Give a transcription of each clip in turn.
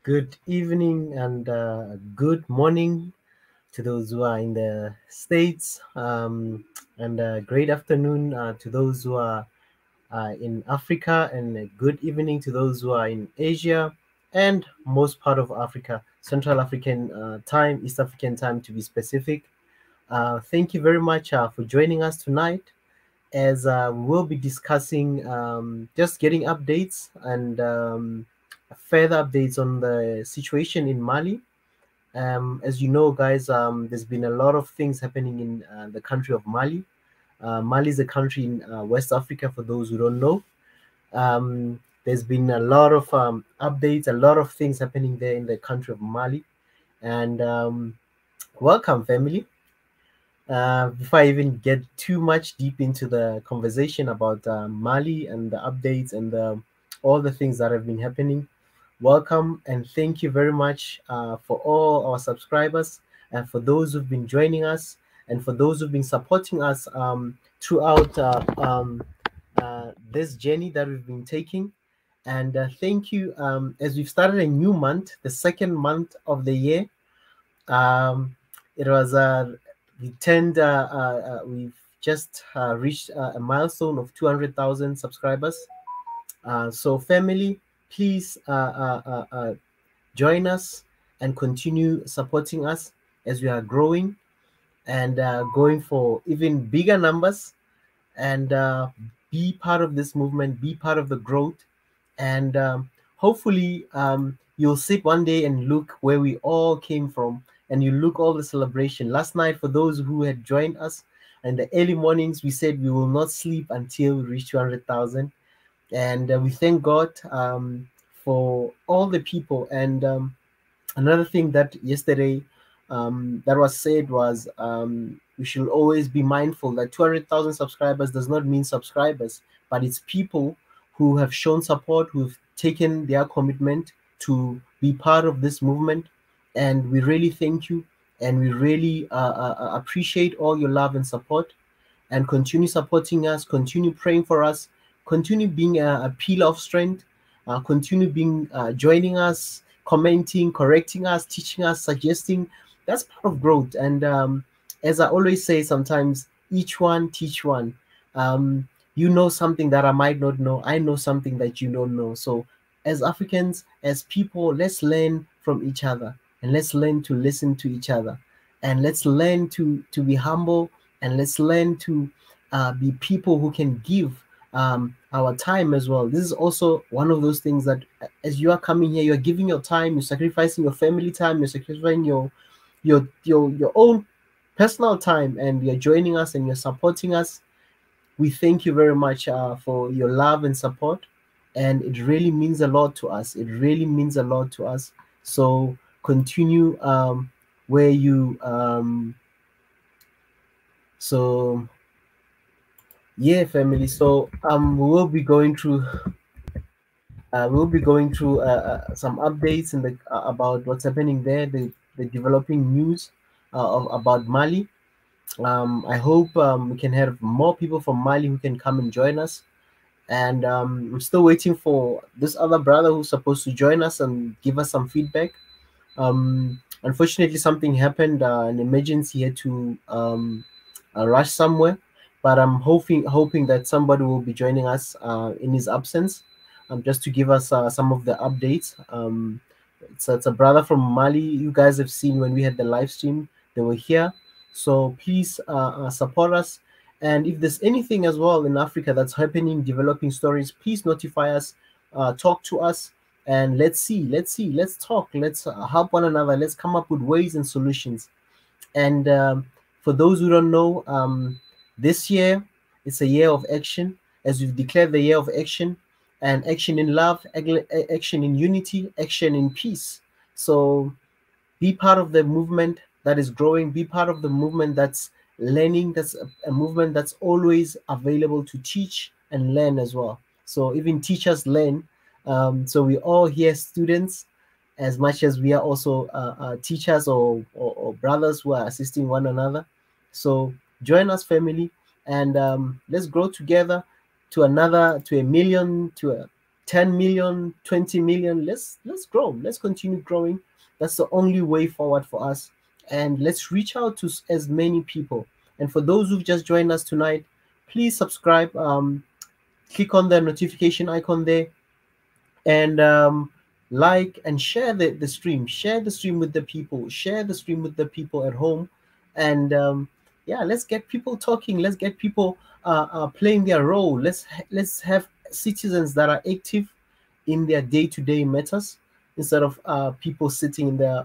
Good evening and good morning to those who are in the States, and great afternoon to those who are in Africa, and a good evening to those who are in Asia and most part of Africa, Central African time, East African time to be specific. Thank you very much for joining us tonight as we'll be discussing just getting updates and further updates on the situation in Mali. As you know, guys, there's been a lot of things happening in the country of Mali. Mali is a country in West Africa, for those who don't know. There's been a lot of updates, a lot of things happening there in the country of Mali. And welcome, family. Before I even get too much deep into the conversation about Mali and the updates and all the things that have been happening, welcome and thank you very much for all our subscribers and for those who've been joining us and for those who've been supporting us throughout this journey that we've been taking. And thank you as we've started a new month, the second month of the year. It was we've just reached a milestone of 200,000 subscribers. So family, please join us and continue supporting us as we are growing and going for even bigger numbers, and be part of this movement, be part of the growth, and hopefully you'll sit one day and look where we all came from, and you look all the celebration. Last night, for those who had joined us in the early mornings, we said we will not sleep until we reach 200,000. And we thank God for all the people. And another thing that yesterday that was said was we should always be mindful that 200,000 subscribers does not mean subscribers, but it's people who have shown support, who've taken their commitment to be part of this movement. And we really thank you, and we really appreciate all your love and support. And continue supporting us, continue praying for us, continue being a pillar of strength, continue being joining us, commenting, correcting us, teaching us, suggesting. That's part of growth. And as I always say, sometimes each one teach one. You know something that I might not know. I know something that you don't know. So as Africans, as people, let's learn from each other, and let's learn to listen to each other, and let's learn to be humble, and let's learn to be people who can give our time as well. This is also one of those things that as you are coming here, you're giving your time, you're sacrificing your family time, you're sacrificing your own personal time, and you're joining us and you're supporting us. We thank you very much for your love and support, and it really means a lot to us. It really means a lot to us. So continue where you so yeah, family. So we'll be going through some updates in the about what's happening there, the developing news about Mali. I hope we can have more people from Mali who can come and join us. And I'm still waiting for this other brother who's supposed to join us and give us some feedback. Unfortunately, something happened, an emergency, had to rush somewhere. But I'm hoping that somebody will be joining us in his absence, just to give us some of the updates. It's a brother from Mali. You guys have seen when we had the live stream, they were here. So please support us. And if there's anything as well in Africa that's happening, developing stories, please notify us, talk to us, and let's talk, let's help one another, let's come up with ways and solutions. And for those who don't know, this year it's a year of action, as we've declared the year of action, and action in love, action in unity, action in peace. So be part of the movement that is growing, be part of the movement that's learning, that's a movement that's always available to teach and learn as well. So even teachers learn. So we all here students as much as we are also teachers or brothers who are assisting one another. So join us, family, and let's grow together to a million, to 10 million, 20 million. Let's grow. Let's continue growing. That's the only way forward for us. And let's reach out to as many people. And for those who've just joined us tonight, please subscribe. Click on the notification icon there, and like and share the stream. Share the stream with the people. Share the stream with the people at home. And yeah, let's get people talking. Let's get people playing their role. Let's have citizens that are active in their day-to-day matters, instead of people sitting in their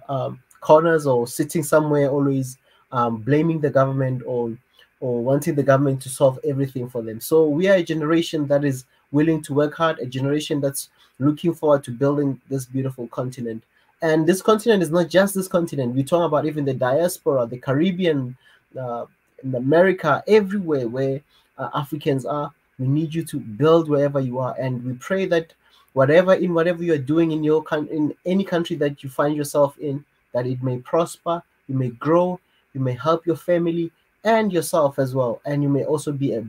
corners, or sitting somewhere always blaming the government, or wanting the government to solve everything for them. So we are a generation that is willing to work hard, a generation that's looking forward to building this beautiful continent. And this continent is not just this continent. We talk about even the diaspora, the Caribbean, in America, everywhere where Africans are. We need you to build wherever you are, and we pray that whatever you are doing in in any country that you find yourself in, that it may prosper, you may grow, you may help your family and yourself as well, and you may also be a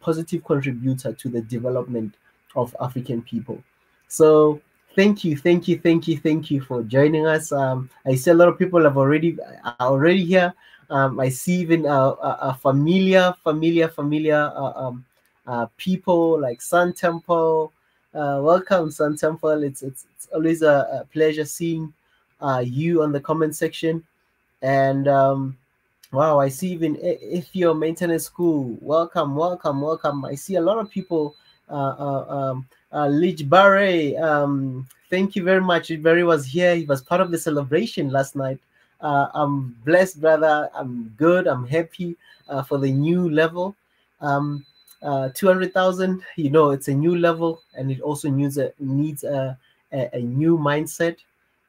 positive contributor to the development of African people. So thank you for joining us. I see a lot of people are already here. I see even familiar people like Sun Temple. Welcome, Sun Temple. It's always a pleasure seeing you on the comment section. And wow, I see even if your maintenance school. Welcome. I see a lot of people. Lich Barre, thank you very much. Lich Barre was here. He was part of the celebration last night. I'm blessed, brother. I'm good. I'm happy for the new level. 200,000. You know, it's a new level, and it also needs a new mindset,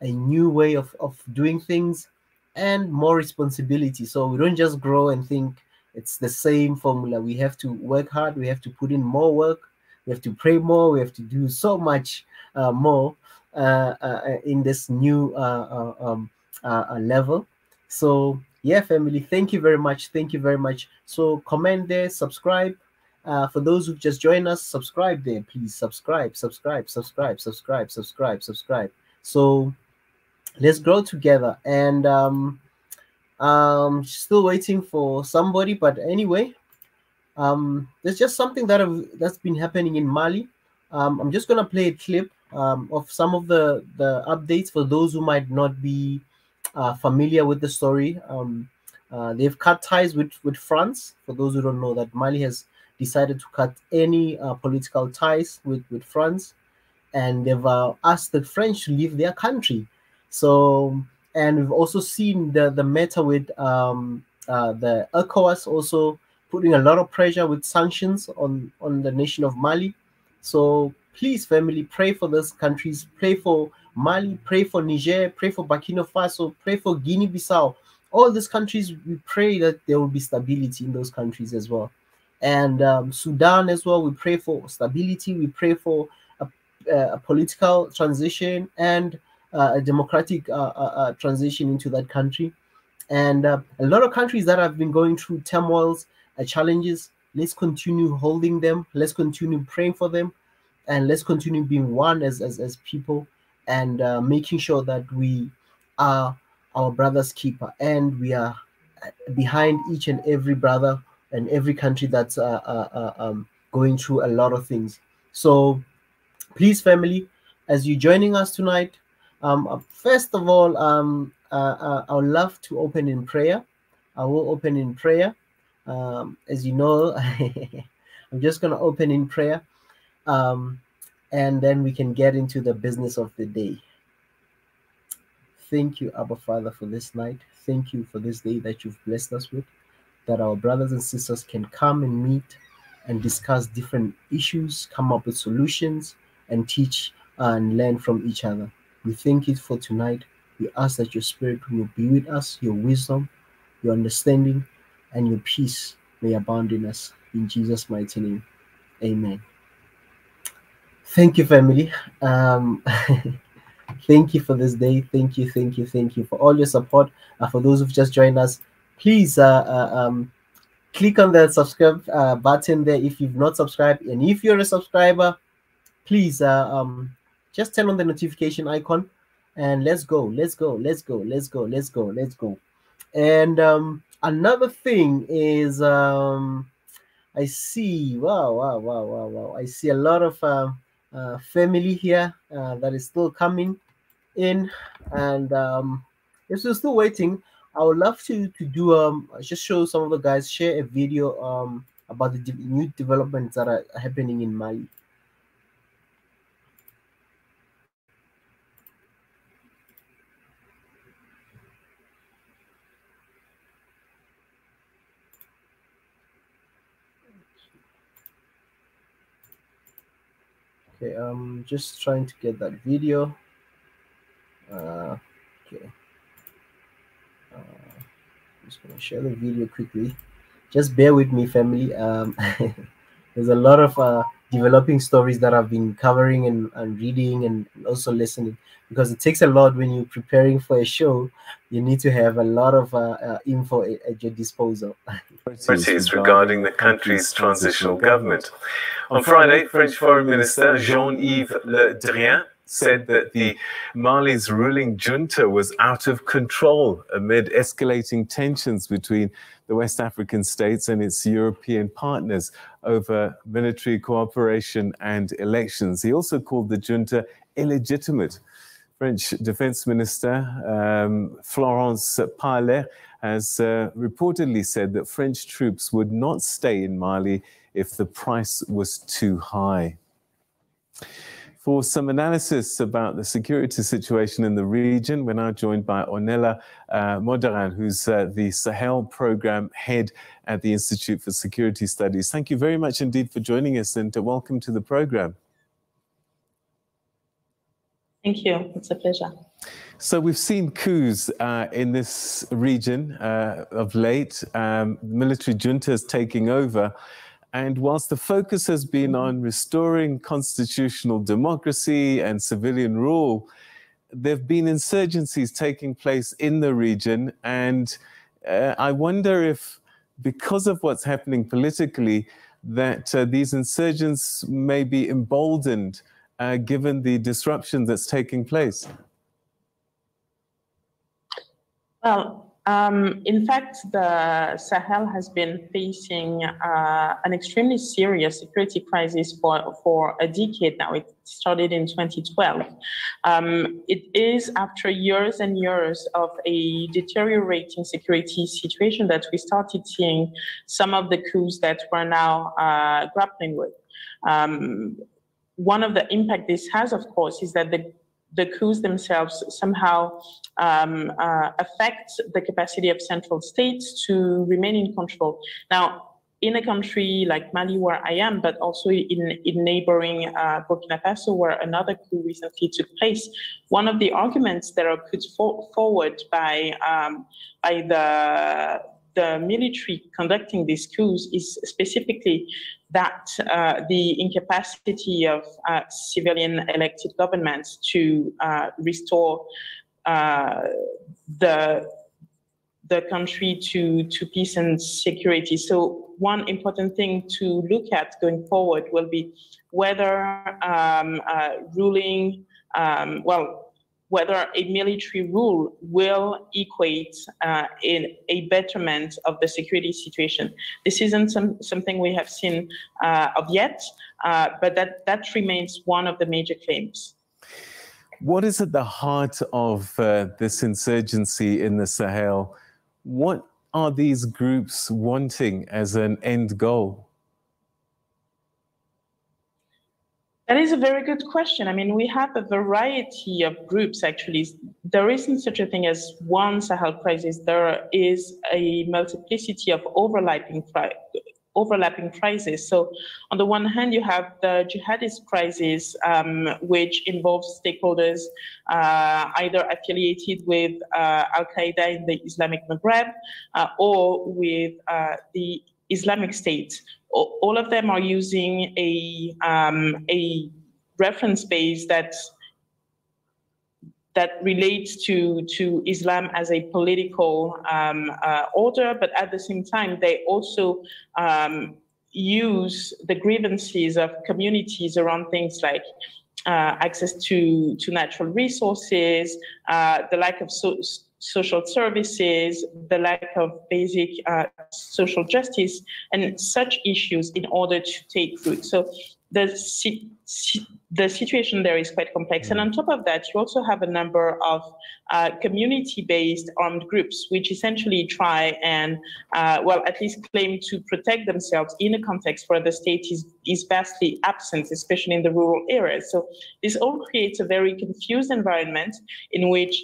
a new way of doing things, and more responsibility. So we don't just grow and think it's the same formula. We have to work hard. We have to put in more work. We have to pray more. We have to do so much more in this new level. So yeah, family, thank you very much. Thank you very much. So comment there, subscribe. For those who've just joined us, subscribe there, please. Subscribe. So let's grow together. And still waiting for somebody, but anyway, there's just something that's been happening in Mali. I'm just gonna play a clip of some of the updates for those who might not be familiar with the story. They've cut ties with France. For those who don't know, that Mali has decided to cut any political ties with France, and they've asked the French to leave their country. So, and we've also seen the matter with the ECOWAS also putting a lot of pressure with sanctions on the nation of Mali. So please, family, pray for those countries. Pray for Mali, pray for Niger, pray for Burkina Faso, pray for Guinea-Bissau. All these countries, we pray that there will be stability in those countries as well. And Sudan as well, we pray for stability. We pray for a political transition and a democratic transition into that country. And a lot of countries that have been going through turmoils, challenges, let's continue holding them. Let's continue praying for them, and let's continue being one as people, and making sure that we are our brother's keeper, and we are behind each and every brother and every country that's going through a lot of things. So please, family, as you're joining us tonight, first of all, I would love to open in prayer. I will open in prayer. As you know, I'm just going to open in prayer, and then we can get into the business of the day. Thank you, Abba Father, for this night. Thank you for this day that you've blessed us with, that our brothers and sisters can come and meet and discuss different issues, come up with solutions, and teach and learn from each other. We thank you for tonight. We ask that your spirit will be with us, your wisdom, your understanding, and your peace may abound in us. In Jesus' mighty name, amen. Thank you, family. Thank you for this day. Thank you for all your support. For those who've just joined us, please click on the subscribe button there if you've not subscribed. And if you're a subscriber, please just turn on the notification icon, and let's go, let's go, let's go, let's go, let's go, let's go. And another thing is, I see, wow, wow, wow, wow, wow. I see a lot of family here that is still coming in, and if you're still waiting, I would love to do just show some of the guys share a video about the new developments that are happening in Mali. Okay, I'm just trying to get that video. Okay, I'm just gonna share the video quickly. Just bear with me, family. There's a lot of developing stories that I've been covering and reading and also listening, because it takes a lot when you're preparing for a show. You need to have a lot of info at your disposal. Priorities regarding the country's transitional government. On Friday, French Foreign Minister Jean-Yves Le Drian said that the Mali's ruling junta was out of control amid escalating tensions between the West African states and its European partners over military cooperation and elections. He also called the junta illegitimate. French Defense Minister Florence Parly has reportedly said that French troops would not stay in Mali if the price was too high. For some analysis about the security situation in the region, we're now joined by Mnla Modaran, who's the Sahel Program Head at the Institute for Security Studies. Thank you very much indeed for joining us, and welcome to the program. Thank you. It's a pleasure. So we've seen coups in this region of late, military juntas taking over. And whilst the focus has been on restoring constitutional democracy and civilian rule, there have been insurgencies taking place in the region. And I wonder if, because of what's happening politically, that these insurgents may be emboldened given the disruption that's taking place. Well, in fact, the Sahel has been facing an extremely serious security crisis for a decade now. It started in 2012. It is after years and years of a deteriorating security situation that we started seeing some of the coups that we're now grappling with. One of the impact this has, of course, is that the coups themselves somehow affect the capacity of central states to remain in control. Now, in a country like Mali, where I am, but also in neighboring Burkina Faso, where another coup recently took place, one of the arguments that are put forward by the military conducting these coups is specifically that the incapacity of civilian elected governments to restore the country to peace and security. So one important thing to look at going forward will be whether whether a military rule will equate in a betterment of the security situation. This isn't something we have seen of yet, but that remains one of the major claims. What is at the heart of this insurgency in the Sahel? What are these groups wanting as an end goal? That is a very good question. I mean, we have a variety of groups, actually. There isn't such a thing as one Sahel crisis. There is a multiplicity of overlapping crises. So on the one hand, you have the jihadist crisis, which involves stakeholders either affiliated with Al-Qaeda in the Islamic Maghreb or with the Islamic State. All of them are using a reference base that relates to Islam as a political order, but at the same time, they also use the grievances of communities around things like access to natural resources, the lack of social services, the lack of basic social justice, and such issues in order to take root. So the situation there is quite complex. And on top of that, you also have a number of community-based armed groups, which essentially try and, well, at least claim to protect themselves in a context where the state is vastly absent, especially in the rural areas. So this all creates a very confused environment in which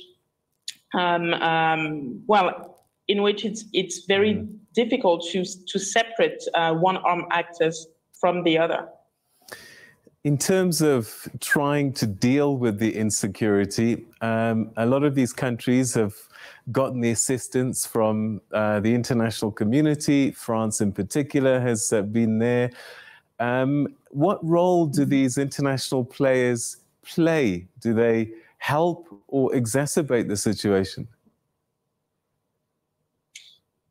in which it's very difficult to separate one armed actors from the other. In terms of trying to deal with the insecurity, a lot of these countries have gotten the assistance from the international community. France in particular has been there. What role do these international players play? Do they help or exacerbate the situation?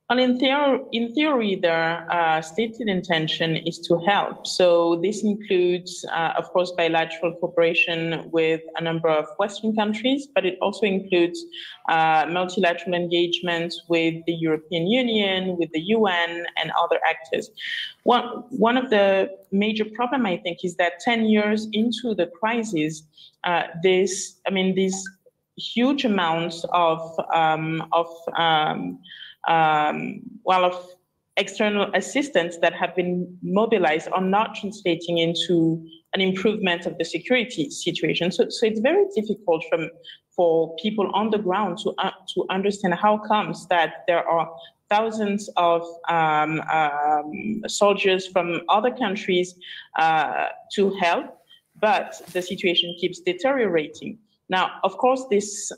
Well, in theory, their stated intention is to help. So this includes, of course, bilateral cooperation with a number of Western countries, but it also includes multilateral engagement with the European Union, with the UN, and other actors. One of the major problems, I think, is that 10 years into the crisis, these huge amounts of external assistance that have been mobilized are not translating into an improvement of the security situation. So it's very difficult for people on the ground to understand how comes that there are thousands of soldiers from other countries to help, but the situation keeps deteriorating. Now, of course, this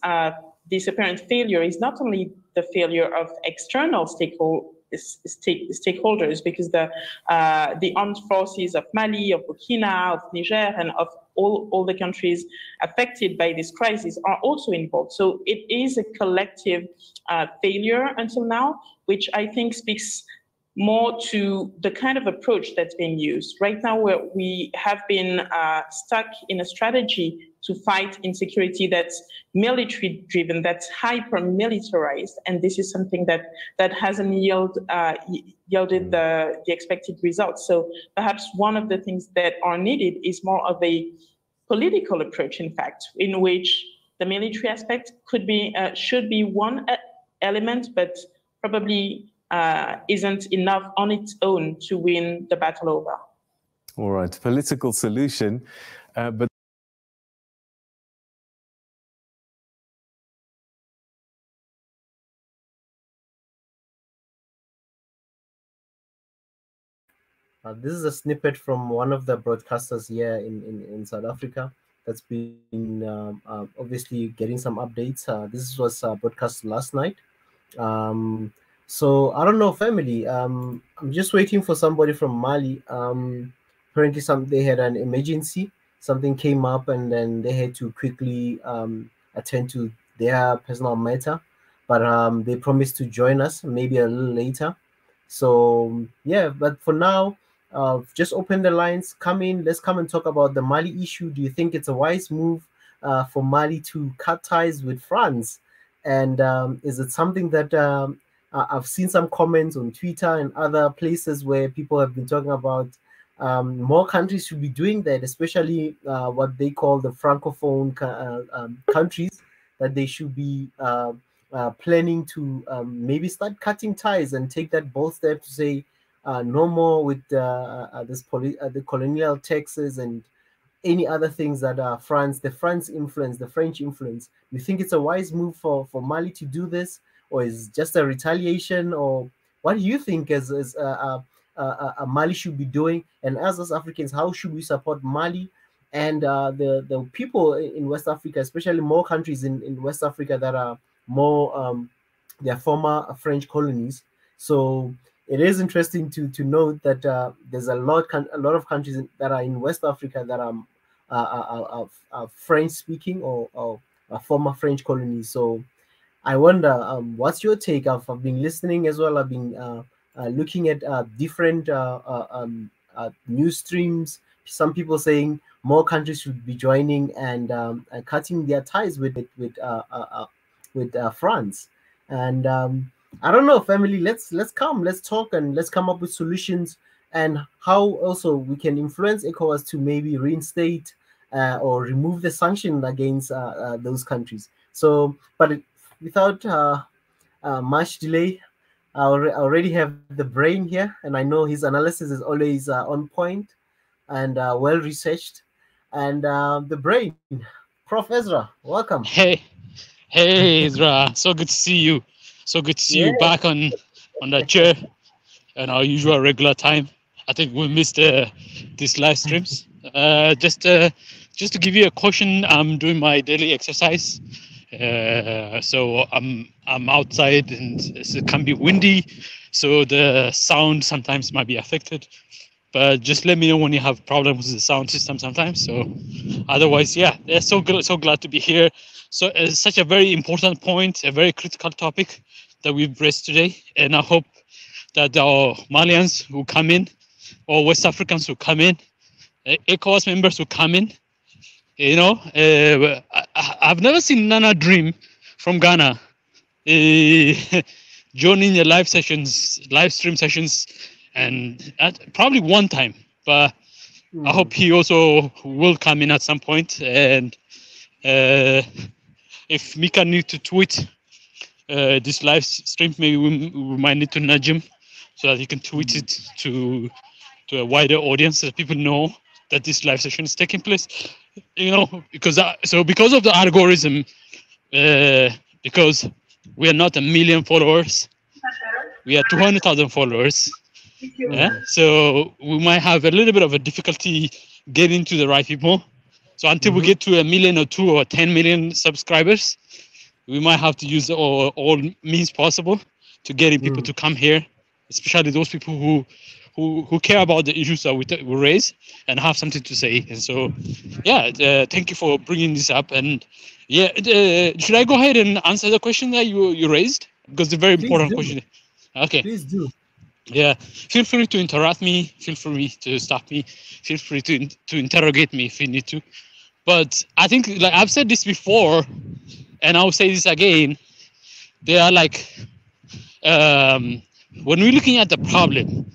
apparent failure is not only the failure of external stakeholders, because the armed forces of Mali, of Burkina, of Niger, and of all the countries affected by this crisis are also involved. So it is a collective failure until now, which I think speaks more to the kind of approach that's being used. Right now, we have been stuck in a strategy to fight insecurity that's military-driven, that's hyper-militarized, and this is something that hasn't yielded the expected results. So perhaps one of the things that are needed is more of a political approach, in fact, in which the military aspect should be one element, but probably isn't enough on its own to win the battle over. All right, political solution, but this is a snippet from one of the broadcasters here in South Africa that's been obviously getting some updates. This was broadcast last night. So I don't know, family. I'm just waiting for somebody from Mali. Apparently, they had an emergency. Something came up, and then they had to quickly attend to their personal matter. But they promised to join us maybe a little later. So yeah, but for now, just open the lines. Come in. Let's come and talk about the Mali issue. Do you think it's a wise move for Mali to cut ties with France? And is it something that I've seen some comments on Twitter and other places where people have been talking about more countries should be doing that, especially what they call the Francophone countries, that they should be planning to maybe start cutting ties and take that bold step to say no more with the colonial taxes and any other things that are the French influence. You think it's a wise move for Mali to do this, or is it just a retaliation, or what do you think as Mali should be doing? And as us Africans, how should we support Mali and the people in West Africa, especially more countries in West Africa that are more their former French colonies? So it is interesting to note that there's a lot of countries that are in West Africa that are French speaking or former French colonies. So I wonder, what's your take? I've been listening as well. I've been looking at different news streams. Some people saying more countries should be joining and cutting their ties with France. And I don't know, family. Let's talk, and let's come up with solutions, and how also we can influence ECOWAS to maybe reinstate or remove the sanction against those countries. So, but without much delay, I already have the brain here, and I know his analysis is always on point and well researched. And the brain, Prof. Ezra, welcome. Hey, Ezra. So good to see you. So good to see you back on that chair and our usual regular time. I think we missed these live streams. Just to give you a caution, I'm doing my daily exercise. So I'm outside, and it can be windy, so the sound sometimes might be affected. But just let me know when you have problems with the sound system sometimes. So otherwise, yeah, so glad to be here. So it's such a very important point, a very critical topic that we've raised today, and I hope that our Malians who come in, or West Africans who come in, ECOWAS members who come in, you know, I've never seen Nana Dream from Ghana joining the live stream sessions, and probably one time. But I hope he also will come in at some point. And if Mika need to tweet this live stream, maybe we might need to nudge him so that he can tweet it to a wider audience, so that people know that this live session is taking place. You know, because of the algorithm, because we are not 1 million followers, we are 200,000 followers. So we might have a little bit of a difficulty getting to the right people. So until we get to 1 million or 2 or 10 million subscribers, we might have to use all means possible to getting people to come here, especially those people who care about the issues that we raise and have something to say. And so, yeah, thank you for bringing this up. And yeah, should I go ahead and answer the question that you raised? Because it's a very important question. Okay. Please do. Yeah, feel free to interrupt me. Feel free to stop me. Feel free to interrogate me if you need to. But I think, like I've said this before, and I'll say this again, they are like, when we're looking at the problem,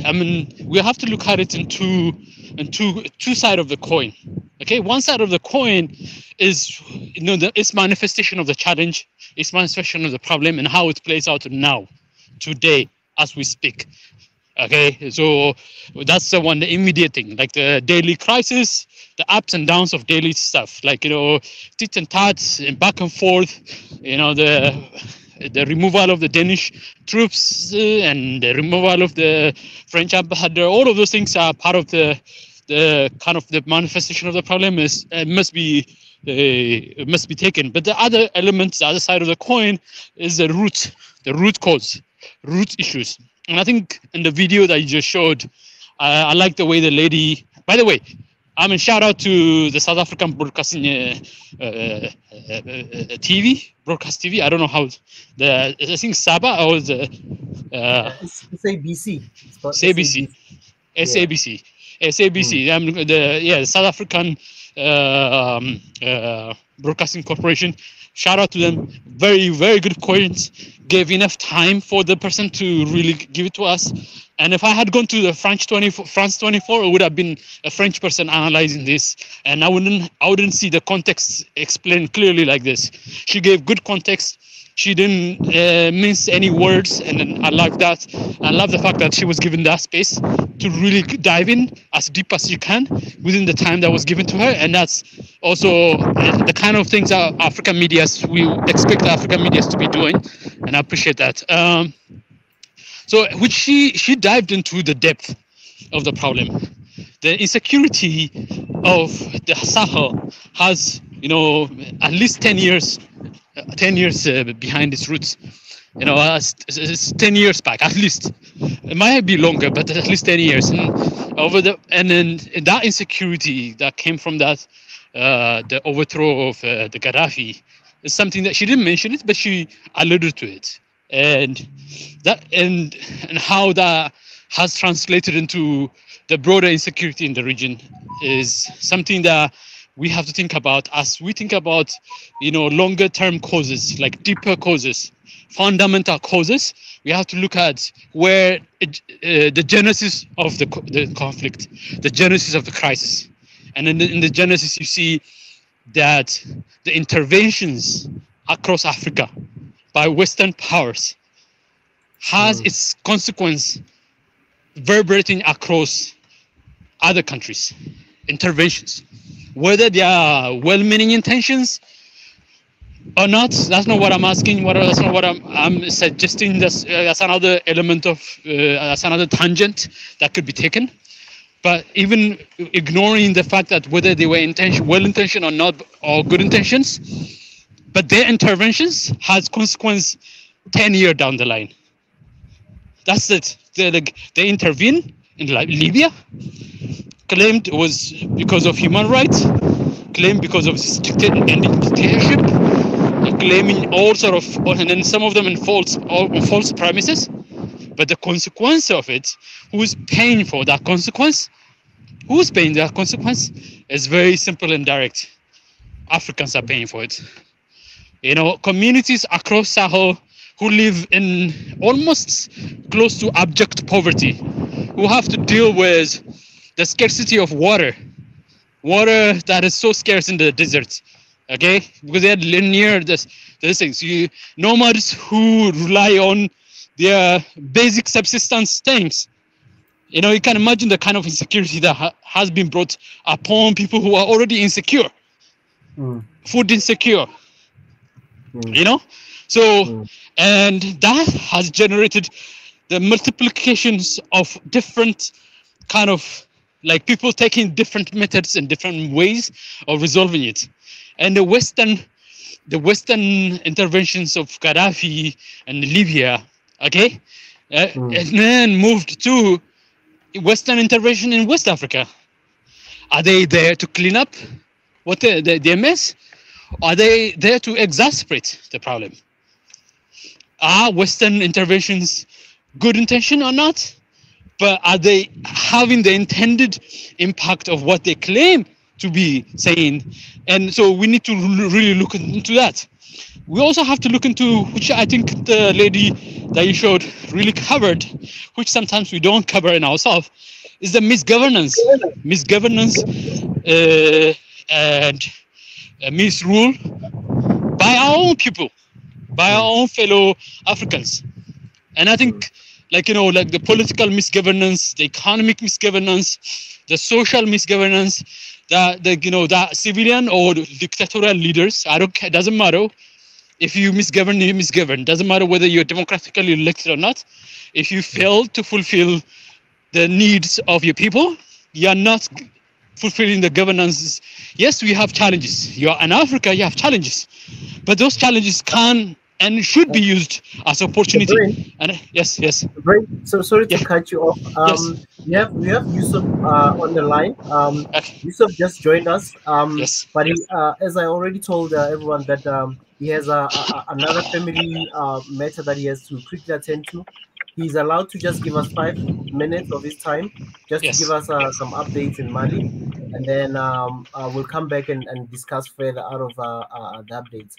I mean, we have to look at it in two sides of the coin. Okay, one side of the coin is, you know, it's manifestation of the challenge, it's manifestation of the problem, and how it plays out now, today, as we speak. Okay, so that's the one, the immediate thing, like the daily crisis, the ups and downs of daily stuff, like, you know, tit and tats and back and forth, you know, the removal of the Danish troops and the removal of the French ambassador. All of those things are part of the kind of the manifestation of the problem. Must be taken. But the other element, the other side of the coin, is the root cause, root issues. And I think in the video that you just showed, I like the way the lady. By the way, I mean, shout out to the South African broadcasting TV, broadcast TV. I don't know how I think Saba or the it's ABC. It's SABC. SABC. SABC. The South African Broadcasting Corporation. Shout out to them. Very, very good questions. Gave enough time for the person to really give it to us. And if I had gone to the France 24, it would have been a French person analyzing this, and I wouldn't see the context explained clearly like this. She gave good context. She didn't mince any words, and then I like that. I love the fact that she was given that space to really dive in as deep as she can within the time that was given to her, and that's also the kind of things that African medias, we expect African medias to be doing, and I appreciate that. So, which she dived into the depth of the problem. The insecurity of the Sahel has, you know, at least 10 years behind its roots. You know, it's 10 years back, at least. It might be longer, but at least 10 years. And then that insecurity that came from that, the overthrow of the Gaddafi, is something that she didn't mention it, but she alluded to it. and how that has translated into the broader insecurity in the region is something that we have to think about as we think about, longer term causes, like deeper causes, fundamental causes. We have to look at where the genesis of the conflict, the genesis of the crisis. And in the genesis, you see that the interventions across Africa by Western powers has its consequence reverberating across other countries. Interventions, whether they are well-meaning intentions or not, that's not what I'm asking. That's not what I'm suggesting. That's another element of that's another tangent that could be taken. But even ignoring the fact that whether they were well-intentioned or not, or good intentions, but their interventions has consequence 10 years down the line. That's it. They intervene in Libya, claimed it was because of human rights, claimed because of dictatorship, claiming all sort of, and then some of them on false premises. But the consequence of it, who's paying for that consequence? Who's paying that consequence? It's very simple and direct. Africans are paying for it. Communities across Sahel who live in almost close to abject poverty, who have to deal with the scarcity of water that is so scarce in the desert, okay? Because they're near these things. Nomads who rely on their basic subsistence things. You can imagine the kind of insecurity that has been brought upon people who are already insecure, food insecure, So, and that has generated the multiplications of different kind of, like, people taking different methods and different ways of resolving it. And the Western interventions of Gaddafi and Libya, okay, and then moved to Western intervention in West Africa. Are they there to clean up what the mess? Are they there to exacerbate the problem? Are Western interventions good intention or not? But are they having the intended impact of what they claim to be saying? And so we need to really look into that. We also have to look into, which I think the lady that you showed really covered, which sometimes we don't cover in ourselves, is the misgovernance and misrule by our own people, by our own fellow Africans. And I think, like the political misgovernance, the economic misgovernance, the social misgovernance, that civilian or dictatorial leaders, it doesn't matter. If you misgovern, you misgovern. Doesn't matter whether you're democratically elected or not. If you fail to fulfill the needs of your people, you are not fulfilling the governance. Yes, we have challenges. You're in Africa, you have challenges. But those challenges can and should be used as opportunity. And yes. So sorry to cut you off. We have Yusuf on the line. Yusuf just joined us. But he, as I already told everyone that he has another family matter that he has to quickly attend to. He's allowed to just give us 5 minutes of his time just to give us some updates in Mali, and then we'll come back and discuss further out of the updates.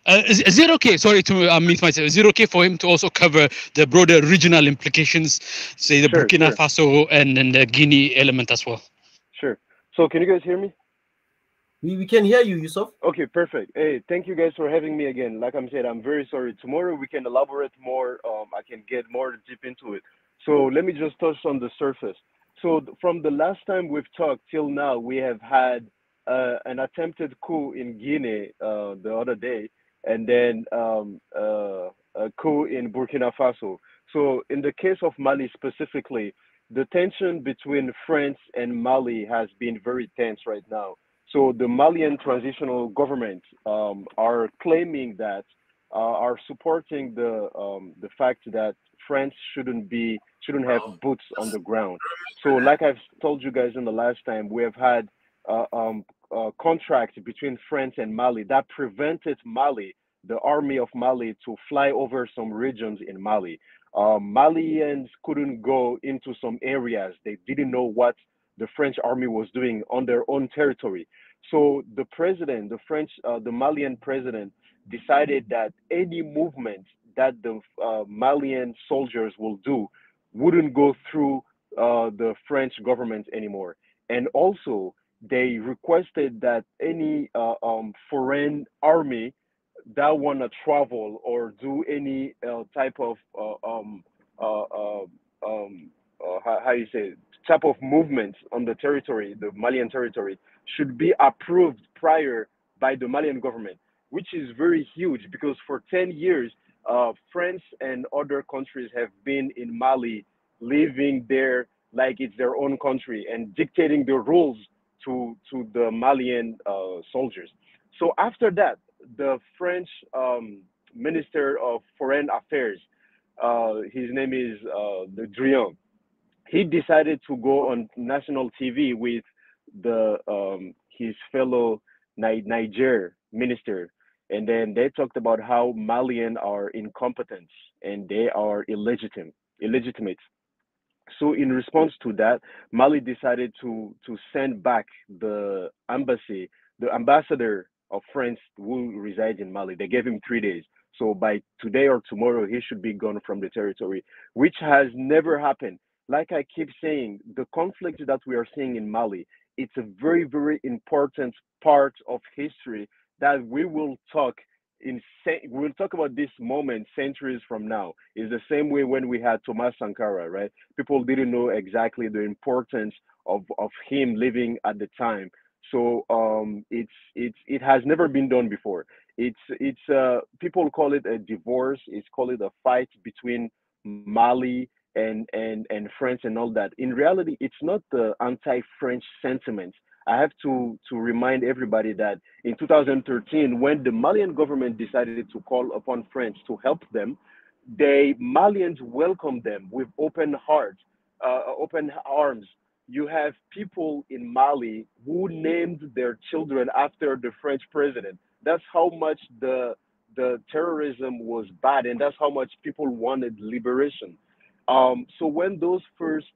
Is it okay? Sorry to meet myself. Is it okay for him to also cover the broader regional implications, say the Burkina Faso and the Guinea element as well? Sure. So can you guys hear me? We can hear you, Yusuf. Okay, perfect. Hey, thank you guys for having me again. Like I said, I'm very sorry. Tomorrow we can elaborate more. I can get more deep into it. So let me just touch on the surface. So from the last time we've talked till now, we have had an attempted coup in Guinea the other day, and then a coup in Burkina Faso. So in the case of Mali specifically, the tension between France and Mali has been very tense right now. So the Malian transitional government are claiming that, are supporting the fact that France shouldn't have boots on the ground. So like I've told you guys in the last time, we have had a contract between France and Mali that prevented Mali the army of Mali to fly over some regions in Mali. Malians couldn't go into some areas. They didn't know what the French army was doing on their own territory. So the president, the Malian president, decided that any movement that the Malian soldiers will do wouldn't go through the French government anymore. And also, they requested that any foreign army that want to travel or do any type of how you say it, type of movement on the territory, the Malian territory, should be approved prior by the Malian government, which is very huge because for 10 years, France and other countries have been in Mali, living there like it's their own country and dictating the rules to the Malian soldiers. So after that, the French Minister of Foreign Affairs, his name is Le Drian, he decided to go on national TV with the his fellow Niger minister, and then they talked about how Malian are incompetent and they are illegitimate. So in response to that, Mali decided to send back the ambassador of France who resides in Mali. They gave him 3 days. So by today or tomorrow, he should be gone from the territory, which has never happened. Like I keep saying, the conflict that we are seeing in Mali, it's a very, very important part of history that we will talk we'll talk about this moment centuries from now. Is the same way when we had Thomas Sankara, right? People didn't know exactly the importance of him living at the time. So it has never been done before. It's people call it a divorce. It's called it a fight between Mali and France and all that. In reality, it's not the anti-French sentiment. I have to remind everybody that in 2013, when the Malian government decided to call upon France to help them, the Malians welcomed them with open hearts, open arms. You have people in Mali who named their children after the French president. That's how much the terrorism was bad, and that's how much people wanted liberation. So when those first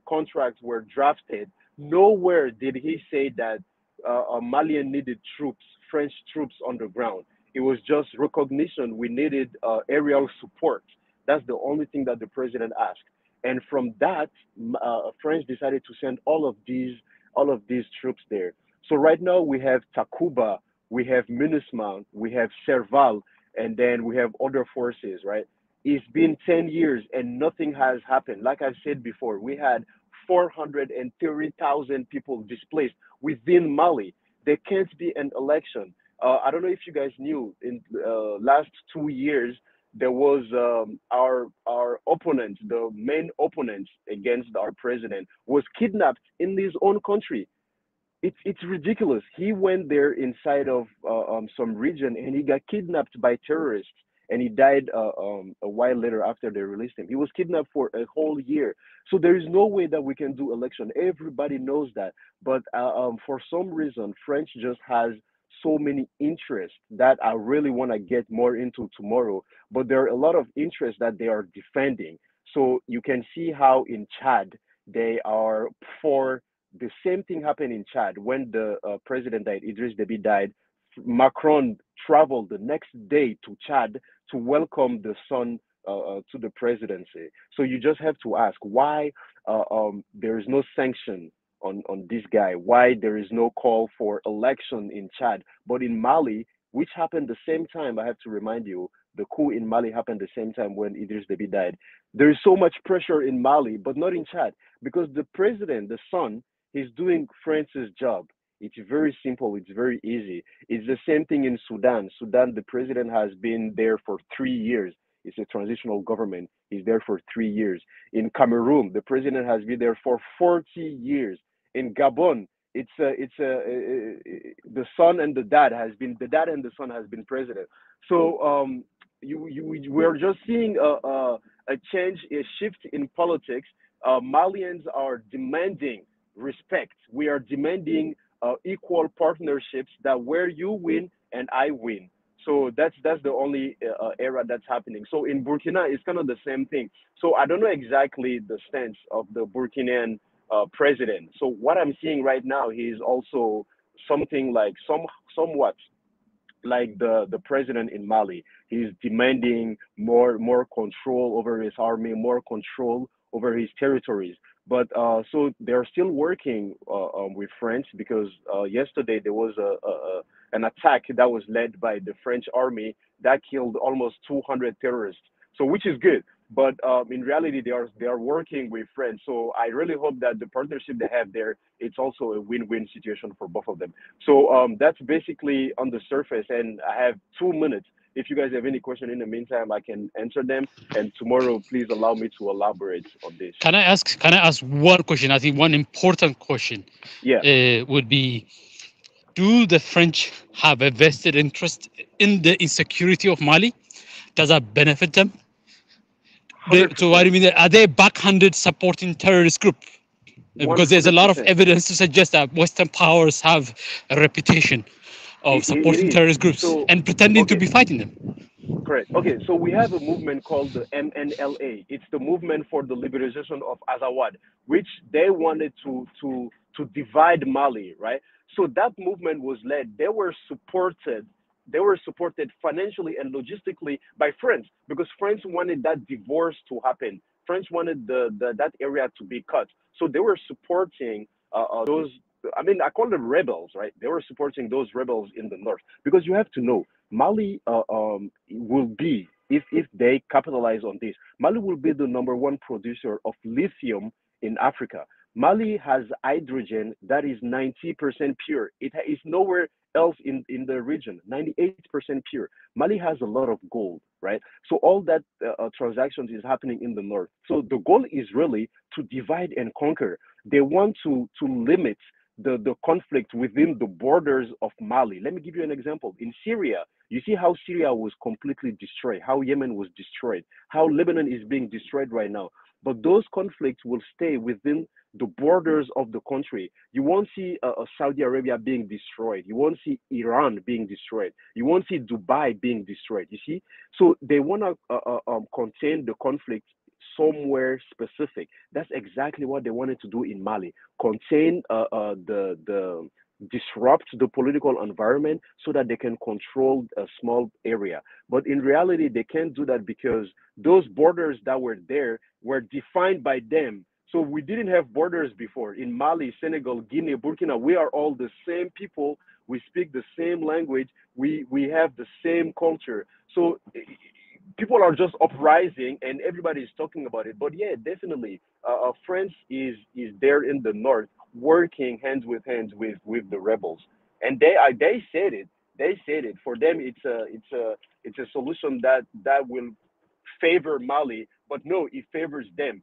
contracts were drafted, nowhere did he say that Malian needed troops, French troops on the ground. It was just recognition. We needed aerial support. That's the only thing that the president asked. And from that, France decided to send all of these troops there. So right now we have Takuba, we have MINUSMA, we have Serval, and then we have other forces, right? It's been 10 years and nothing has happened. Like I said before, we had 430,000 people displaced within Mali. There can't be an election. I don't know if you guys knew, in last 2 years, there was our opponent, the main opponent against our president, was kidnapped in his own country. It's ridiculous. He went there inside of some region and he got kidnapped by terrorists and he died a while later after they released him. He was kidnapped for a whole year. So there is no way that we can do election. Everybody knows that. But for some reason, French just has so many interests that I really want to get more into tomorrow. But there are a lot of interests that they are defending. So you can see how in Chad, they are for the same thing happened in Chad when the president died, Idris Deby died. Macron traveled the next day to Chad to welcome the son to the presidency. So you just have to ask why there is no sanction on this guy, why there is no call for election in Chad. But in Mali, which happened the same time, I have to remind you, the coup in Mali happened the same time when Idris Deby died. There is so much pressure in Mali, but not in Chad, because the president, the son, he's doing France's job. It's very simple. It's very easy. It's the same thing in Sudan. Sudan, the president has been there for 3 years. It's a transitional government. He's there for 3 years. In Cameroon, the president has been there for 40 years. In Gabon, the son and the dad and the son has been president. So we're just seeing a change, a shift in politics. Malians are demanding respect. We are demanding equal partnerships that where you win and I win. So that's the only era that's happening. So in Burkina, it's kind of the same thing. So I don't know exactly the stance of the Burkinan president. So what I'm seeing right now, he's also something like somewhat like the president in Mali. He's demanding more control over his army, more control over his territories. But so they're still working with France because yesterday there was an attack that was led by the French army that killed almost 200 terrorists. So which is good. But in reality, they are working with France. So I really hope that the partnership they have there, it's also a win-win situation for both of them. So that's basically on the surface. And I have 2 minutes. If you guys have any question in the meantime, I can answer them. And tomorrow, please allow me to elaborate on this. Can I ask one question? I think one important question would be, do the French have a vested interest in the insecurity of Mali? Does that benefit them? So what do you mean? Are they backhanded supporting terrorist group? Because there's a lot of evidence to suggest that Western powers have a reputation of supporting terrorist groups and pretending to be fighting them. Correct. Okay, so we have a movement called the Mnla. It's the movement for the liberation of Azawad, which they wanted to divide Mali, right? So that movement was led. They were supported financially and logistically by France because France wanted that divorce to happen. France wanted that area to be cut. So they were supporting those. I mean, I call them rebels, right? They were supporting those rebels in the north because you have to know Mali will be, if they capitalize on this, Mali will be the #1 producer of lithium in Africa. Mali has hydrogen that is 90% pure. It is nowhere else in the region, 98% pure. Mali has a lot of gold, right? So all that transactions is happening in the north. So the goal is really to divide and conquer. They want to limit the conflict within the borders of Mali. Let me give you an example. In Syria, you see how Syria was completely destroyed, how Yemen was destroyed, how Lebanon is being destroyed right now. But those conflicts will stay within the borders of the country. You won't see Saudi Arabia being destroyed. You won't see Iran being destroyed. You won't see Dubai being destroyed, you see? So they want to contain the conflict somewhere specific. That's exactly what they wanted to do in Mali. Contain disrupt the political environment so that they can control a small area. But in reality, they can't do that because those borders that were there were defined by them. So we didn't have borders before. In Mali, Senegal, Guinea, Burkina, we are all the same people. We speak the same language. We have the same culture. So people are just uprising and everybody is talking about it. But yeah, definitely, France is there in the north, working hand with the rebels, and they said it. They said it. For them, it's a solution that will favor Mali, but no, it favors them.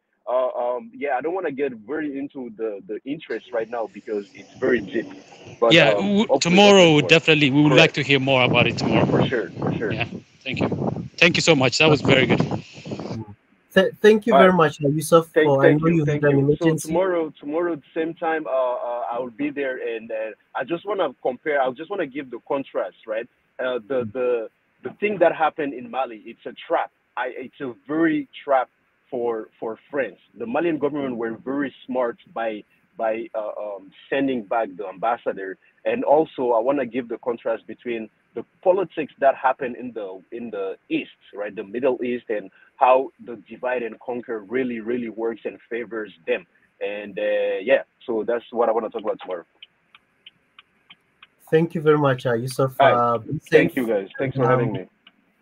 Yeah, I don't want to get very into the interest right now because it's very deep. But yeah, tomorrow definitely we would like to hear more about it tomorrow. For sure. Yeah, thank you so much. That was very good. Thank you very much, Yusuf. Thank you. So tomorrow same time, I will be there, and I just want to compare. I just want to give the contrast, right? The thing that happened in Mali, it's a trap. It's a very trap for France. The Malian government were very smart by sending back the ambassador, and also I want to give the contrast between the politics that happen in the East, right, the Middle East, and how the divide and conquer really works and favors them. And yeah, so that's what I want to talk about tomorrow. Thank you very much, Yusuf. Thank you guys. Thanks for having me.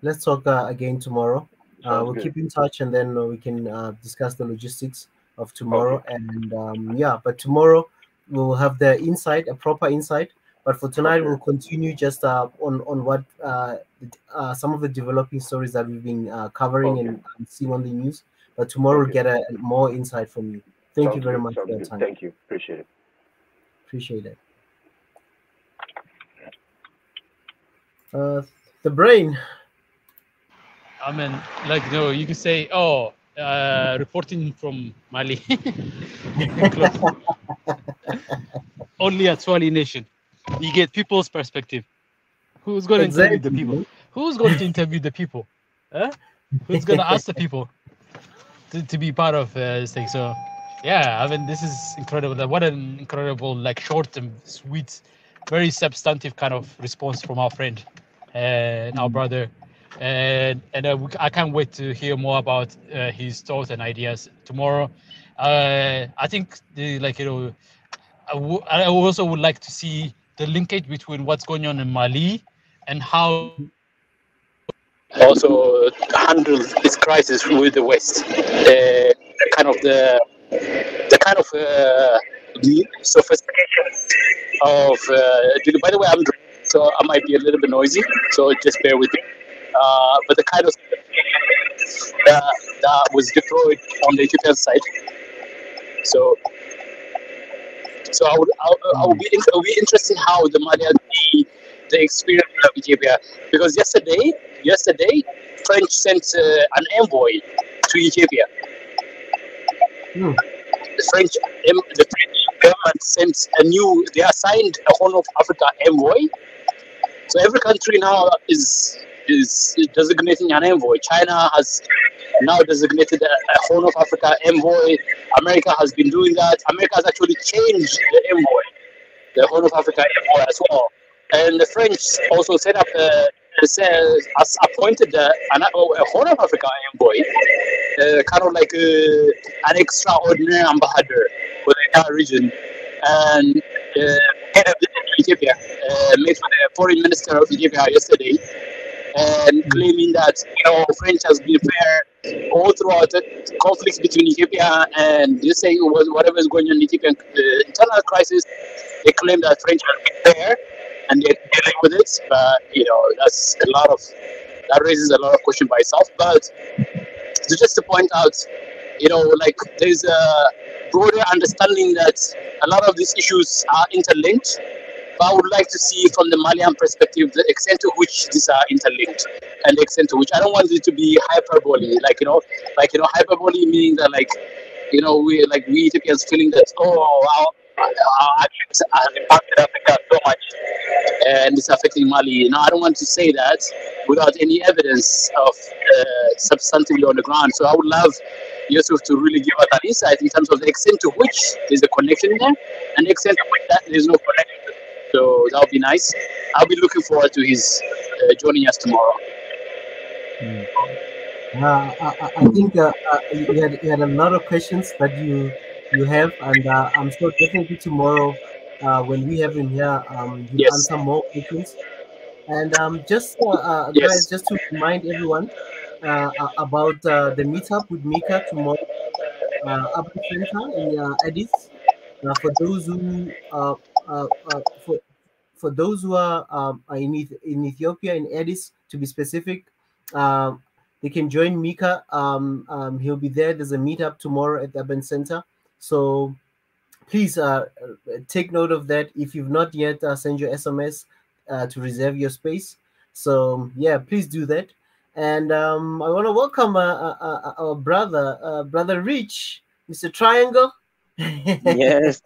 Let's talk again tomorrow. We'll good. Keep in touch, and then we can discuss the logistics of tomorrow. Okay. And yeah, but tomorrow we'll have the insight, a proper insight. But for tonight, we'll continue just on what some of the developing stories that we've been covering and seeing on the news. But tomorrow we'll get a more insight from you. Thank you very much for your time. Thank you. Appreciate it. Appreciate it. The brain. I mean, like, you can say, reporting from Mali. Only at Swahili Nation. You get people's perspective. Who's going to interview the people? who's going to interview the people? Huh? Who's going to ask the people to be part of this thing? So, yeah, I mean, this is incredible. What an incredible, like, short and sweet, very substantive kind of response from our friend and our brother. And I can't wait to hear more about his thoughts and ideas tomorrow. I think I also would like to see the linkage between what's going on in Mali and how also handle this crisis with the West. The sophistication of. By the way, I'm drunk, so I might be a little bit noisy, so just bear with me. But the kind of that was deployed on the Ethiopian side. So I would be interested how the Malians see the experience of Ethiopia, because yesterday French sent an envoy to Ethiopia. The French government sent they assigned a Horn of Africa envoy. So every country now is designating an envoy. China has now designated a Horn of Africa envoy. America has been doing that. America has actually changed the envoy, the Horn of Africa envoy as well. And the French also set up has appointed a Horn of Africa envoy, kind of like an extraordinary ambassador for the entire region. And head of Ethiopia met with the foreign minister of Ethiopia yesterday, and claiming that French has been fair all throughout the conflicts between Ethiopia and they say whatever is going on in Ethiopian internal crisis. They claim that French has been fair and they're dealing with it, but that raises a lot of question by itself. But just to point out, there's a broader understanding that a lot of these issues are interlinked. But I would like to see from the Malian perspective the extent to which these are interlinked, and the extent to which I don't want it to be hyperbole, hyperbole meaning that we Ethiopians feeling that our actions have impacted Africa so much and it's affecting Mali. I don't want to say that without any evidence of substantively on the ground. So I would love Yusuf to really give us an insight in terms of the extent to which there's a connection there and the extent to which there's no connection. So that would be nice. I'll be looking forward to his joining us tomorrow. I think you had a lot of questions that you have, and I'm sure definitely tomorrow when we have him here, he'll answer more questions. And guys, just to remind everyone about the meetup with Mika tomorrow, Urban Center in Addis. For those who for those who are in Ethiopia, in Addis to be specific, they can join Mika. He'll be there. There's a meetup tomorrow at the Urban Center. So please take note of that. If you've not yet sent your SMS to reserve your space. So yeah, please do that. And I want to welcome our brother Rich, Mr. Triangle. Yes,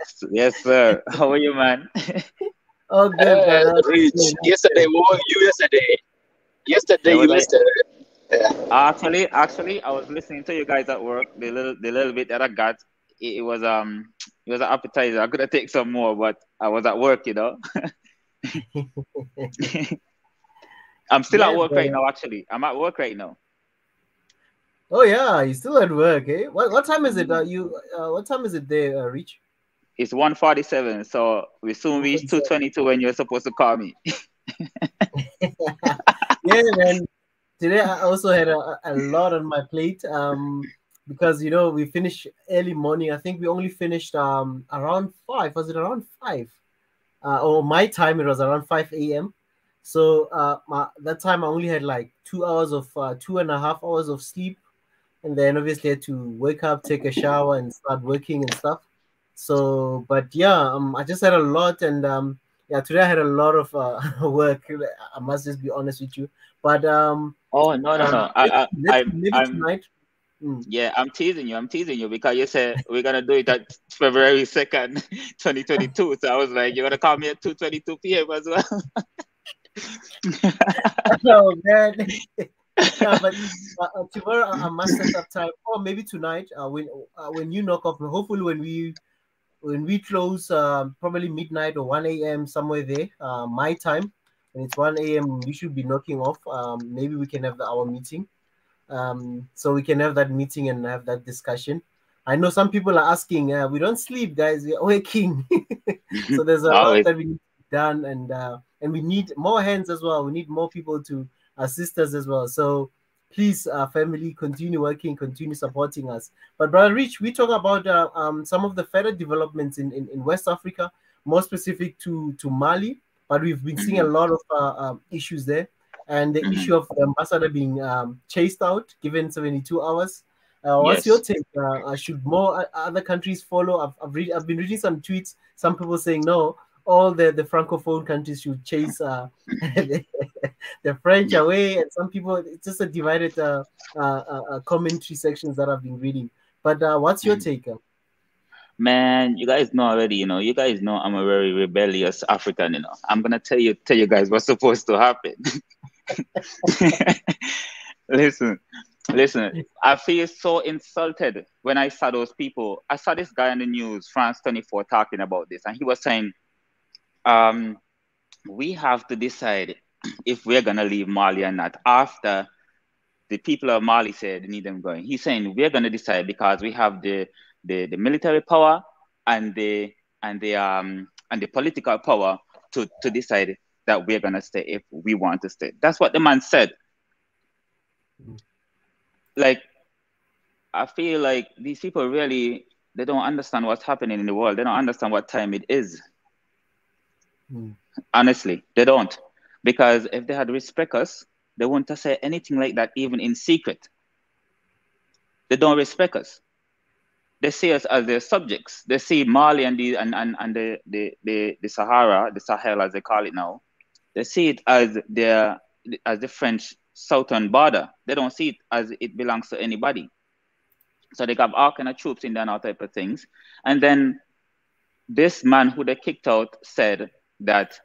sir. How are you, man? Oh, good. Rich, yesterday, what were you yesterday? Yesterday, you missed it. Actually, I was listening to you guys at work. The little bit that I got, it was an appetizer. I could have taken some more, but I was at work, I'm still at work right now. Actually, I'm at work right now. Oh yeah, you're still at work, eh? What time is it? What time is it there, Rich? It's 1:47, so we soon reach 2:22 when you're supposed to call me. Yeah, man. Today I also had a lot on my plate. Because we finished early morning. I think we only finished around 5. Was it around 5? Or my time it was around 5 a.m. So that time I only had like 2 hours of 2.5 hours of sleep, and then obviously had to wake up, take a shower, and start working and stuff. So, but yeah, I just had a lot, and today I had a lot of work. I must just be honest with you. But no. I'm tonight. Yeah, I'm teasing you because you said we're gonna do it at February 2nd, 2022. So I was like, you're gonna call me at 2:22 p.m. as well. Oh man. Yeah, but tomorrow I must set up time, or maybe tonight. When you knock off, hopefully when we close, probably midnight or 1 a.m. somewhere there, my time. When it's 1 a.m., we should be knocking off. Maybe we can have our meeting. So we can have that meeting and have that discussion. I know some people are asking, we don't sleep, guys, we're waking. So there's a lot that we need done, and we need more hands as well. We need more people to assist us as well. So please, family, continue working, continue supporting us. But Brother Rich, we talk about some of the further developments in West Africa, more specific to Mali, but we've been seeing a lot of issues there. And the issue of the ambassador being chased out, given 72 hours. What's your take? Should more other countries follow? I've been reading some tweets. Some people saying no, all the francophone countries should chase the French away, and some people, it's just a divided commentary sections that I've been reading. But what's your take? Man, you guys know already, you guys know I'm a very rebellious African, I'm gonna tell you guys what's supposed to happen. Listen, I feel so insulted when I saw those people. I saw this guy on the news, France 24, talking about this, and he was saying, we have to decide if we're gonna leave Mali or not after the people of Mali said they need them going. He's saying we're gonna decide because we have the military power and the political power to decide that we're gonna stay if we want to stay. That's what the man said. Like, I feel like these people really, they don't understand what's happening in the world. They don't understand what time it is. Honestly, they don't. Because if they had respect us, they wouldn't have said anything like that, even in secret. They don't respect us. They see us as their subjects. They see Mali and the Sahara, the Sahel as they call it now. They see it as the French southern border. They don't see it as it belongs to anybody. So they got all kind of troops in there and all type of things. And then this man who they kicked out said that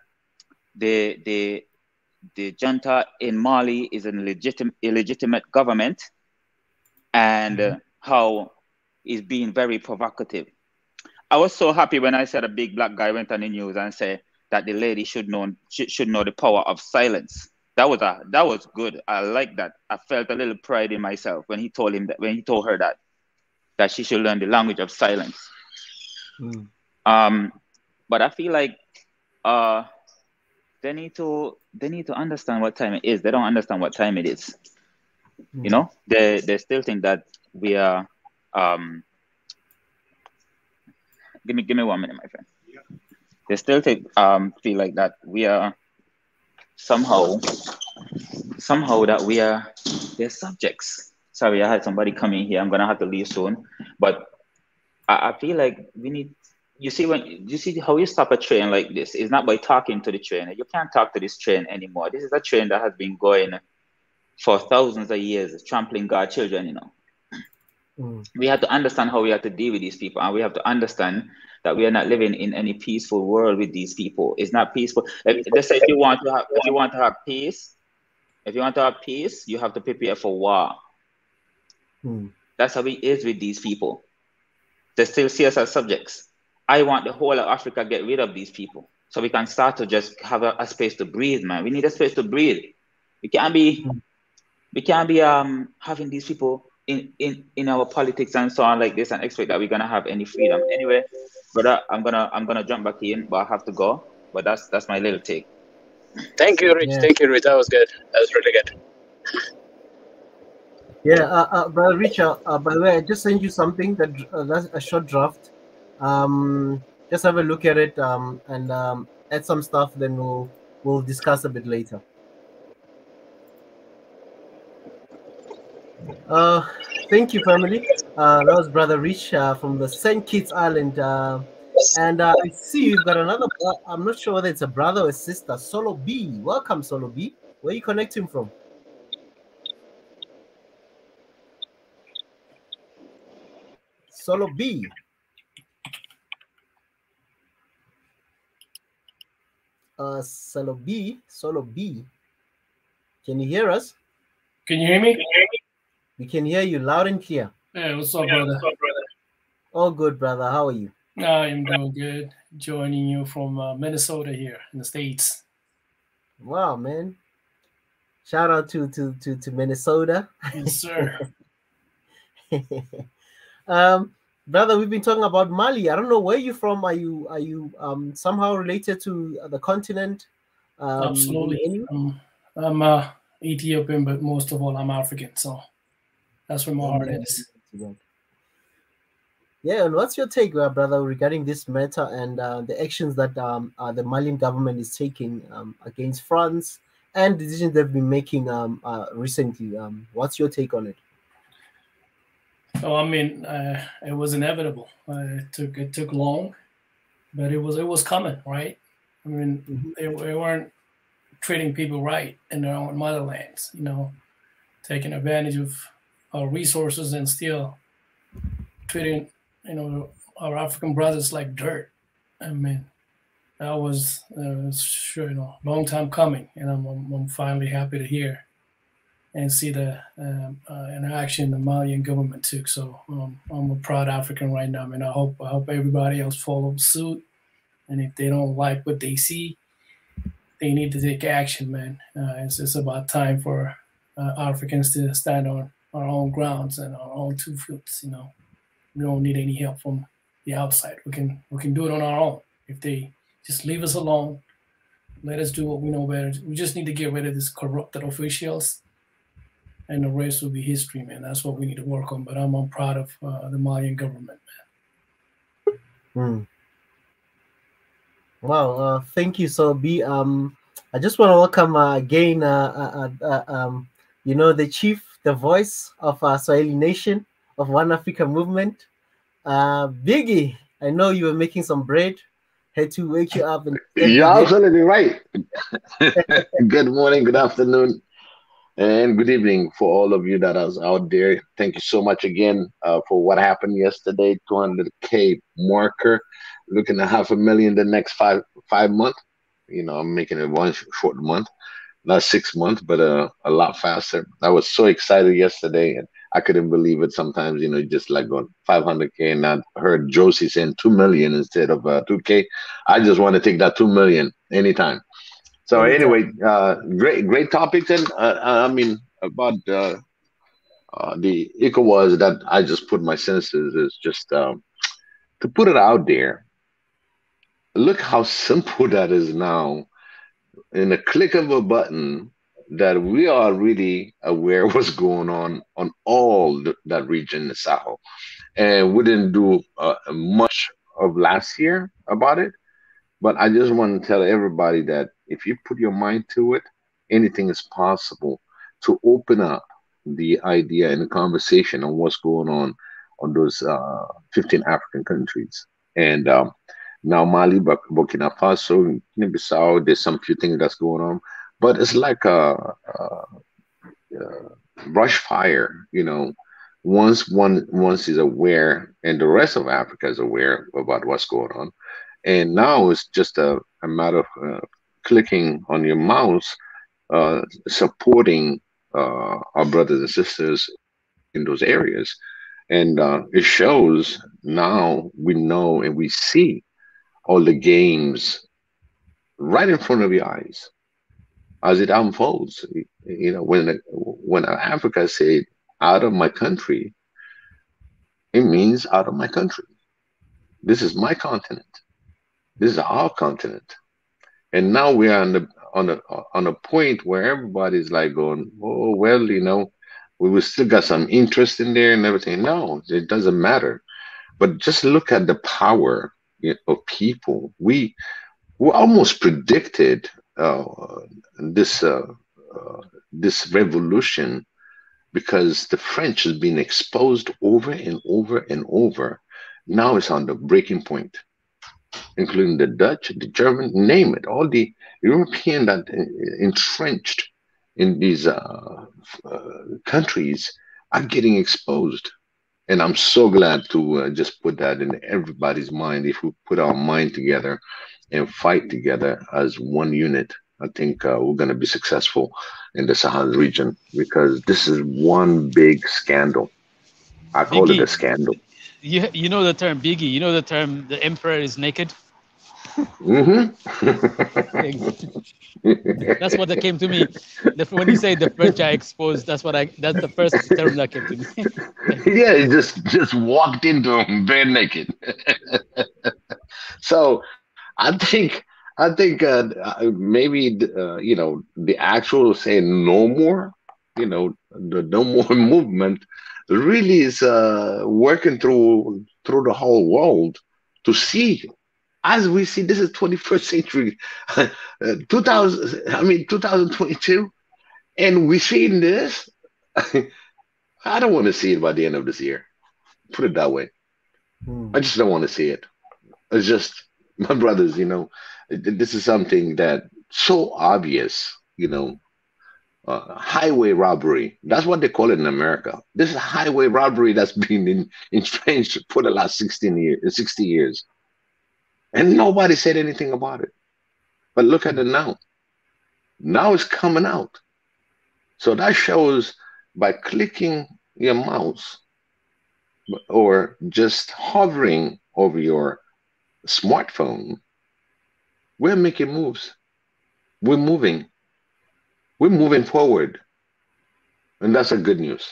the junta in Mali is an illegitimate government, and how is being very provocative. I was so happy when I said a big black guy went on the news and said that the lady should know the power of silence. That was good. I like that. I felt a little pride in myself when he told her that she should learn the language of silence. But I feel like they need to understand what time it is. They don't understand what time it is. They still think that we are. Give me 1 minute, my friend. They still feel like that we are somehow that we are their subjects. Sorry, I had somebody come in here. I'm gonna have to leave soon. But I feel like we need. You see how you stop a train like this? It's not by talking to the train. You can't talk to this train anymore. This is a train that has been going for thousands of years, trampling God's children. We have to understand how we have to deal with these people, and we have to understand that we are not living in any peaceful world with these people. It's not peaceful. They say if you want to have peace, you have to prepare for war. That's how it is with these people. They still see us as subjects. I want the whole of Africa get rid of these people so we can start to just have a space to breathe, man. We need a space to breathe. We can't be having these people in our politics and so on like this and expect that we're gonna have any freedom. Anyway, brother, I'm gonna jump back in, but I have to go. But that's my little take. Thank you, Rich. Thank you, Rich. That was good. That was really good. Yeah, Brother Richard, by the way, I just sent you something that's a short draft. Just have a look at it and add some stuff, then we'll discuss a bit later. Thank you, family. That was Brother Rich from the St. Kitts Island. And I see you've got another, I'm not sure whether it's a brother or a sister, Solo B. Welcome, Solo B. Where are you connecting from? Solo B. Solo B. Can you hear us? Can you hear me? We can hear you loud and clear. Hey, what's up, brother? All good, brother. How are you? I'm doing good. Joining you from Minnesota here in the States. Wow, man. Shout out to Minnesota. Yes, sir. Brother, we've been talking about Mali. I don't know where you're from. Are you somehow related to the continent? Absolutely. I'm Ethiopian, but most of all, I'm African. So that's where my heart is. Yeah, and what's your take, brother, regarding this matter and the actions that the Malian government is taking against France and decisions they've been making recently? What's your take on it? Oh, I mean, it was inevitable. It took long, but it was coming, right? I mean, they weren't treating people right in their own motherlands, taking advantage of our resources and still treating, our African brothers like dirt. I mean, that was sure, long time coming, and I'm finally happy to hear and see the interaction the Malian government took. So I'm a proud African right now. I mean, I hope everybody else follows suit, and if they don't like what they see, they need to take action, man. It's about time for Africans to stand on our own grounds and our own 2 feet. We don't need any help from the outside. We can do it on our own. If they just leave us alone, let us do what we know better. We just need to get rid of these corrupted officials, and the rest will be history, man. That's what we need to work on. But I'm proud of the Malian government, man. Wow, thank you, so B. I just want to welcome again, the chief, the voice of Swahili Nation, of One Africa Movement, Biggie. I know you were making some bread. Had to wake you up. You're absolutely right. Good morning, good afternoon, and good evening for all of you that are out there. Thank you so much again for what happened yesterday. 200K marker. Looking at 500,000 the next five months. I'm making it one short month, not 6 months, but a lot faster. I was so excited yesterday, and I couldn't believe it. Sometimes, just like going 500K, and I heard Josie saying 2 million instead of 2K. I just want to take that 2 million anytime. So anyway, great topics, and I mean about the ECOWAS that I just put my senses is just to put it out there. Look how simple that is now. In a click of a button, that we are really aware of what's going on all that region, the Sahel. And we didn't do much of last year about it. But I just want to tell everybody that if you put your mind to it, anything is possible to open up the idea and the conversation on what's going on those 15 African countries. And now Mali, Burkina Faso, Guinea-Bissau, there's some few things that's going on, but it's like a brush fire, Once is aware, and the rest of Africa is aware about what's going on, and now it's just a matter of clicking on your mouse, supporting our brothers and sisters in those areas, and it shows now we know and we see all the games right in front of your eyes as it unfolds. When Africa said out of my country, it means out of my country. This is my continent. This is our continent. And now we are on a point where everybody's like going, oh well, we will still got some interest in there and everything. No, it doesn't matter. But just look at the power of people. We almost predicted this revolution because the French has been exposed over and over and over. Now it's on the breaking point, including the Dutch, the German, name it. All the European that entrenched in these countries are getting exposed. And I'm so glad to just put that in everybody's mind. If we put our mind together and fight together as one unit, I think we're going to be successful in the Sahel region, because this is one big scandal. I call it a Biggie, scandal. you know the term Biggie. You know the term the emperor is naked. Mm-hmm. That's what that came to me. When you say the French are exposed, that's the first term that came to me. Yeah, he just walked into him bare naked. So I think maybe the actual say no more, the no more movement really is working through the whole world to see. As we see, this is 21st century, 2022, and we're seeing this. I don't want to see it by the end of this year. Put it that way. I just don't want to see it. It's just, my brothers, this is something that so obvious, highway robbery. That's what they call it in America. This is highway robbery that's been entrenched for the last 60 years. And nobody said anything about it. But look at it now. Now it's coming out. So that shows by clicking your mouse or just hovering over your smartphone, we're making moves. We're moving. We're moving forward. And that's a good news.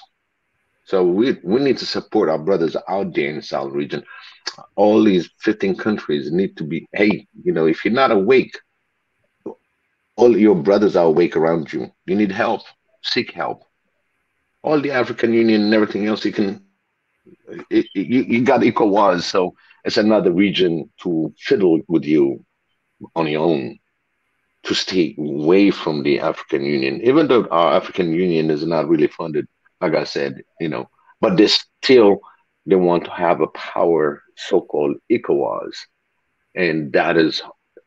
So we need to support our brothers out there in the South region. All these 15 countries need to be, hey, if you're not awake, all your brothers are awake around you. You need help. Seek help. All the African Union and everything else, you got ECOWAS, so it's another region to fiddle with you on your own, to stay away from the African Union, even though our African Union is not really funded, like I said, but they want to have a power, so-called ECOWAS. And that is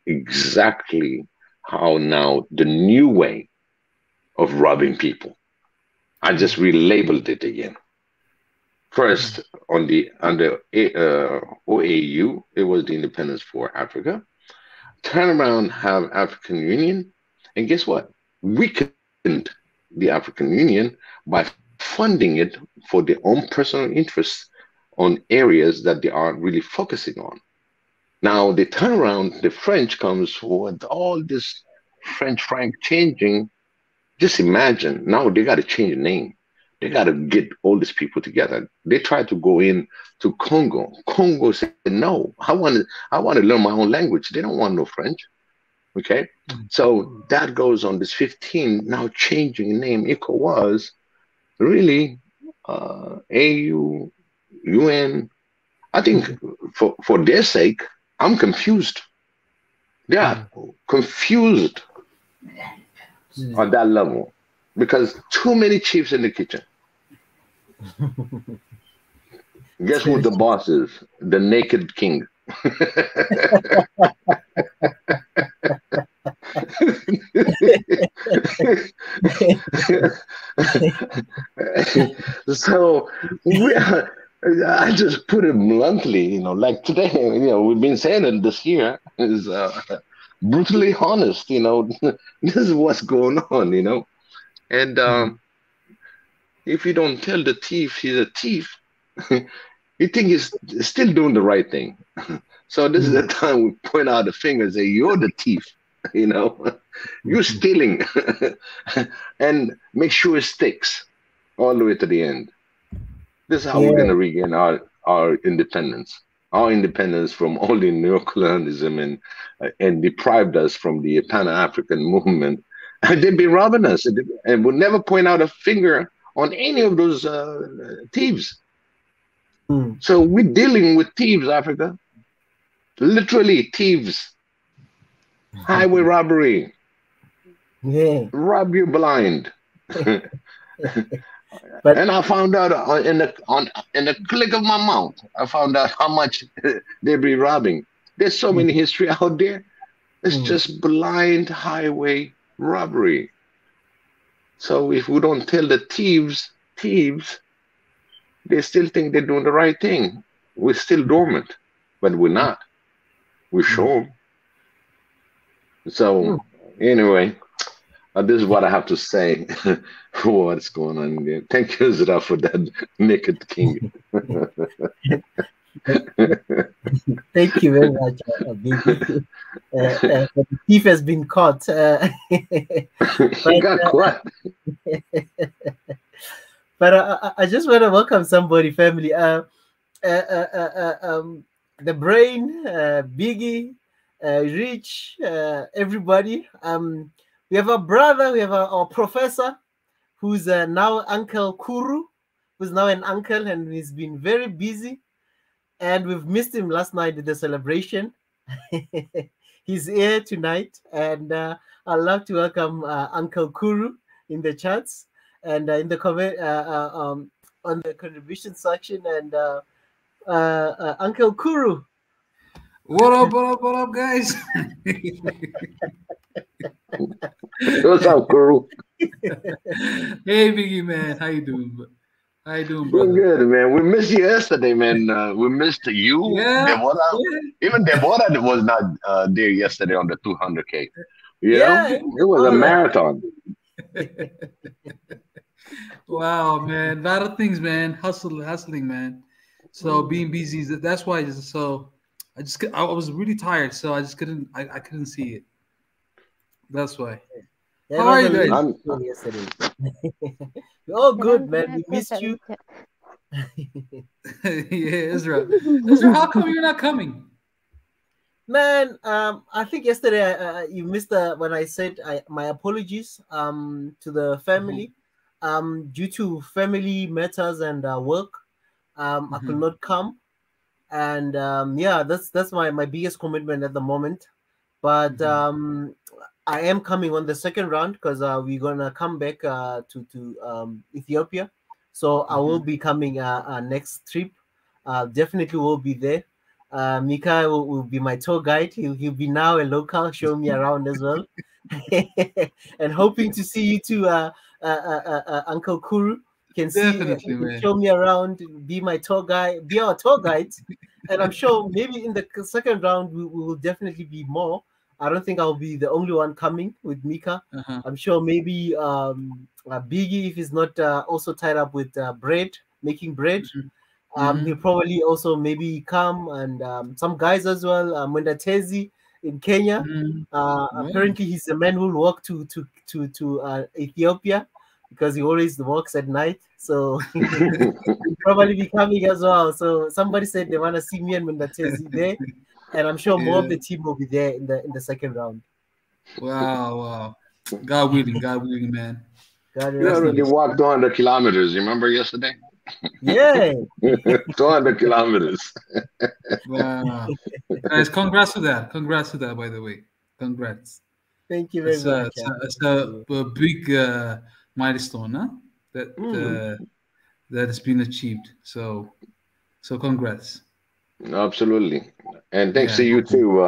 exactly how now the new way of robbing people. I just relabeled it again. First, under OAU, it was the Independence for Africa. Turn around, have African Union, and guess what? Weakened the African Union by funding it for their own personal interests on areas that they aren't really focusing on. Now they turn around, the French comes with all this French franc changing. Just imagine, now they got to change the name. They got to get all these people together. They tried to go in to Congo. Congo said, no, I want to learn my own language. They don't want no French. Okay? So that goes on this 15, now changing the name. ECOWAS, really, AU, UN. I think for their sake, I'm confused. They are confused on that level because too many chiefs in the kitchen. Guess who the boss is? The naked king. So I just put it bluntly, like today, we've been saying it this year is brutally honest, this is what's going on, and if you don't tell the thief he's a thief, you think he's still doing the right thing. So this is the time we point out the finger and say, you're the thief, you're stealing, and make sure it sticks all the way to the end. This is how we're going to regain our independence. Our independence from all the neocolonialism and deprived us from the Pan-African movement. And they've been robbing us and would never point out a finger on any of those thieves. So we're dealing with thieves, Africa. Literally thieves. Highway robbery. Rob you blind. And I found out in the click of my mouth, I found out how much they be robbing. There's so many history out there. It's just blind highway robbery. So if we don't tell the thieves, they still think they're doing the right thing. We're still dormant, but we're not. We show them. So anyway, this is what I have to say for what's going on there. Thank you, Zara, for that naked king. Thank you very much, Biggie. The thief has been caught. He got caught. But I just want to welcome somebody, family. The brain, Biggie, Rich, everybody. We have a brother, we have our professor, who's now Uncle Kuru, who's now an uncle, and he's been very busy. And we've missed him last night at the celebration. He's here tonight, and I'd love to welcome Uncle Kuru in the chats and in the comment on the contribution section. And Uncle Kuru. What up, guys? What's up, Kuru? Hey, Biggie, man. How you doing? How you doing, brother? Doing good, man. We missed you yesterday, man. We missed you. Yeah. Deborah. Even Deborah was not there yesterday on the 200K. You know? It was a marathon. Wow, man. A lot of things, man. Hustling, man. So being busy, that's why. So I was really tired, so I just couldn't. I couldn't see it. That's why. How are you guys? Oh, good, man. We missed you. Yeah, Ezra. Ezra, how come you're not coming? Man, I think yesterday you missed when I said my apologies to the family. Due to family matters and work, I could not come. And yeah, that's my biggest commitment at the moment. But I am coming on the second round because we're gonna come back to Ethiopia. So I will be coming next trip. Definitely will be there. Mika will be my tour guide. He'll be now a local, show me around as well. And hoping to see you too, Uncle Kuru. Can show me around, be my tour guide, be our tour guide. And I'm sure maybe in the second round we will definitely be more. I don't think I'll be the only one coming with Mika. I'm sure maybe Biggie, if he's not also tied up with bread, making bread, he'll probably also maybe come, and some guys as well. Mnla in Kenya. Apparently, he's the man who will walk to Ethiopia because he always walks at night. So he'll probably be coming as well. So somebody said they want to see me and Mnla there. And I'm sure more of the team will be there in the second round. Wow. God willing, man. You already walked 200 kilometers. You remember yesterday? Yeah. 200 kilometers. Wow. Guys, congrats to that. By the way. Congrats. Thank you very much. It's a big milestone, huh? That has been achieved. So congrats. Absolutely, and thanks to you too,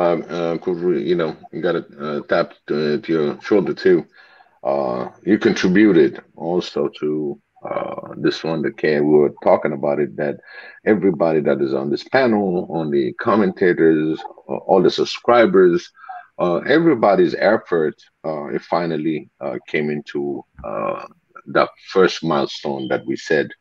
Kuru. You know, you got a tap to your shoulder too. You contributed also to this one. The we were talking about it. That everybody that is on this panel, on the commentators, all the subscribers, everybody's effort, it finally came into that first milestone that we said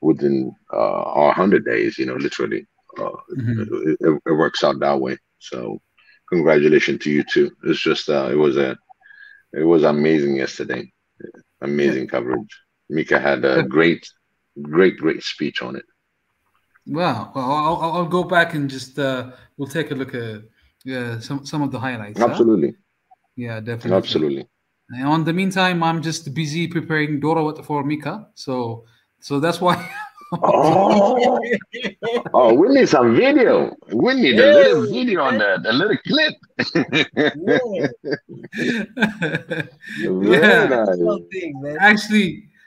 within our 100 days. You know, literally. It works out that way. So congratulations to you too. It's just it was amazing yesterday. Amazing coverage. Mika had a great speech on it. Wow. Well, I'll go back and just we'll take a look at some of the highlights. Absolutely. Huh? Yeah, definitely. Absolutely. And in the meantime, I'm just busy preparing Doro for Mika. So that's why. Oh, we need some video. We need a little video on that, a little clip.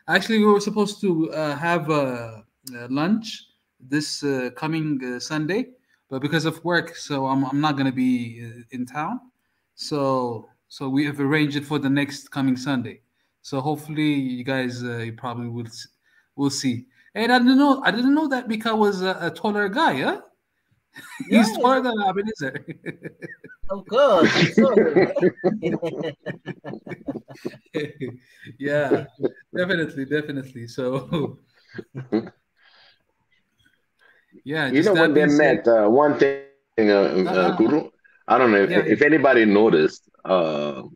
Actually, we were supposed to have lunch this coming Sunday, but because of work, so I'm not gonna be in town. So we have arranged it for the next coming Sunday. So hopefully, you guys you probably will see. And I didn't know that Mika was a taller guy, huh? He's taller than Ebenezer. Of course. Yeah, definitely. So, yeah, You know, when they met, one thing, Guru, I don't know if anybody noticed,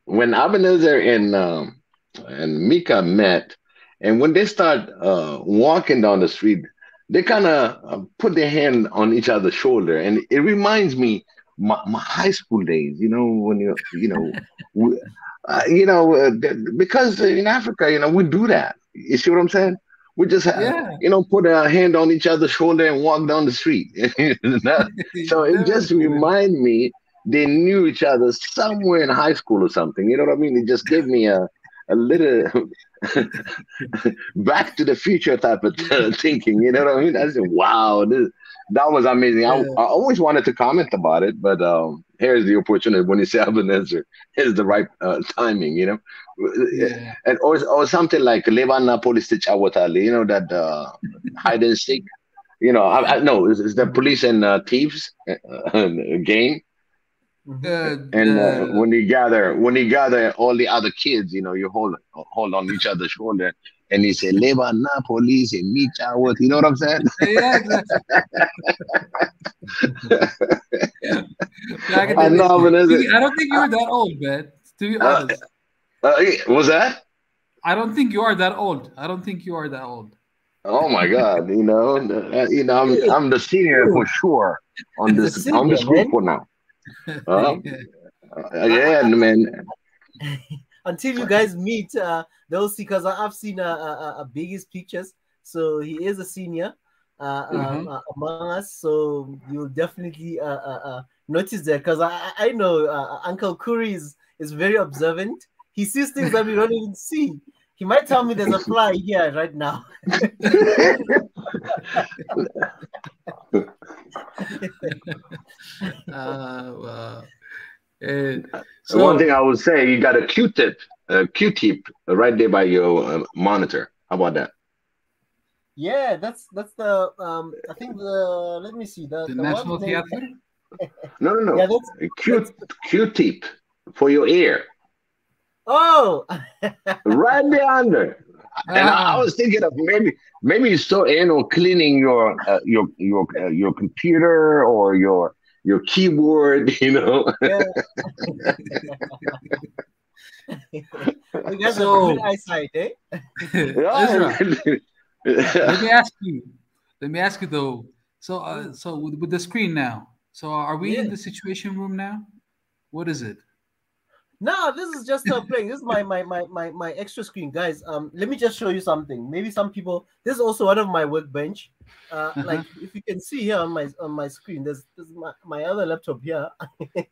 when Ebenezer and Mika met, and when they start walking down the street, they kind of put their hand on each other's shoulder, and it reminds me my high school days. You know, when because in Africa, we do that. You see what I'm saying? We just put our hand on each other's shoulder and walk down the street. So it just remind me they knew each other somewhere in high school or something. You know what I mean? It just gave me a little back to the future type of thinking. You know what I mean? I said, wow, that was amazing. I always wanted to comment about it, but here's the opportunity when you say Ebenezer. Here's the right timing, and or something like Levana Police Chawatali, that hide and seek. I know it's the police and thieves game. And when you gather all the other kids, you hold on each other's shoulder, and you say Levana Police and meet Chawat. You know what I'm saying? Yeah, exactly. I know, I don't think you're that old, man. To be honest. Was that? I don't think you are that old. Oh my God! I'm the senior for sure on this group for now. Yeah, man. Until you guys meet, they'll see, because I've seen Biggie's pictures. So he is a senior among us. So you'll definitely notice that, because I know Uncle Kuri is very observant. He sees things that we don't even see. He might tell me there's a fly here right now. So one thing I would say, you got a Q-tip right there by your monitor. How about that? Yeah, that's the I think let me see the National Theater. No. Yeah, Q-tip for your ear. Oh, right there under. And I was thinking of maybe you saw cleaning your computer or your keyboard, Yeah. You guys have good eyesight, eh? Ezra, let me ask you though. So with the screen now. So are we in the Situation Room now? What is it? No, this is just playing. This is my extra screen, guys. Let me just show you something. Maybe some people. This is also one of my workbench. Like if you can see here on my screen, there's my other laptop here.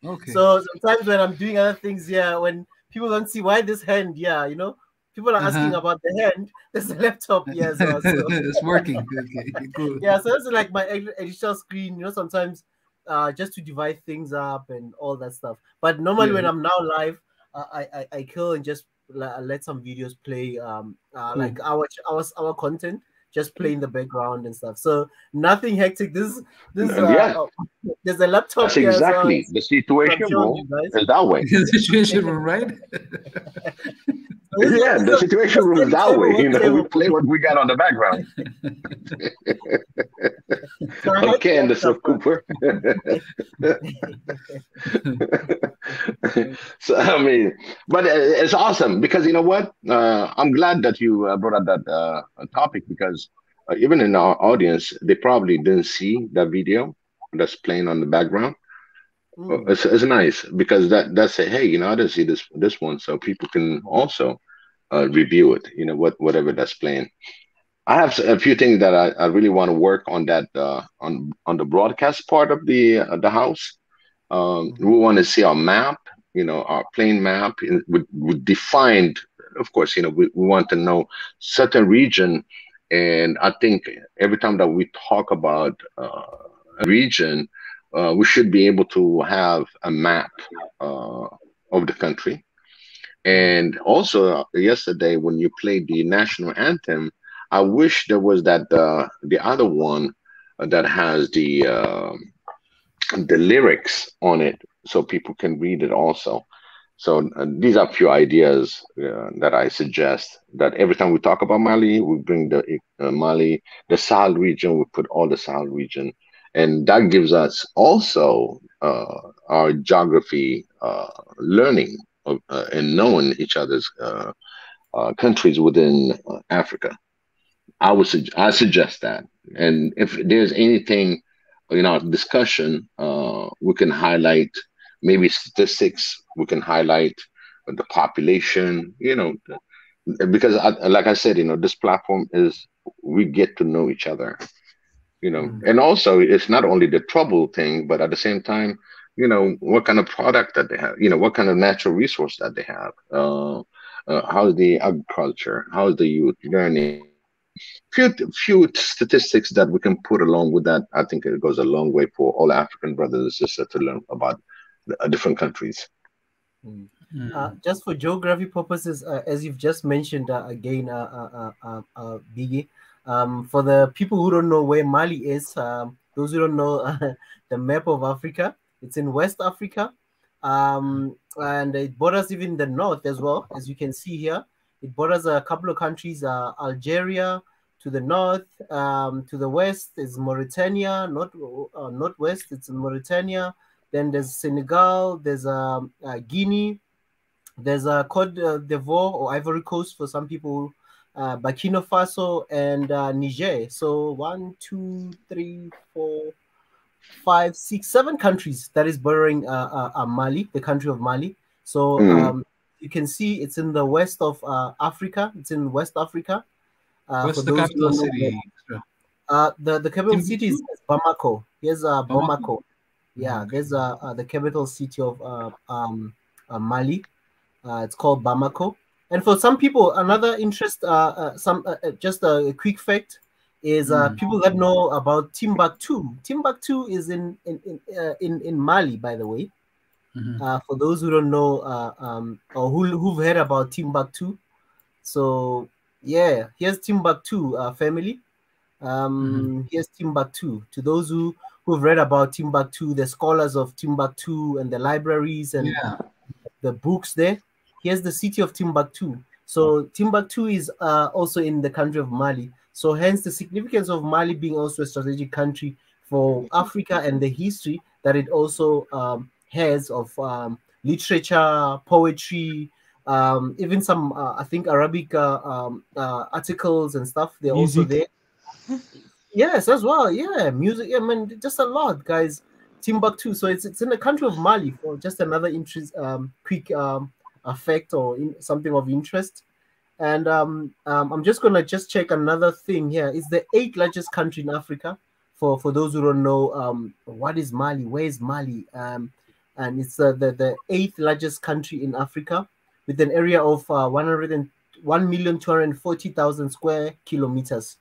Okay. So sometimes when I'm doing other things here, when people don't see why this hand, people are asking about the hand. There's a laptop here as well. So. It's working. Okay, cool. Yeah, so that's like my additional screen. Sometimes. Just to divide things up and all that stuff. But normally when I'm now live, I kill and just let some videos play, like our content, just play in the background and stuff. So nothing hectic. This there's a laptop. That's exactly the Situation Room is that way. The Situation Room, right? Yeah, the Situation Room is that way. We play what we got on the background. Okay, Anderson Cooper. So but it's awesome because you know what? I'm glad that you brought up that topic because even in our audience, they probably didn't see that video that's playing on the background. It's nice because that's hey, I didn't see this one, so people can also review it. Whatever that's playing. I have a few things that I really want to work on that on the broadcast part of the house. We want to see our map, our plane map with defined. Of course, we want to know certain region, and I think every time that we talk about a region, we should be able to have a map of the country. And also, yesterday when you played the national anthem, I wish there was that the other one that has the the lyrics on it so people can read it also. So these are a few ideas that I suggest, that every time we talk about Mali, we bring the Mali, the Sahel region, we put all the Sahel region. And that gives us also our geography learning and knowing each other's countries within Africa. I suggest that. And if there's anything in our discussion, we can highlight maybe statistics. We can highlight the population. Because like I said, this platform is, we get to know each other. And also it's not only the trouble thing, but at the same time, what kind of product that they have. What kind of natural resource that they have. How's the agriculture? How's the youth learning? Few statistics that we can put along with that. I think it goes a long way for all African brothers and sisters to learn about different countries. Just for geography purposes, as you've just mentioned again, Biggie, for the people who don't know where Mali is, those who don't know the map of Africa, it's in West Africa, and it borders even the north as well, as you can see here. It borders a couple of countries, Algeria to the north, to the west is Mauritania, northwest, it's in Mauritania. Then there's Senegal, there's Guinea, there's Cote d'Ivoire or Ivory Coast for some people, Burkina Faso, and Niger. So 1, 2, 3, 4, 5, 6, 7 countries that is bordering Mali, the country of Mali. So you can see it's in the west of Africa. It's in West Africa. What's the capital city? The capital city is Bamako. Here's Bamako. Yeah, there's the capital city of Mali. It's called Bamako. And for some people, another interest, just a quick fact, is people that know about Timbuktu. Timbuktu is in Mali, by the way. For those who don't know or who've heard about Timbuktu. So yeah, here's Timbuktu, family. Here's Timbuktu. To those who've read about Timbuktu, the scholars of Timbuktu and the libraries and the books there, here's the city of Timbuktu. So Timbuktu is also in the country of Mali. So hence the significance of Mali being also a strategic country for Africa and the history that it also has of literature, poetry, even some, I think, Arabic articles and stuff. They're also there. Yes, as well. Yeah, music. I mean, just a lot, guys. Timbuktu. So it's in the country of Mali. For just another interest, quick effect or something of interest. And I'm just gonna check another thing here. It's the 8th largest country in Africa. For those who don't know, what is Mali? Where is Mali? And it's the 8th largest country in Africa with an area of 1,240,000 square kilometers.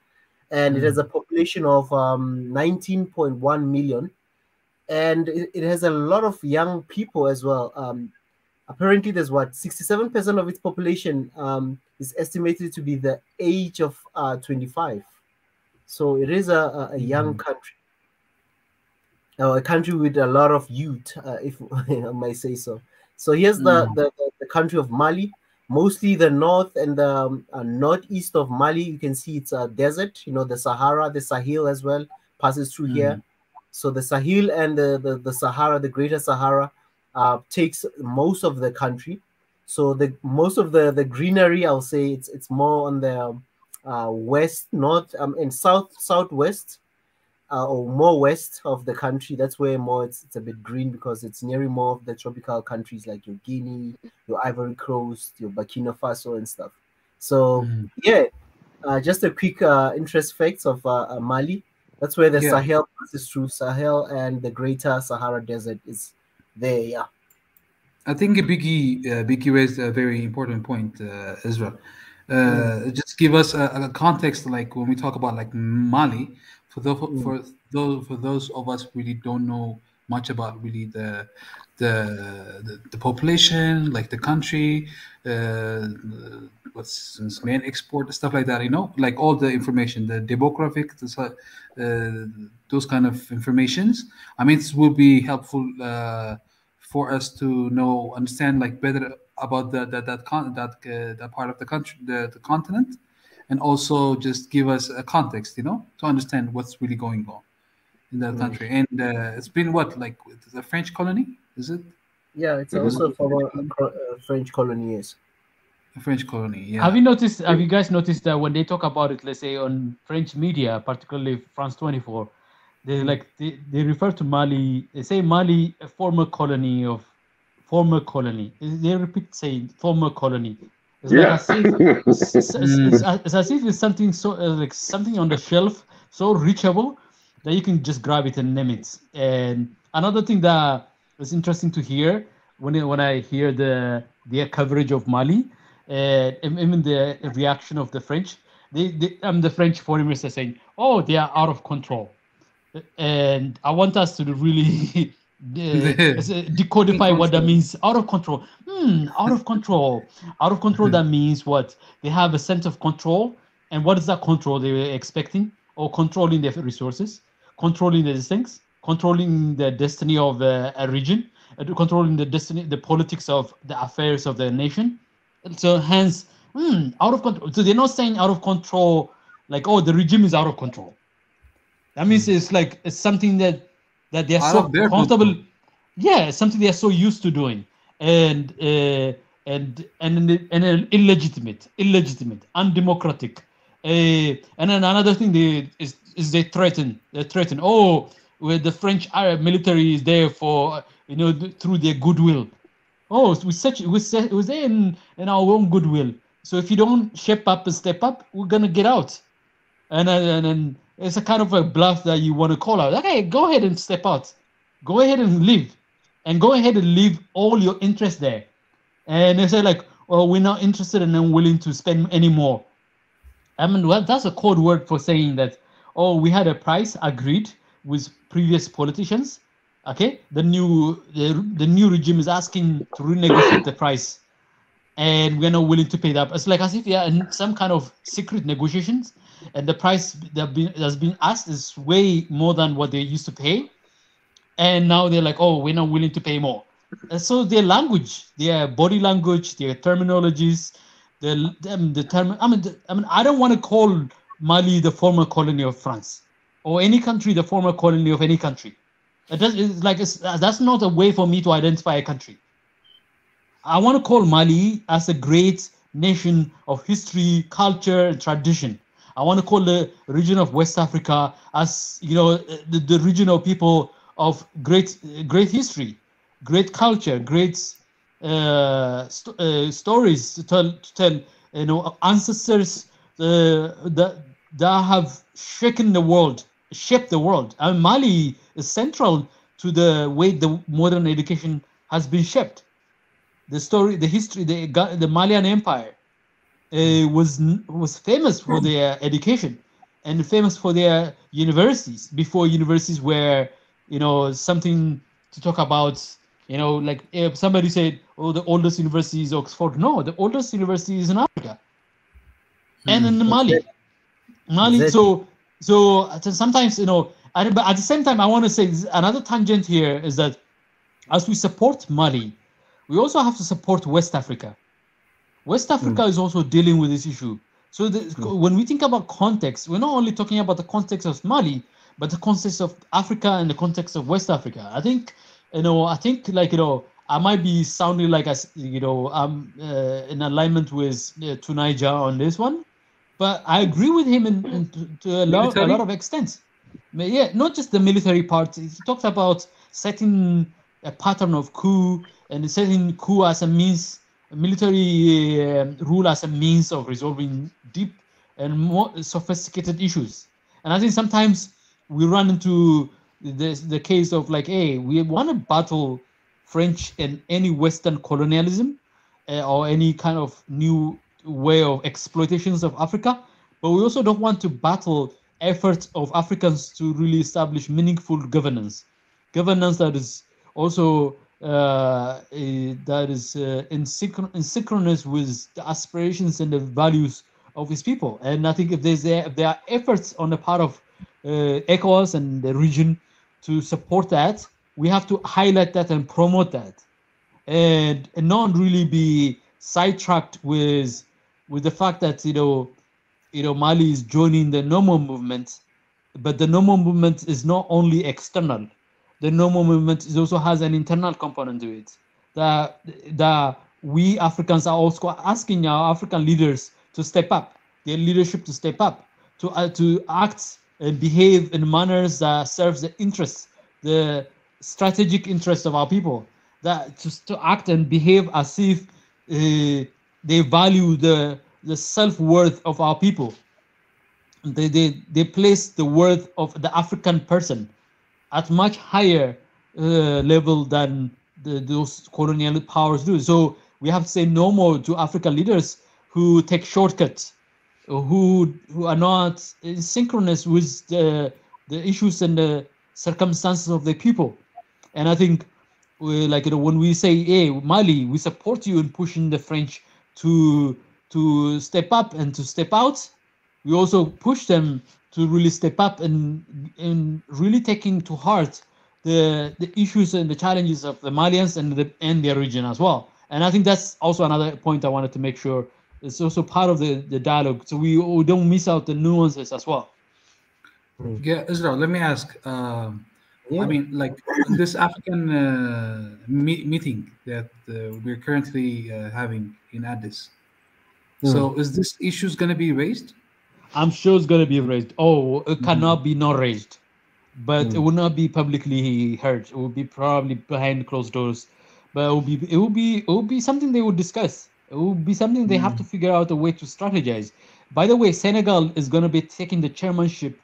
And it has a population of 19.1 million. And it has a lot of young people as well. Apparently, there's 67% of its population is estimated to be the age of 25. So it is a young country. A country with a lot of youth, if I might say so. So here's the country of Mali. Mostly the north and the northeast of Mali, you can see it's a desert. The Sahara, the Sahel as well passes through here. So the Sahel and the Sahara, the Greater Sahara, takes most of the country. So most of the greenery, I'll say it's more on the west, north, and southwest. Or more west of the country. That's where more it's a bit green because it's nearing more of the tropical countries like your Guinea, your Ivory Coast, your Burkina Faso and stuff. So yeah, just a quick interest facts of Mali. That's where the Sahel passes through. Sahel and the Greater Sahara Desert is there. Yeah. I think Biggie raised a very important point, Israel. Just give us a context, like when we talk about like Mali. For those of us who really don't know much about really the population, like the country, what's its main export, stuff like that, like all the information, the demographic, those kind of informations. I mean, it will be helpful for us to understand like better about that part of the country, the continent, and also just give us a context, to understand what's really going on in that country. And it's been what, like the French colony, is it? Yeah, it's also a former French colony. Yes. A French colony. Yeah. Have you guys noticed that when they talk about it, let's say on French media, particularly France 24, they they refer to Mali. They say Mali, a former colony. They repeat saying former colony. It's like it's as if it's something so like something on the shelf, so reachable that you can just grab it and name it. And another thing that is interesting to hear when I hear their coverage of Mali, even the reaction of the French, the French foreign minister saying, "Oh, they are out of control," and I want us to really decodify what that means. Out of control. Out of control. Out of control. That means what? They have a sense of control, and what is that control they were expecting? Or controlling their resources, controlling the things, controlling the destiny of a region, controlling the politics of the affairs of the nation. So hence, out of control. So they're not saying out of control, like, oh, the regime is out of control. That means it's like it's something that they are so comfortable. Yeah, something they are so used to doing, and illegitimate, undemocratic. And then another thing is they threaten. Oh, where the French military is there for through their goodwill. Oh, we're there in our own goodwill. So if you don't shape up and step up, we're gonna get out. And then it's a kind of a bluff that you want to call out. Okay, go ahead and step out. Go ahead and leave. And go ahead and leave all your interest there. And they say like, well, we're not interested and unwilling to spend any more. I mean, well, that's a code word for saying that, oh, we had a price agreed with previous politicians. Okay, the new regime is asking to renegotiate the price, and we're not willing to pay that. It's like as if you're in some kind of secret negotiations, and the price that's been asked is way more than what they used to pay, and now they're like, oh, we're not willing to pay more. And so their language, their body language, their terminologies, the term. I mean, I don't want to call Mali the former colony of France, or any country the former colony of any country. That's not a way for me to identify a country. I want to call Mali as a great nation of history, culture, and tradition. I want to call the region of West Africa as the region of people of great history, great culture, great stories to tell. Ancestors that have shaken the world, shaped the world. And Mali is central to the way the modern education has been shaped. The story, the history, the Malian Empire was famous for their education and famous for their universities. Before universities were, something to talk about. Like if somebody said, "Oh, the oldest university is Oxford." No, the oldest university is in Africa, and in Mali. Exactly. So sometimes but at the same time, I want to say another tangent here is that as we support Mali, we also have to support West Africa. West Africa is also dealing with this issue. So when we think about context, we're not only talking about the context of Mali, but the context of Africa and the context of West Africa. I think, I might be sounding like I'm in alignment with Tunisia on this one, but I agree with him to a lot of extent. Yeah, not just the military part. He talks about setting a pattern of coup and setting coup as a means, military rule as a means of resolving deep and more sophisticated issues. And I think sometimes we run into the case of like, hey, we want to battle French and any Western colonialism or any kind of new way of exploitations of Africa, but we also don't want to battle efforts of Africans to really establish meaningful governance that is also in synchronous with the aspirations and the values of his people. And I think if there are efforts on the part of ECOWAS and the region to support that. We have to highlight that and promote that, and not really be sidetracked with the fact that Mali is joining the normal movement, but the normal movement is not only external. The normal movement is also has an internal component to it. That we Africans are also asking our African leaders to step up, their leadership to step up, to act and behave in manners that serves the interests, the strategic interests of our people. That to act and behave as if they value the self-worth of our people. They place the worth of the African person at much higher level than those colonial powers do. So we have to say no more to African leaders who take shortcuts, who are not synchronous with the issues and the circumstances of the people. And I think, when we say, "Hey, Mali, we support you in pushing the French to step up and to step out," we also push them to really step up and really taking to heart the issues and the challenges of the Malians and their region as well. And I think that's also another point I wanted to make sure it's also part of the dialogue, so we don't miss out the nuances as well. Yeah, Israel, let me ask. Yeah. I mean, like this African meeting that we're currently having in Addis. So is this issues going to be raised? I'm sure it's going to be raised. Oh, it cannot be not raised, but it will not be publicly heard. It will be probably behind closed doors, but it will be something they will discuss. It will be something they have to figure out a way to strategize. By the way, Senegal is going to be taking the chairmanship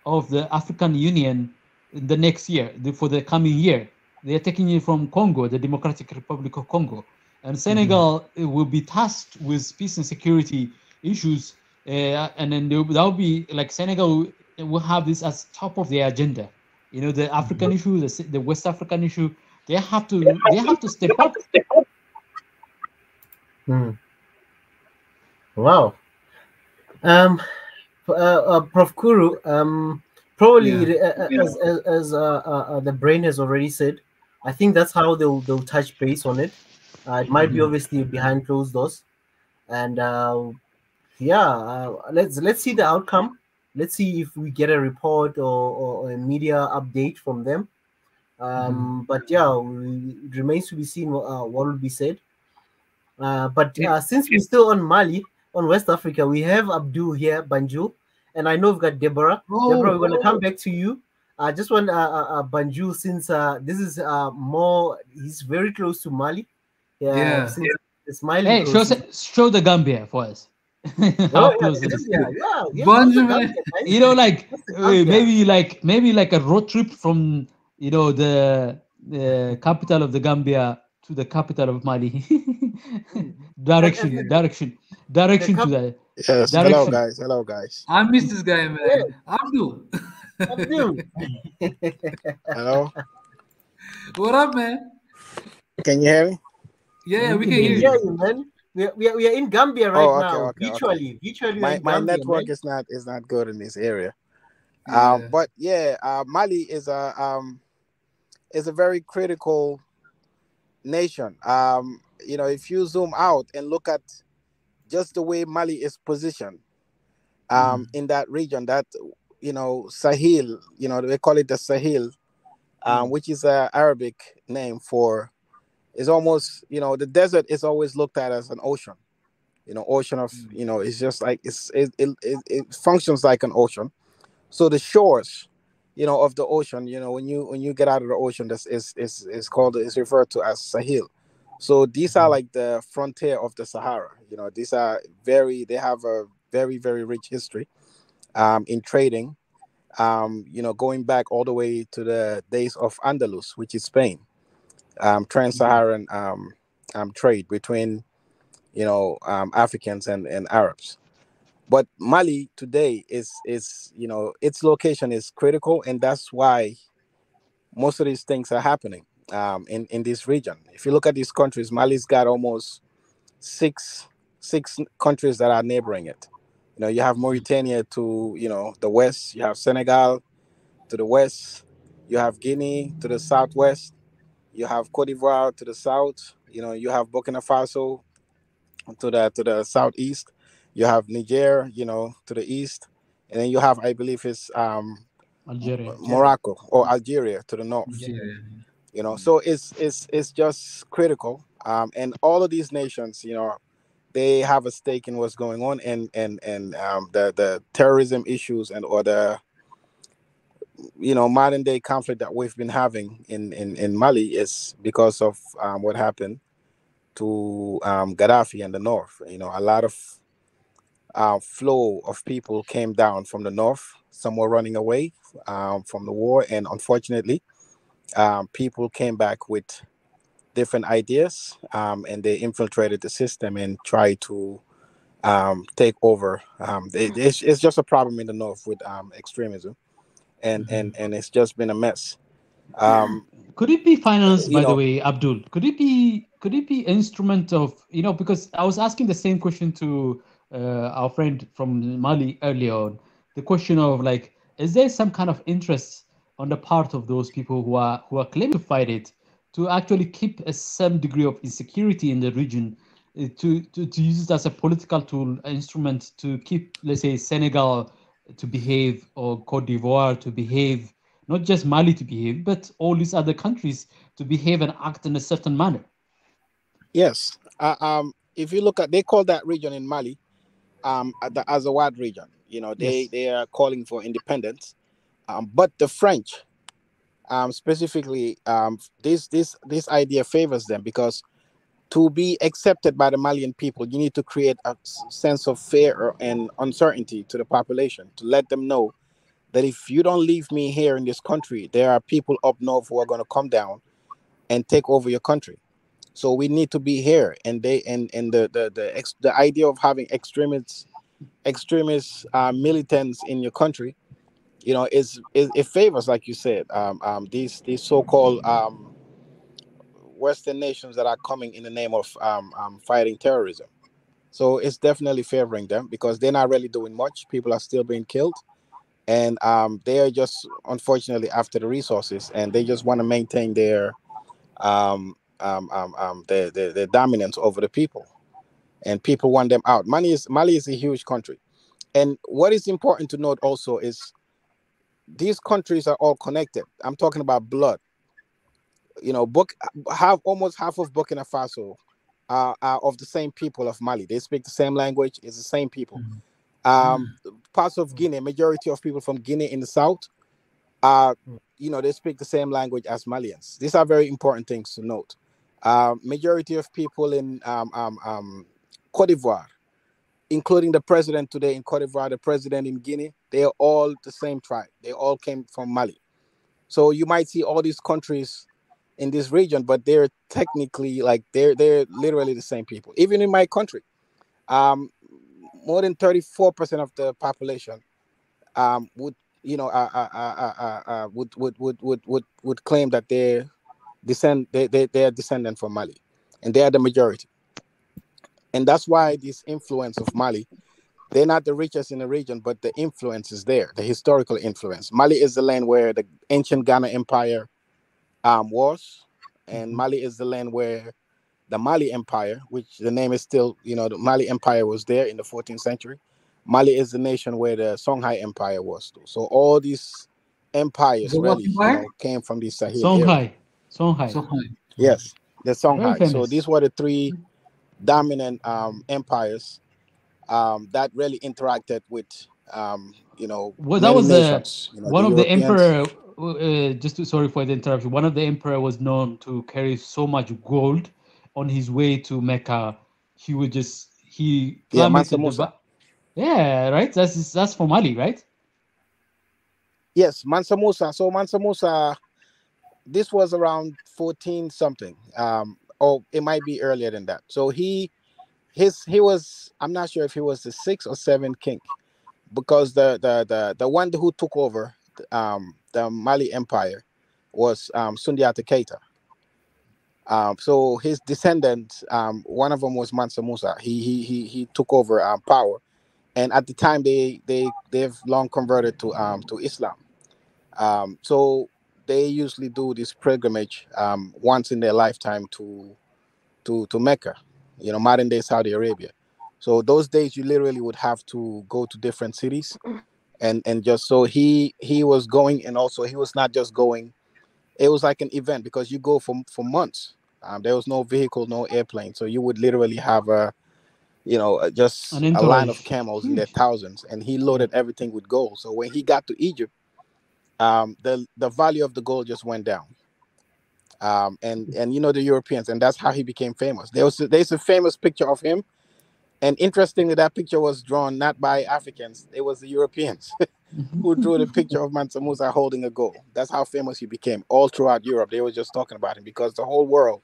of the African Union the next year, for the coming year. They are taking it from Congo, the Democratic Republic of Congo, and Senegal will be tasked with peace and security issues. And then that will be like Senegal will have this as top of their agenda. The African issue, the West African issue. They have to step up. Wow. Prof. Kuru, probably as the brain has already said, I think that's how they'll touch base on it. It might be obviously behind closed doors, and let's see the outcome. Let's see if we get a report or a media update from them. But yeah, it remains to be seen what will be said. But since we're still on Mali, on West Africa, we have Abdul here, Banjul, and I know we've got Deborah. Deborah, we're going to come back to you. I just want Banjul, since this is he's very close to Mali. Yeah. Since it's Mali. Hey, show the Gambia for us. How close it is. Benjamin. Maybe like a road trip from the capital of the Gambia to the capital of Mali. direction to that. Yes. Direction. Hello guys. I miss this guy, man. Abdul. Hello. What up, man? Can you hear me? Yeah, we can hear you, man. We are in Gambia right now. Virtually. My network is not good in this area. But Mali is a very critical nation. If you zoom out and look at just the way Mali is positioned in that region, that Sahel, they call it the Sahel, which is an Arabic name for, is almost, the desert is always looked at as an ocean. Ocean of, it's just like it functions like an ocean. So the shores, of the ocean, when you get out of the ocean, this is referred to as Sahel. So these are like the frontier of the Sahara. These are they have a very, very rich history in trading, going back all the way to the days of Andalus, which is Spain, trans-Saharan trade between, Africans and Arabs. But Mali today is its location is critical, and that's why most of these things are happening in this region. If you look at these countries, Mali's got almost six countries that are neighboring it. You know, you have Mauritania to, the west. You have Senegal to the west. You have Guinea to the southwest. You have Cote d'Ivoire to the south. You know, you have Burkina Faso to the southeast. You have Niger, to the east, and then you have, I believe, it's Algeria. Morocco or Algeria to the north. Algeria. So it's just critical. And all of these nations, they have a stake in what's going on, and the terrorism issues and or the modern day conflict that we've been having in Mali is because of what happened to Gaddafi in the north. A lot of flow of people came down from the north. Some were running away from the war, and unfortunately, people came back with different ideas, and they infiltrated the system and tried to take over. It's just a problem in the north with extremism, and it's just been a mess. Could it be financed, you by the know, way, Abdul? Could it be instrument of, because I was asking the same question to our friend from Mali earlier on, the question of like, is there some kind of interest on the part of those people who are claiming to fight it to actually keep some degree of insecurity in the region, to use it as a political tool, instrument to keep, let's say, Senegal to behave or Cote d'Ivoire to behave, not just Mali to behave, but all these other countries to behave and act in a certain manner? Yes. If you look at, they call that region in Mali the Azawad region. They are calling for independence. But the French, specifically, this idea favors them, because to be accepted by the Malian people, you need to create a sense of fear and uncertainty to the population, to let them know that if you don't leave me here in this country, there are people up north who are going to come down and take over your country. So we need to be here. And the idea of having extremist militants in your country, it favors, like you said, these so-called Western nations that are coming in the name of fighting terrorism. So it's definitely favoring them, because they're not really doing much. People are still being killed, and they are just, unfortunately, after the resources, and they just want to maintain their dominance over the people, and people want them out. Mali is a huge country, and what is important to note also is these countries are all connected. I'm talking about blood. Almost half of Burkina Faso are of the same people of Mali. They speak the same language. It's the same people. Parts of Guinea, majority of people from Guinea in the south, they speak the same language as Malians. These are very important things to note. Majority of people in Cote d'Ivoire, including the president today in Cote d'Ivoire, the president in Guinea, they are all the same tribe. They all came from Mali. So you might see all these countries in this region, but they're technically they're literally the same people. Even in my country, more than 34% of the population would claim that they are descendant from Mali, and they are the majority. And that's why this influence of Mali, they're not the richest in the region, but the influence is there, the historical influence. Mali is the land where the ancient Ghana Empire was, and Mali is the land where the Mali Empire, which the name is still, the Mali Empire was there in the 14th century. Mali is the nation where the Songhai Empire was too. So all these empires really, came from the Sahel area. Songhai. Yes, the Songhai. So these were the three dominant empires that really interacted with, that was nations. One of the emperor. Sorry for the interruption. One of the emperor was known to carry so much gold on his way to Mecca. He Mansa Musa. Yeah, right. That's from Mali, right? Yes, Mansa Musa. So Mansa Musa, this was around 14 something. Or it might be earlier than that. So he was, I'm not sure if he was the 6th or 7th king, because the one who took over the Mali Empire was Sundiata Keita. So his descendants, one of them was Mansa Musa. He took over power, and at the time they've long converted to Islam. So they usually do this pilgrimage once in their lifetime to Mecca, modern day Saudi Arabia. So those days you literally would have to go to different cities, and just so he was going, and also he was not just going. It was like an event because you go for months. There was no vehicle, no airplane, so you would literally have just An a line entourage. of camels in their thousands, and he loaded everything with gold. So when he got to Egypt, the value of the gold just went down. And the Europeans, and that's how he became famous. There's a famous picture of him, and interestingly, that picture was drawn not by Africans; it was the Europeans who drew the picture of Mansa Musa holding a goal. That's how famous he became. All throughout Europe, they were just talking about him because the whole world,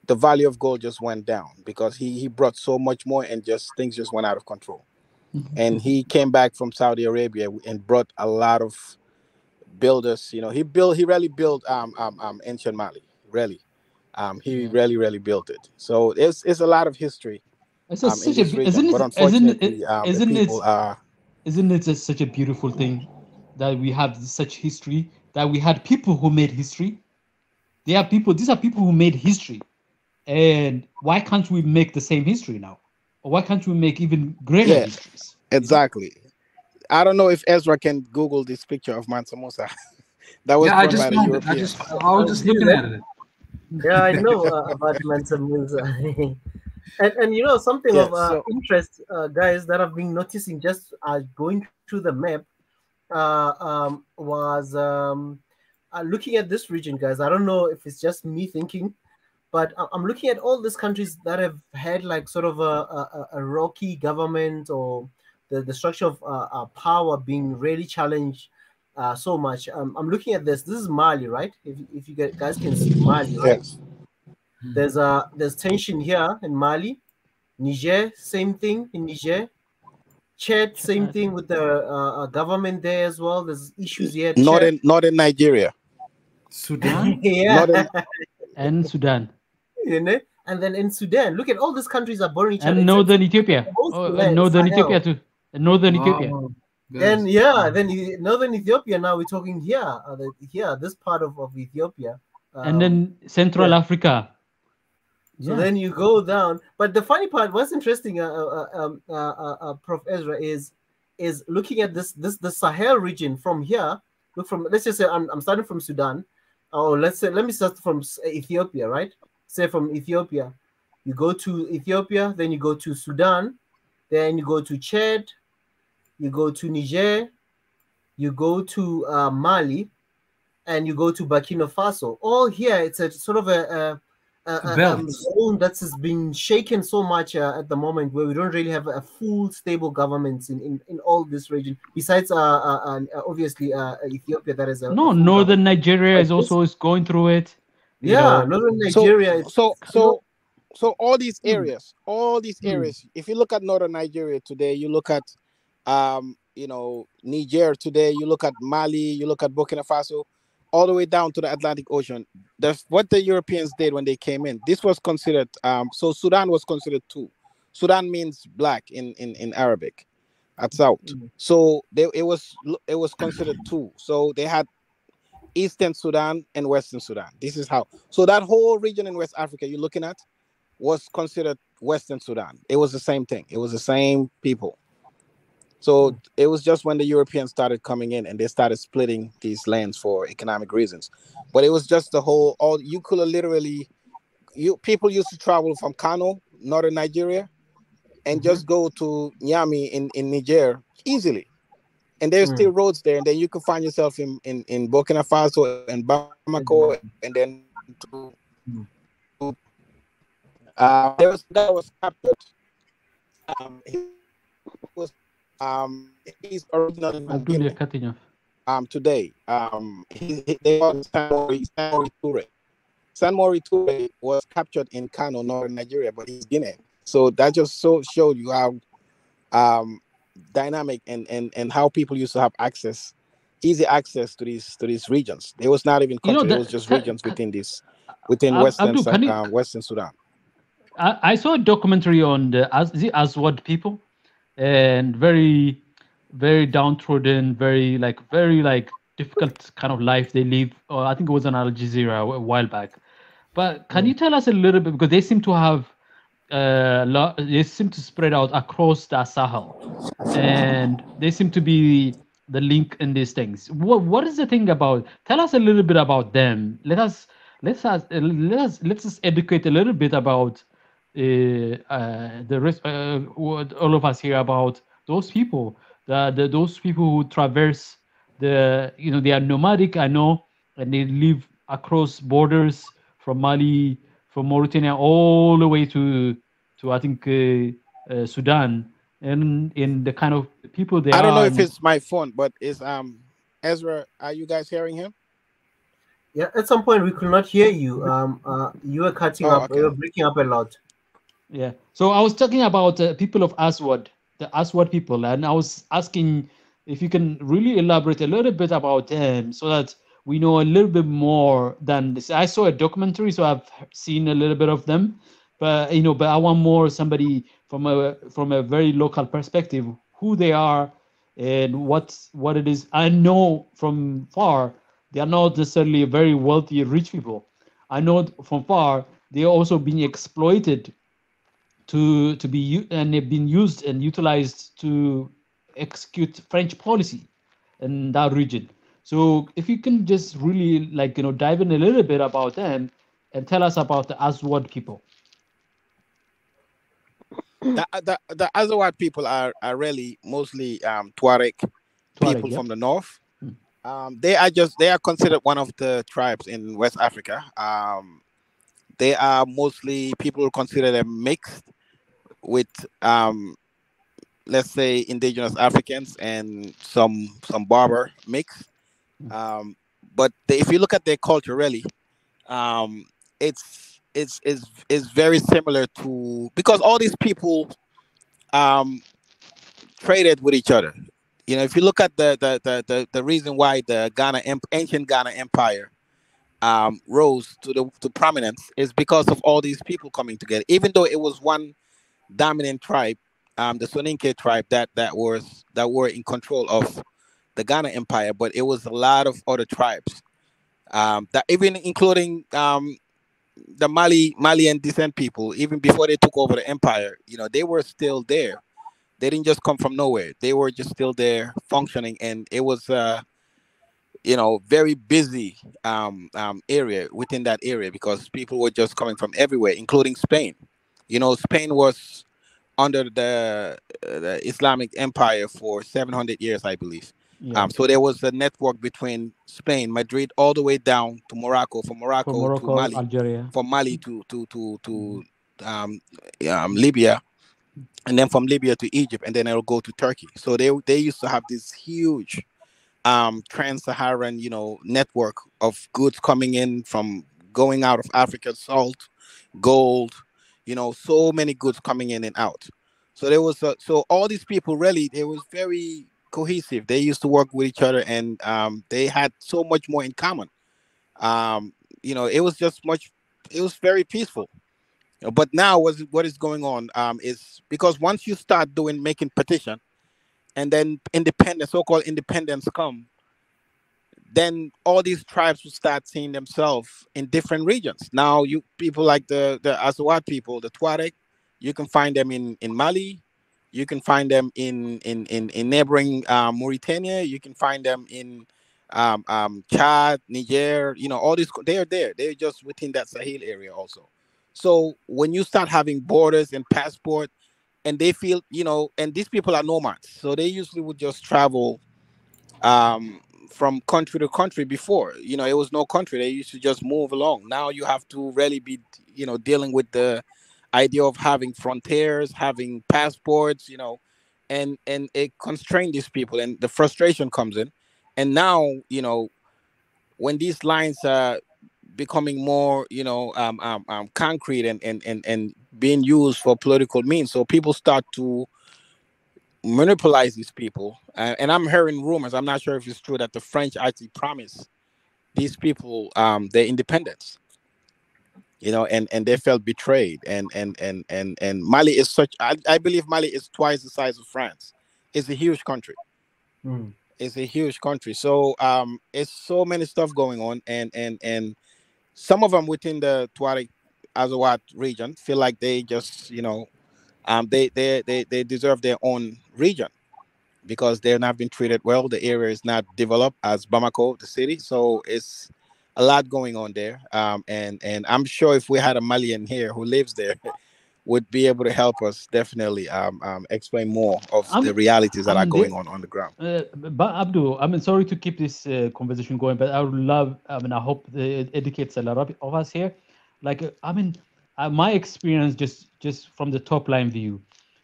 the value of gold just went down because he brought so much more, and just things just went out of control. And he came back from Saudi Arabia and brought a lot of builders. He really built ancient Mali. Really, he really built it. So it's a lot of history It's in such this a, region. But unfortunately, the people are. Isn't it just such a beautiful thing that we have such history, that we had people who made history? These are people who made history. And why can't we make the same history now? Or why can't we make even greater histories? Exactly. I don't know if Ezra can Google this picture of Mansa Musa. That was drawn by the Europeans. I was just looking at it. Yeah, I know about Mansa Musa. and something of interest, guys, that I've been noticing just going through the map was looking at this region, guys. I don't know if it's just me thinking, but I'm looking at all these countries that have had like sort of a rocky government, or the structure of power being really challenged so much. I'm looking at this. This is Mali, right? If you guys can see Mali, right? Yes. There's tension here in Mali. Niger, same thing in Niger. Chad, same thing with the government there as well. There's issues here. Northern Nigeria. Sudan. Yeah. And Sudan. And then in Sudan, look at all these countries are borrowing each other. And northern Ethiopia. And northern Ethiopia too. And northern Ethiopia. Then northern Ethiopia. Now we're talking here, this part of Ethiopia. And then Central Africa. So then you go down. But the funny part, what's interesting, Prof. Ezra, is looking at the Sahel region from here. Let's just say I'm starting from Sudan, or let me start from Ethiopia, right? Say from Ethiopia, you go to Ethiopia, then you go to Sudan, then you go to Chad, you go to Niger, you go to Mali, and you go to Burkina Faso. All here, it's a sort of a zone that has been shaken so much at the moment, where we don't really have a full stable government in all this region. Besides, obviously, Ethiopia, that is northern Nigeria is also going through it. Northern Nigeria. So all these areas, if you look at northern Nigeria today, you look at Niger today, you look at Mali, you look at Burkina Faso, all the way down to the Atlantic Ocean. That's what the Europeans did when they came in. This was considered, so Sudan was considered two. Sudan means black in Arabic at South. So it was considered two. So they had Eastern Sudan and Western Sudan. This is how. So that whole region in West Africa you're looking at was considered Western Sudan. It was the same thing. It was the same people. So it was just when the Europeans started coming in and they started splitting these lands for economic reasons. But it was just you could literally, people used to travel from Kano, northern Nigeria, and just go to Niamey in Niger easily. And there's still roads there. And then you could find yourself in Burkina Faso and Bamako, and then there was a guy who was captured. He's originally from Guinea. Today, they call Samori Toure. Samori Toure was captured in Kano, northern Nigeria, but he's Guinean. So that just showed you how dynamic and how people used to have easy access to these regions. It was not even country; it was just regions within Western Sudan. I saw a documentary on the Aswad people. and very, very downtrodden, very like difficult kind of life they live. I think it was on Al Jazeera a while back. But can you tell us a little bit, because they seem to have they seem to spread out across the Sahel, and they seem to be the link in these things. What is the thing about? Tell us a little bit about them. Let's us educate a little bit about the rest. What all of us here about those people. Those people who traverse they are nomadic. I know, and they live across borders from Mali, from Mauritania, all the way to I think Sudan, and in the kind of people they I don't know are. if it's my phone, but is Ezra, are you guys hearing him? Yeah, at some point we could not hear you. You were cutting up. Okay. You were breaking up a lot. Yeah. So I was talking about people of Aswad, the Aswad people, and I was asking if you can really elaborate a little bit about them so that we know a little bit more than this. I saw a documentary, so I've seen a little bit of them, but but I want more somebody from a very local perspective, who they are and what it is. I know from far they are not necessarily very wealthy, rich people. I know from far they are also being exploited to be and they've been used and utilized to execute French policy in that region. So if you can just really dive in a little bit about them and tell us about the Aswad people. The Azawad people are really mostly Tuareg people Yep. from the north. They are considered one of the tribes in West Africa. They are mostly people consider them mixed with let's say indigenous Africans and some Berber mix. But if you look at their culture, really, it's very similar to, because all these people traded with each other. If you look at the reason why the ancient Ghana Empire rose to prominence is because of all these people coming together. Even though it was one dominant tribe, the Soninke tribe that were in control of the Ghana Empire, but it was a lot of other tribes that even including the Malian descent people, even before they took over the empire, they were still there. They didn't just come from nowhere. They were just still there functioning, and it was very busy area within that area because people were just coming from everywhere, including Spain. Spain was under the Islamic Empire for 700 years, I believe. Yeah. So there was a network between Spain, Madrid, all the way down to Morocco, from Morocco to Mali, Algeria, from Mali to Libya, and then from Libya to Egypt, and then it'll go to Turkey. So they used to have this huge trans-Saharan, network of goods coming in from going out of Africa, salt, gold, so many goods coming in and out. So there was so all these people really, they was very cohesive. They used to work with each other, and they had so much more in common. It was it was very peaceful. But now what is going on is because once you start making petition, and then so-called independence come, then all these tribes will start seeing themselves in different regions. Now, you people like the Azawad people, the Tuareg, you can find them in Mali, you can find them in neighboring Mauritania, you can find them in Chad, Niger. All these, they are there. They're just within that Sahel area also. So when you start having borders and passport, and they feel, and these people are nomads, so they usually would just travel from country to country. Before, it was no country, they used to just move along. Now you have to really be dealing with the idea of having frontiers, having passports, and it constrains these people, and the frustration comes in. And now, when these lines are becoming more concrete and being used for political means, so people start to monopolize these people. And I'm hearing rumors, I'm not sure if it's true, that the French actually promised these people their independence. and they felt betrayed. And Mali is I believe Mali is twice the size of France. It's a huge country. It's a huge country. So it's so many stuff going on, and some of them within the Tuareg Azawad region feel like they just they deserve their own region because they're not being treated well. The area is not developed as Bamako, the city. So it's a lot going on there. And I'm sure if we had a Malian here who lives there, would be able to help us definitely explain more of the realities that are going on the ground. But Abdul, sorry to keep this conversation going, but I would love, I hope it educates a lot of us here. Like, my experience just from the top line view,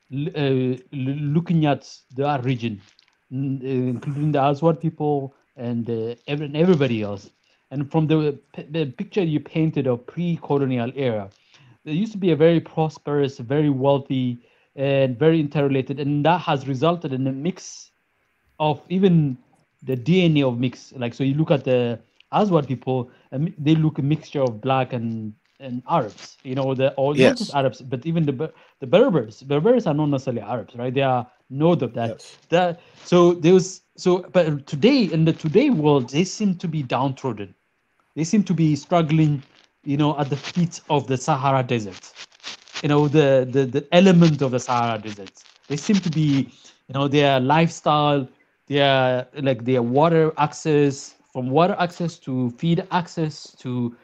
looking at the region, including the Azawad people and everybody else, and from the picture you painted of pre-colonial era, there used to be a very prosperous, very wealthy, and very interrelated, and that has resulted in a mix of even the DNA of mix. Like, so you look at the Azawad people, and they look a mixture of black and Arabs. Not just Arabs, but even the Berbers. Berbers are not necessarily Arabs, right? They are node of that. But today in the today world, they seem to be downtrodden. They seem to be struggling, at the feet of the Sahara Desert. The element of the Sahara Desert. They seem to be, their lifestyle, their water access, from water access to feed access to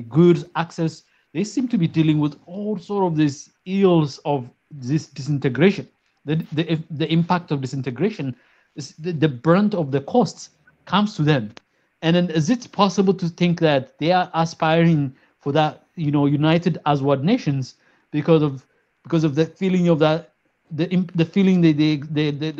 goods access. They seem to be dealing with all sort of these ills of this disintegration. The impact of disintegration is the brunt of the costs comes to them. And then is it possible to think that they are aspiring for that, united Azawad nations because of the feeling of that, the feeling they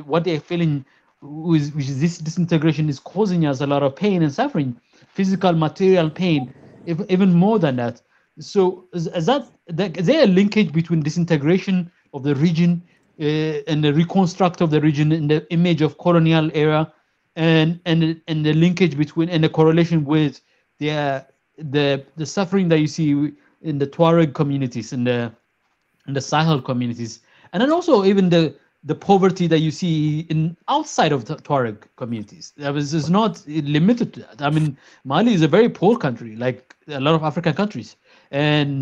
what they're feeling, which is this disintegration is causing us a lot of pain and suffering, physical, material pain, even more than that. So is there a linkage between disintegration of the region and the reconstruct of the region in the image of colonial era, and the linkage between and the correlation with the suffering that you see in the Tuareg communities, in the Sahel communities, and then also even the poverty that you see in outside of the Tuareg communities? Is not limited to that. Mali is a very poor country, like a lot of African countries, and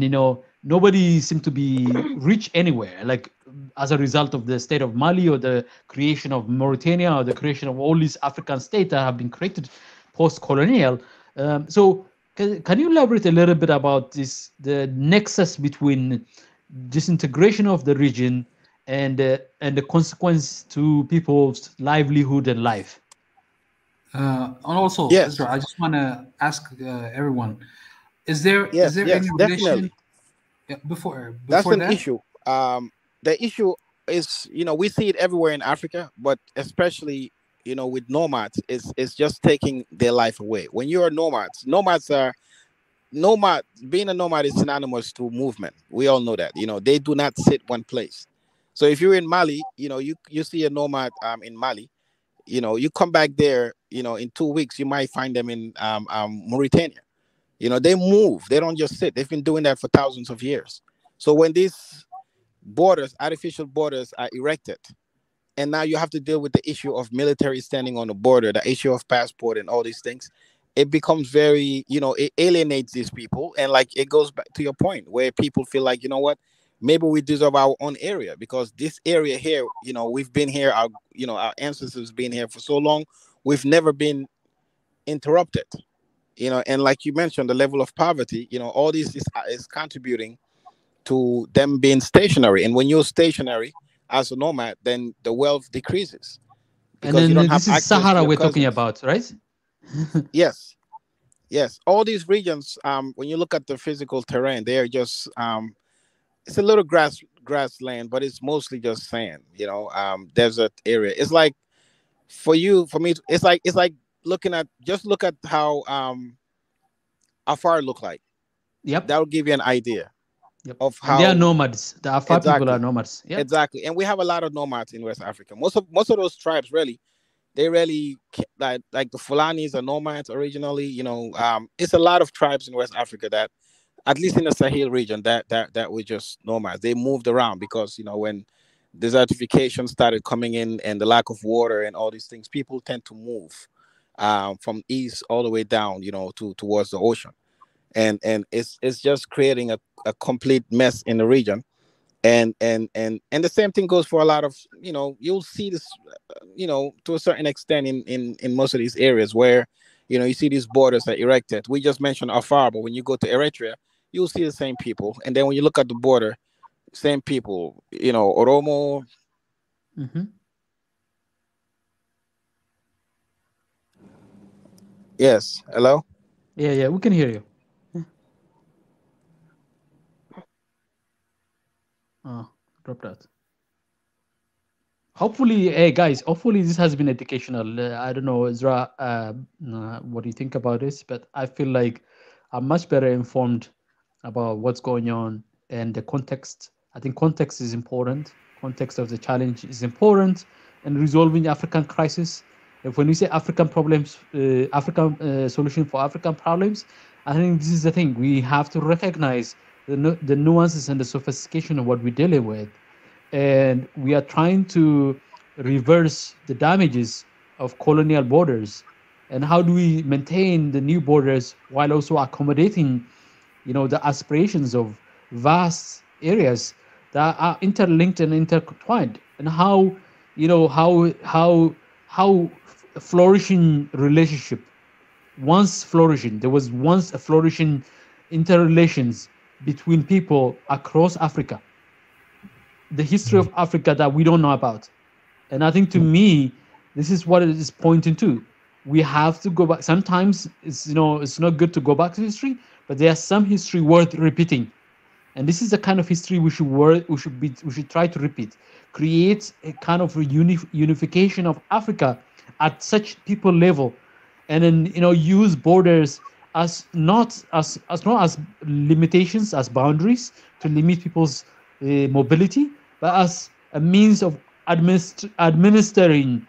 nobody seems to be rich anywhere, like as a result of the state of Mali or the creation of Mauritania or the creation of all these African states that have been created post-colonial. So can you elaborate a little bit about the nexus between disintegration of the region and the consequence to people's livelihood and life? And also, Ezra, I just want to ask everyone: is there any relation? Before that's an that? issue. The issue is, we see it everywhere in Africa, but especially, with nomads, it's just taking their life away. When you are nomads being a nomad is synonymous to movement. We all know that. They do not sit one place. So if you're in Mali, you see a nomad in Mali, you come back there, in 2 weeks, you might find them in Mauritania. They move. They don't just sit. They've been doing that for thousands of years. So when these artificial borders are erected, and now you have to deal with the issue of military standing on the border, the issue of passport and all these things, it becomes very, it alienates these people. And like, it goes back to your point where people feel like, what, maybe we deserve our own area, because this area here, we've been here, our ancestors have been here for so long. We've never been interrupted. And like you mentioned, the level of poverty, all this is contributing to them being stationary. And when you're stationary as a nomad, then the wealth decreases. And then this is Sahara we're talking about, right? Yes. All these regions, when you look at the physical terrain, they're just, it's a little grassland, but it's mostly just sand, desert area. It's like, for me, it's like look at how Afar look like. Yep. That will give you an idea of how they are nomads. The Afar people are nomads. Yep. Exactly. And we have a lot of nomads in West Africa. Most of those tribes they really like the Fulanis are nomads originally. It's a lot of tribes in West Africa that at least in the Sahel region, that we just normalize. They moved around because, you know, when desertification started coming in and the lack of water and all these things, people tend to move from east all the way down, you know, towards the ocean, and it's just creating a complete mess in the region. And the same thing goes for a lot of, you know, you'll see this, you know, to a certain extent in most of these areas where, you know, you see these borders are erected. We just mentioned Afar, but when you go to Eritrea, you'll see the same people. And then when you look at the border, same people, you know, Oromo. Mm-hmm. Yes. Hello? Yeah, we can hear you. Oh, drop that. Hopefully, hey guys, hopefully this has been educational. I don't know, Ezra, what do you think about this? But I feel like I'm much better informed about what's going on and the context. I think context is important. Context of the challenge is important in resolving African crisis. If when we say African problems, African solution for African problems, I think this is the thing. We have to recognize the nuances and the sophistication of what we're dealing with. And we are trying to reverse the damages of colonial borders. And how do we maintain the new borders while also accommodating, you know, the aspirations of vast areas that are interlinked and intertwined? And how, you know, how flourishing relationship once flourishing. There was once a flourishing interrelations between people across Africa. The history of Africa that we don't know about. And I think to me, this is what it is pointing to. We have to go back. Sometimes it's, you know, it's not good to go back to history, but there's some history worth repeating. And this is the kind of history we should try to repeat. Create a kind of unification of Africa at such people level, and then, you know, use borders as not as limitations, as boundaries to limit people's mobility, but as a means of administering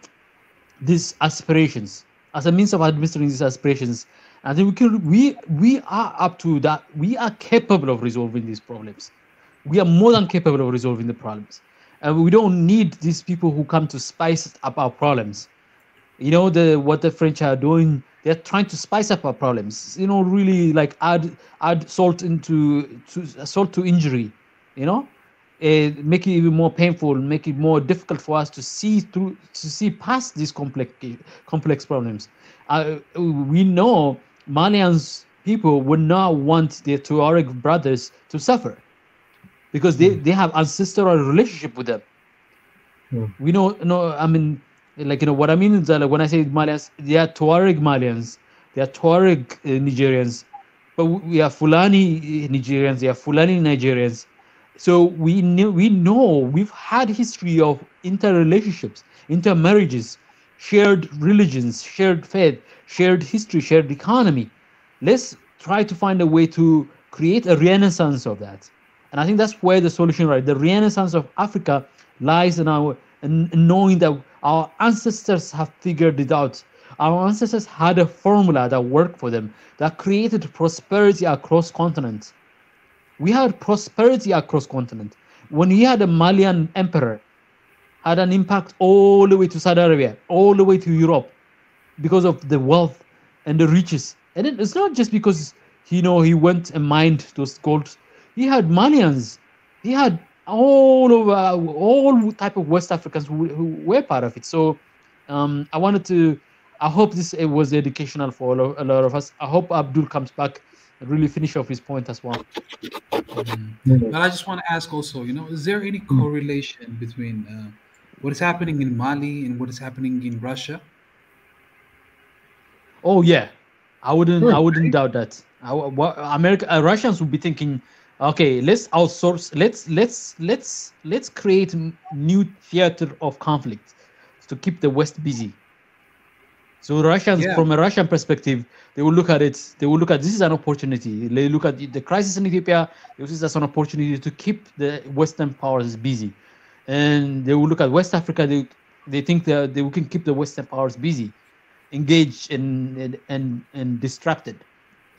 these aspirations, as a means of administering these aspirations. I think we are up to that. We are capable of resolving these problems. We are more than capable of resolving the problems, and we don't need these people who come to spice up our problems. You know, what the French are doing. They're trying to spice up our problems. You know, really like add salt to injury. You know, make it even more painful, make it more difficult for us to see past these complex problems. We know Malians people would not want their Tuareg brothers to suffer because they have ancestral relationship with them. We know, I mean, like, you know, what I mean is that, like, when I say Malians, they are Tuareg Malians, they are Tuareg Nigerians, but we are Fulani Nigerians, they are Fulani Nigerians. So we know we've had history of interrelationships, intermarriages, shared religions, shared faith, shared history, shared economy. Let's try to find a way to create a renaissance of that. And I think that's where the solution lies. The renaissance of Africa lies in knowing that our ancestors have figured it out. Our ancestors had a formula that worked for them, that created prosperity across continents. We had prosperity across continent. When he had a Malian emperor, had an impact all the way to Saudi Arabia, all the way to Europe, because of the wealth and the riches. And it's not just because, you know, he went and mined those gold. He had Malians. He had all type of West Africans who were part of it. So I hope this was educational for a lot of us. I hope Abdul comes back and really finish off his point as well. But I just want to ask also, you know, is there any correlation between what is happening in Mali and what is happening in Russia? Oh yeah, I wouldn't doubt that. Russians would be thinking, okay, let's outsource. Let's create new theater of conflict to keep the West busy. So Russians, from a Russian perspective, they will look at it. They will look at this is an opportunity. They look at the crisis in Ethiopia. This is as an opportunity to keep the Western powers busy, and they will look at West Africa. They think that we can keep the Western powers busy, engaged and distracted.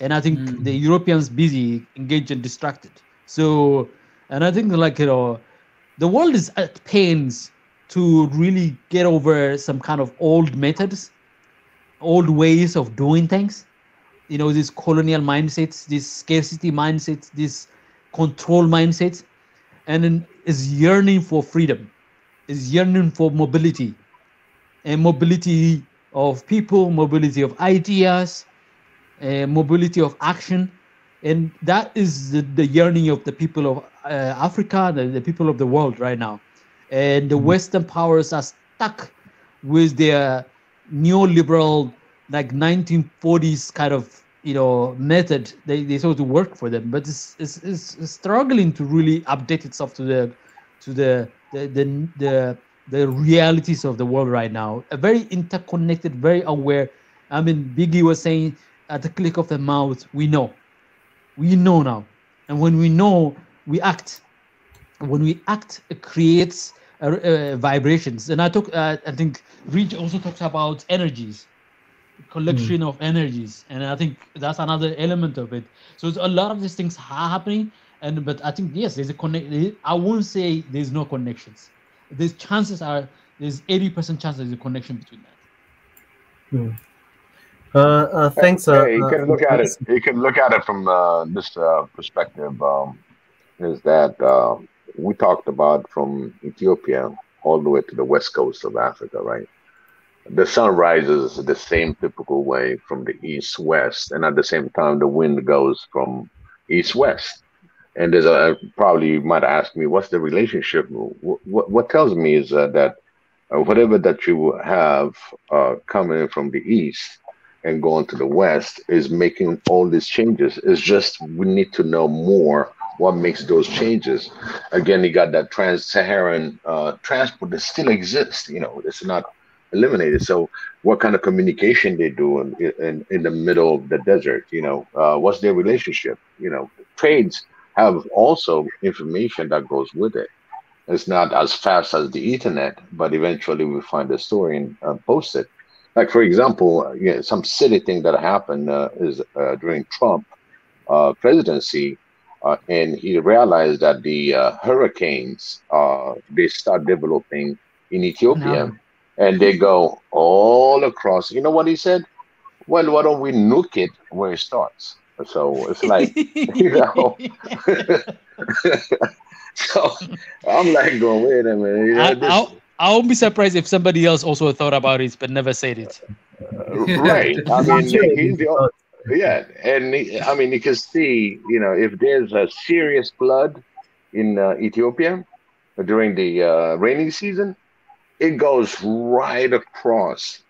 and I think the Europeans busy, engaged, and distracted. So, and I think like the world is at pains to really get over some kind of old methods, old ways of doing things. These colonial mindsets, these scarcity mindsets, these control mindsets, and then is yearning for freedom, is yearning for mobility, and mobility of people, mobility of ideas, mobility of action. And that is the yearning of the people of Africa, the people of the world right now. And the Western powers are stuck with their neoliberal, like 1940s kind of method. They sort of work for them, but it's struggling to really update itself to the realities of the world right now. A very interconnected, very aware. I mean, Biggie was saying, at the click of the mouth, we know now, and when we know, we act. When we act, it creates vibrations. And I think Rich also talks about energies, collection of energies, and I think that's another element of it. So a lot of these things are happening, but I think yes, there's a connect. I won't say there's no connections. There's 80% chance there's a connection between that. Thanks. You can look at it. You can look at it from this perspective. Is that we talked about from Ethiopia all the way to the west coast of Africa, right? The sun rises the same typical way from the east west, and at the same time, the wind goes from east west. And there's probably you might ask me, what's the relationship? What tells me is that whatever that you have coming from the east and going to the west is making all these changes. It's just we need to know more what makes those changes. Again, you got that trans-Saharan transport that still exists. It's not eliminated. So what kind of communication they do in the middle of the desert? What's their relationship? Trades have also information that goes with it. It's not as fast as the Ethernet, but eventually we find the story and post it. Like, for example, some silly thing that happened is during Trump presidency, and he realized that the hurricanes, they start developing in Ethiopia, and they go all across. You know what he said? Well, why don't we nuke it where it starts? So it's like, so I'm like going, wait a minute. I won't be surprised if somebody else also thought about it but never said it. Right. I mean, and you can see, if there's a serious flood in Ethiopia during the rainy season, it goes right across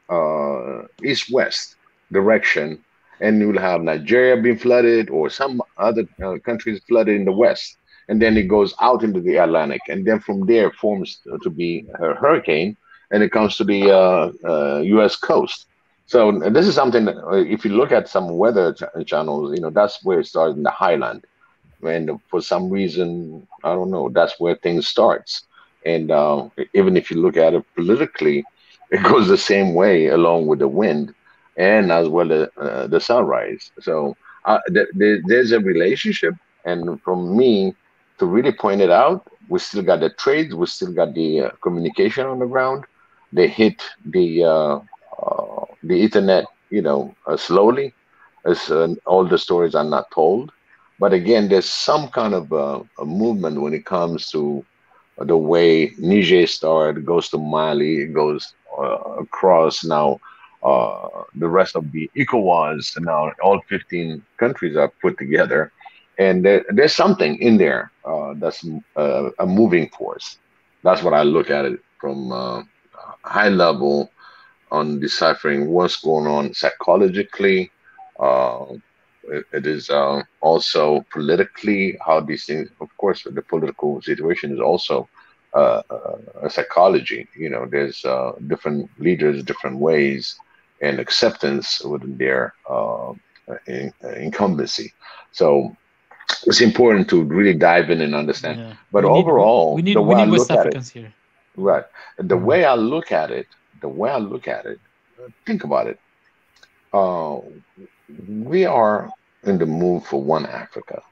east-west direction, and you'll have Nigeria being flooded or some other countries flooded in the west. And then it goes out into the Atlantic, and then from there forms to be a hurricane, and it comes to the U.S. coast. So this is something that, if you look at some weather channels, that's where it starts in the highland. And for some reason, I don't know, that's where things starts. And even if you look at it politically, it goes the same way along with the wind and as well as the sunrise. So there's a relationship, and from me, to really point it out, we still got the trades, we still got the communication on the ground. They hit the Ethernet, slowly, as all the stories are not told. But again, there's some kind of a movement when it comes to the way Niger started, goes to Mali, it goes across now the rest of the ECOWAS. Now all 15 countries are put together. And there's something in there that's a moving force. That's what I look at it from high level on deciphering what's going on psychologically. It is also politically, how these things, of course, the political situation is also a psychology. There's different leaders, different ways, and acceptance within their incumbency. So it's important to really dive in and understand. Yeah. But overall, we need West Africans here. Right. The way I look at it, think about it. We are in the move for one Africa.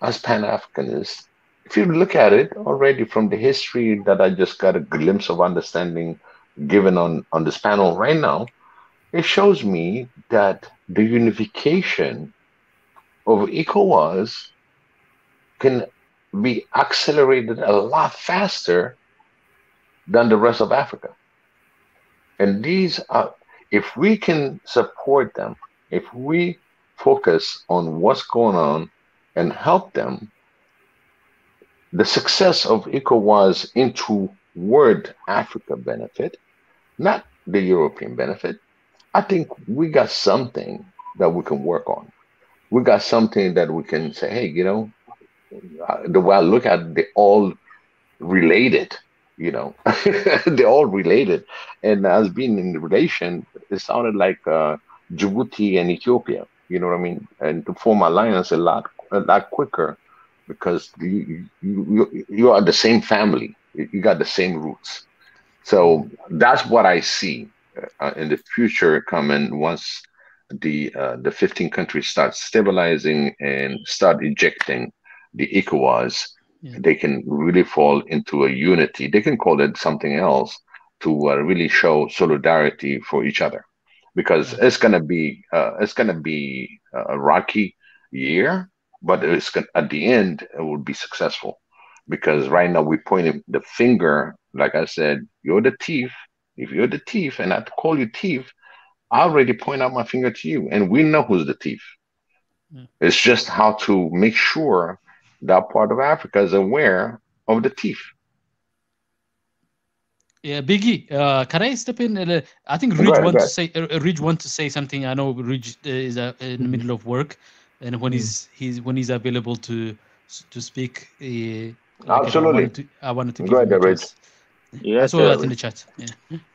As Pan-Africanists, if you look at it already from the history that I just got a glimpse of understanding given on this panel right now, it shows me that the unification of ECOWAS can be accelerated a lot faster than the rest of Africa. And these are, if we can support them, if we focus on what's going on and help them, the success of ECOWAS into World Africa benefit, not the European benefit, I think we got something that we can work on. We got something that we can say, hey, you know, the way I look at it, they all related, you know, they're all related. And as being in the relation, it sounded like Djibouti and Ethiopia, you know what I mean? And to form alliance a lot quicker because you are the same family. You got the same roots. So that's what I see in the future coming once the 15 countries start stabilizing and start ejecting the ECOWAS. Yeah. They can really fall into a unity. They can call it something else to really show solidarity for each other, because it's gonna be a rocky year, but at the end it will be successful. Because right now we're pointing the finger, like I said, you're the thief. If you're the thief, and I call you thief, I already point out my finger to you, and we know who's the thief. Yeah. It's just how to make sure that part of Africa is aware of the thief. Yeah, Biggie, can I step in? I think Ridge wants to say something. I know Ridge is in the middle of work, and when he's available to speak, absolutely. I wanted to give him a chance. Yeah, I saw that in the chat. Yeah.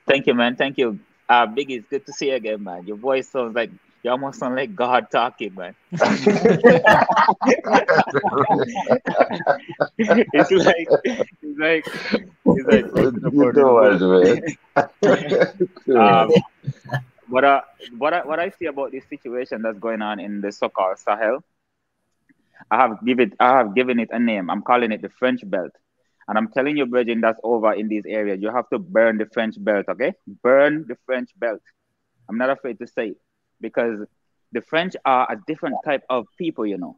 Thank you, man. Thank you. Biggie, it's good to see you again, man. Your voice sounds like you almost sound like God talking, man. it's like what I see about this situation that's going on in the so-called Sahel, I have given it a name. I'm calling it the French Belt. And I'm telling you, Virgin, that's over in these areas. You have to burn the French Belt, okay? Burn the French Belt. I'm not afraid to say it, because the French are a different type of people, you know.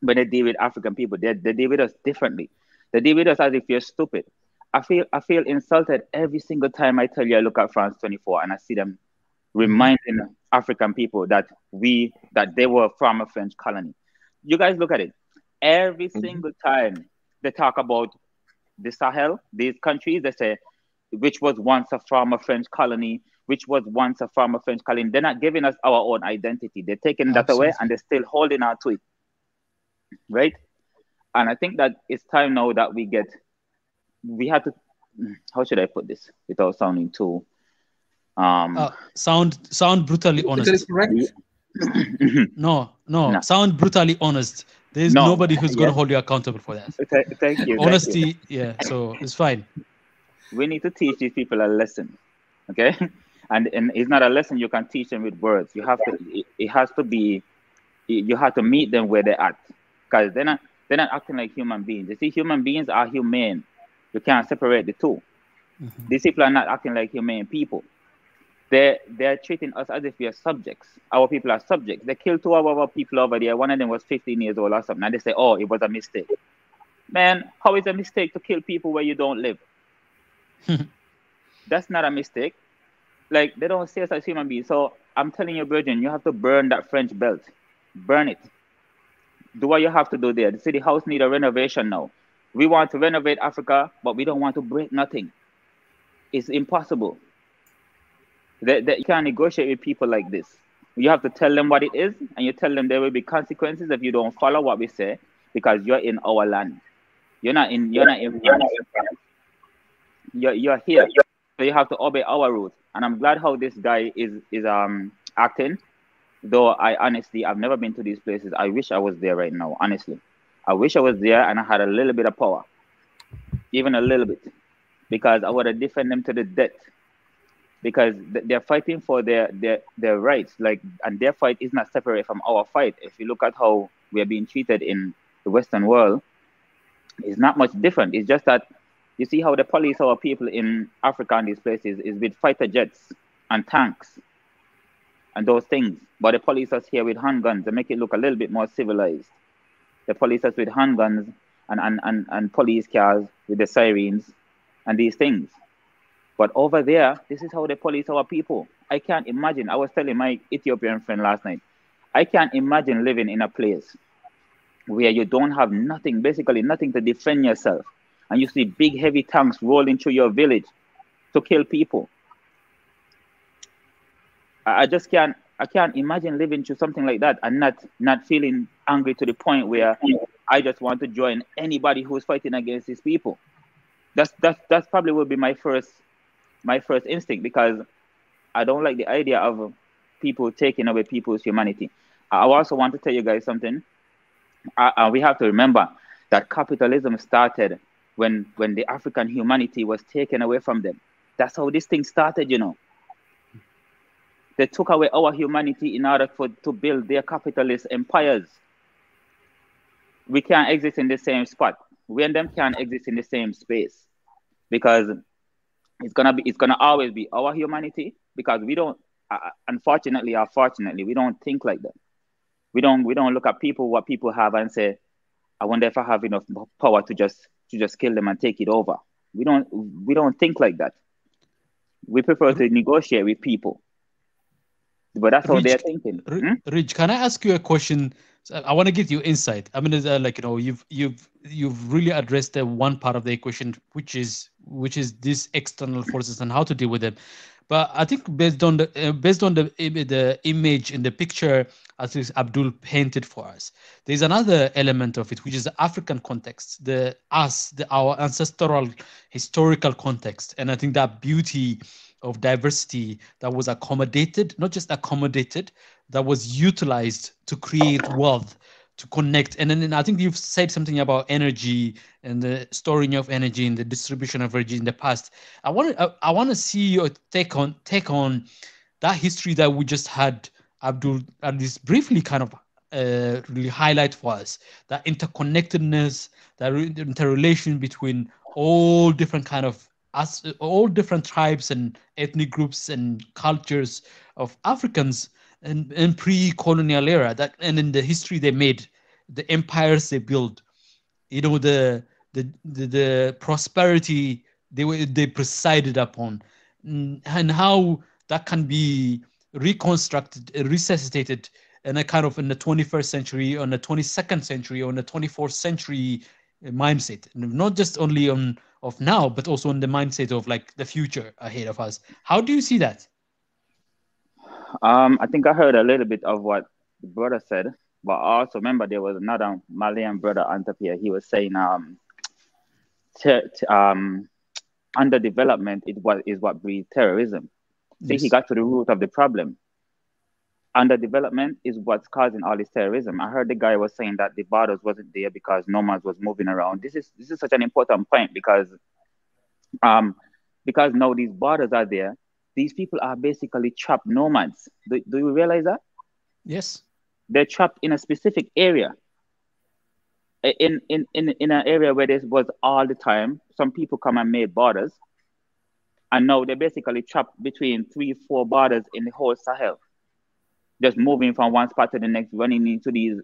When they deal with African people, they deal with us differently. They deal with us as if you're stupid. I feel insulted every single time I tell you I look at France 24 and I see them reminding African people that they were from a French colony. You guys look at it. Every single time they talk about the Sahel, these countries, they say, which was once a former French colony, which was once a former French colony. They're not giving us our own identity. They're taking that away and they're still holding on to it. Right? And I think that it's time now that we have to, how should I put this without sounding too... sound brutally honest. Correct? No, sound brutally honest. There's nobody who's going to hold you accountable for that. Thank you. Honesty, thank you. Yeah, so it's fine. We need to teach these people a lesson, okay? And it's not a lesson you can teach them with words. You have to. It has to be. You have to meet them where they're at, because they're not acting like human beings. You see, human beings are humane. You can't separate the two. Mm-hmm. These people are not acting like humane people. They're treating us as if we are subjects. Our people are subjects. They killed 2 of our people over there. One of them was 15 years old or something. And they say, oh, it was a mistake. Man, how is it a mistake to kill people where you don't live? That's not a mistake. Like, they don't see us as human beings. So I'm telling you, Virgin, you have to burn that French Belt. Burn it. Do what you have to do there. The city house need a renovation now. We want to renovate Africa, but we don't want to break nothing. It's impossible. You can't negotiate with people like this. You have to tell them what it is, and you tell them there will be consequences if you don't follow what we say, because you're in our land. You're not in France. You're here. So you have to obey our rules. And I'm glad how this guy is acting. Though I've never been to these places. I wish I was there right now, honestly. I wish I was there and I had a little bit of power. Even a little bit. Because I would have defended them to the death. because they're fighting for their rights. Like, and their fight is not separate from our fight. If you look at how we are being treated in the Western world, it's not much different. It's just that you see how they police our people in Africa and these places is with fighter jets and tanks and those things. But they police us here with handguns. They make it look a little bit more civilized. They police us with handguns and police cars with the sirens and these things. But over there, this is how they police our people. I can't imagine. I was telling my Ethiopian friend last night, I can't imagine living in a place where you don't have nothing, basically nothing to defend yourself. And you see big, heavy tanks rolling through your village to kill people. I can't imagine living through something like that and not feeling angry to the point where I just want to join anybody who's fighting against these people. That's probably will be my first instinct, because I don't like the idea of people taking away people's humanity. I also want to tell you guys something. We have to remember that capitalism started when the African humanity was taken away from them. That's how this thing started, you know. They took away our humanity in order to build their capitalist empires. We can't exist in the same spot. We and them can't exist in the same space, because it's gonna always be our humanity, because we don't, unfortunately or fortunately, we don't think like that. We don't look at what people have and say, I wonder if I have enough power to just kill them and take it over. We don't think like that. We prefer to negotiate with people. But that's how they're thinking. Rich, can I ask you a question? I want to get your insight. I mean, you've really addressed the one part of the equation, which is these external forces and how to deal with them. But I think based on the image in the picture, as Abdul painted for us, there's another element of it, which is the African context, our ancestral historical context, and I think that beauty of diversity that was accommodated, not just accommodated, that was utilized to create wealth, to connect. And then I think you've said something about energy and the storing of energy and the distribution of energy in the past. I want to see your take on that history that we just had, Abdul, at least briefly kind of really highlight for us, that interconnectedness, that interrelation between all different kind of all different tribes and ethnic groups and cultures of Africans in pre-colonial era, that and in the history they made, the empires they built, you know, the prosperity they presided upon, and how that can be reconstructed, resuscitated in a kind of in the 21st century, on the 22nd century, on the 24th century mindset, and not just only of now, but also on the mindset of like the future ahead of us. How do you see that? I think I heard a little bit of what the brother said, but I also remember there was another Malian brother, Antapia. He was saying underdevelopment is what breeds terrorism. See, he got to the root of the problem. Underdevelopment is what's causing all this terrorism. I heard the guy was saying that the borders wasn't there because nomads was moving around. This is such an important point, because now these borders are there. These people are basically trapped nomads. Do you realize that? Yes. They're trapped in a specific area. In an area where this was all the time. Some people come and made borders. And now they're basically trapped between 3-4 borders in the whole Sahel. Just moving from one spot to the next, running into these,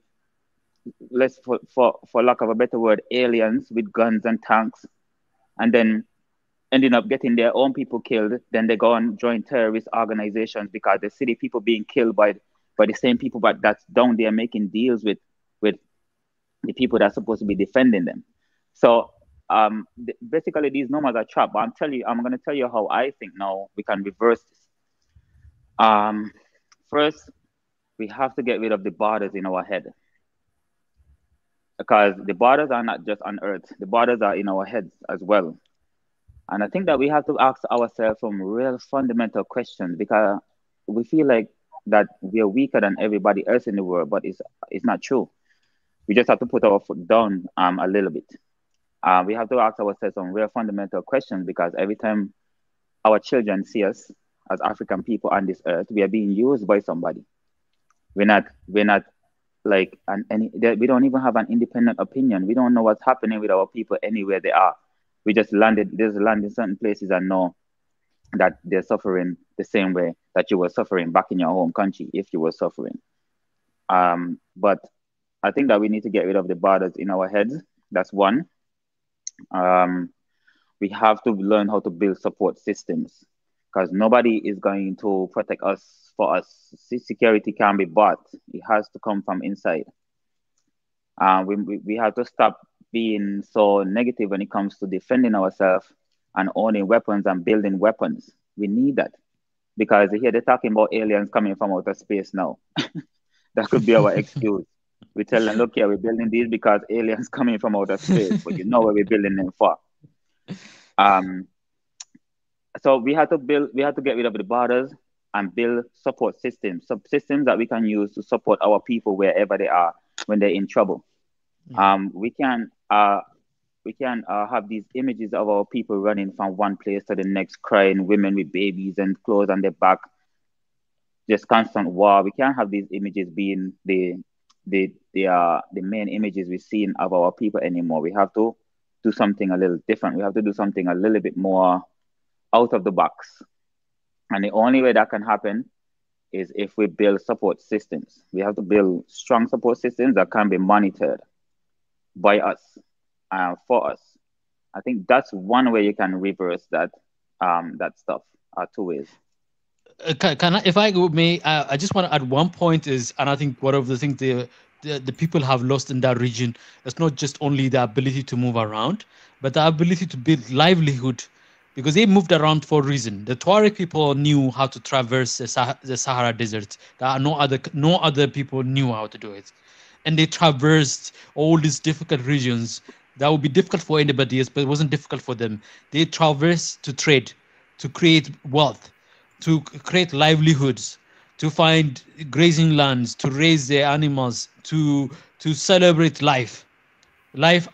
for lack of a better word, aliens with guns and tanks, and then ending up getting their own people killed. Then they go and join terrorist organizations because they see the people being killed by the same people, but that's down there making deals with the people that's supposed to be defending them. So basically these nomads are trapped. But I'm going to tell you how I think now we can reverse this. First, we have to get rid of the borders in our head, because the borders are not just on earth. The borders are in our heads as well. And I think that we have to ask ourselves some real fundamental questions, because we feel like that we are weaker than everybody else in the world, but it's not true. We just have to put our foot down a little bit. We have to ask ourselves some real fundamental questions, because every time our children see us as African people on this earth, we are being used by somebody. We're not like we don't even have an independent opinion. We don't know what's happening with our people anywhere they are. We just landed in certain places and know that they're suffering the same way that you were suffering back in your home country if you were suffering. But I think that we need to get rid of the borders in our heads. That's one. We have to learn how to build support systems, because nobody is going to protect us for us. Security can't be bought. It has to come from inside. We have to stop being so negative when it comes to defending ourselves and owning weapons and building weapons. We need that, because here they're talking about aliens coming from outer space now. That could be our excuse. We tell them, look here, we're building these because aliens coming from outer space, but you know where we're building them for. So we have to get rid of the borders and build support systems, systems that we can use to support our people wherever they are when they're in trouble. We can have these images of our people running from one place to the next, crying, women with babies and clothes on their back, just constant war. We can't have these images being the main images we're seeing of our people anymore. We have to do something a little different. We have to do something a little bit more out of the box. And the only way that can happen is if we build support systems. We have to build strong support systems that can be monitored by us, for us. I think that's one way you can reverse that stuff. Two ways. Can I, if I may, I just want to add one point is, and I think one of the things the people have lost in that region is not just only the ability to move around, but the ability to build livelihood, because they moved around for a reason. The Tuareg people knew how to traverse the Sahara Desert. No other people knew how to do it, and they traversed all these difficult regions that would be difficult for anybody else, but it wasn't difficult for them. They traversed to trade, to create wealth, to create livelihoods, to find grazing lands, to raise their animals, to celebrate life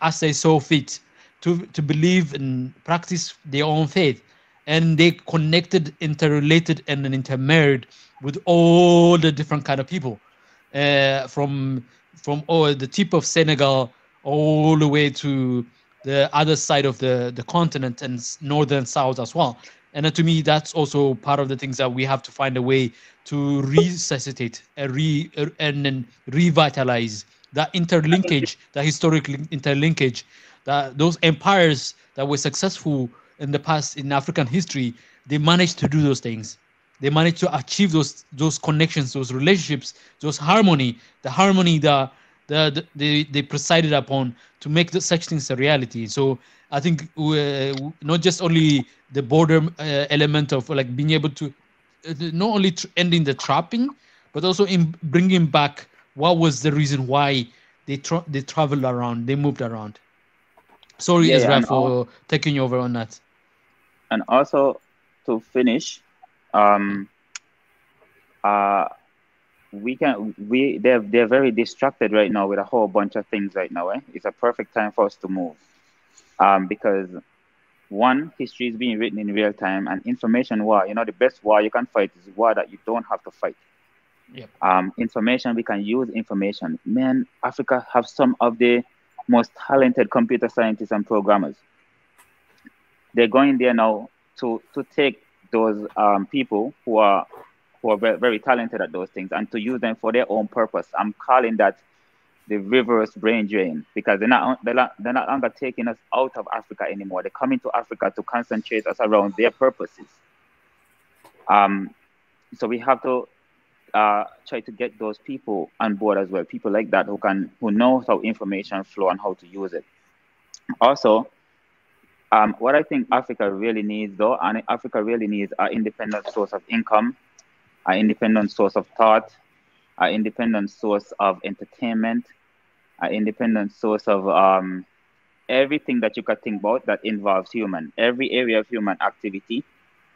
as they saw fit, to believe and practice their own faith. And they connected, interrelated, and then intermarried with all the different kind of people, from the tip of Senegal all the way to the other side of the continent and northern south as well. And to me, that's also part of the things that we have to find a way to resuscitate and then revitalize that interlinkage, that historical interlinkage, that those empires that were successful in the past in African history, they managed to do those things. They managed to achieve those connections, those relationships, the harmony that they presided upon to make such things a reality. So I think not just only the border element of like being able to not only ending the trapping, but also in bringing back what was the reason why they traveled around, they moved around. Sorry, Ezra, for taking you over on that. And also to finish, they're very distracted right now with a whole bunch of things right now. It's a perfect time for us to move, because one, history is being written in real time, and information war. The best war you can fight is war that you don't have to fight. Yep. Information, we can use information. Man, Africa have some of the most talented computer scientists and programmers. They're going there now to take those people who are very, very talented at those things and to use them for their own purpose. I'm calling that the reverse brain drain, because they're not longer taking us out of Africa anymore. They're coming to Africa to concentrate us around their purposes. So we have to try to get those people on board as well. People like that who knows how information flow and how to use it. Also, what I think Africa really needs, though, and Africa really needs an independent source of income, an independent source of thought, an independent source of entertainment, an independent source of everything that you can think about that involves human. Every area of human activity,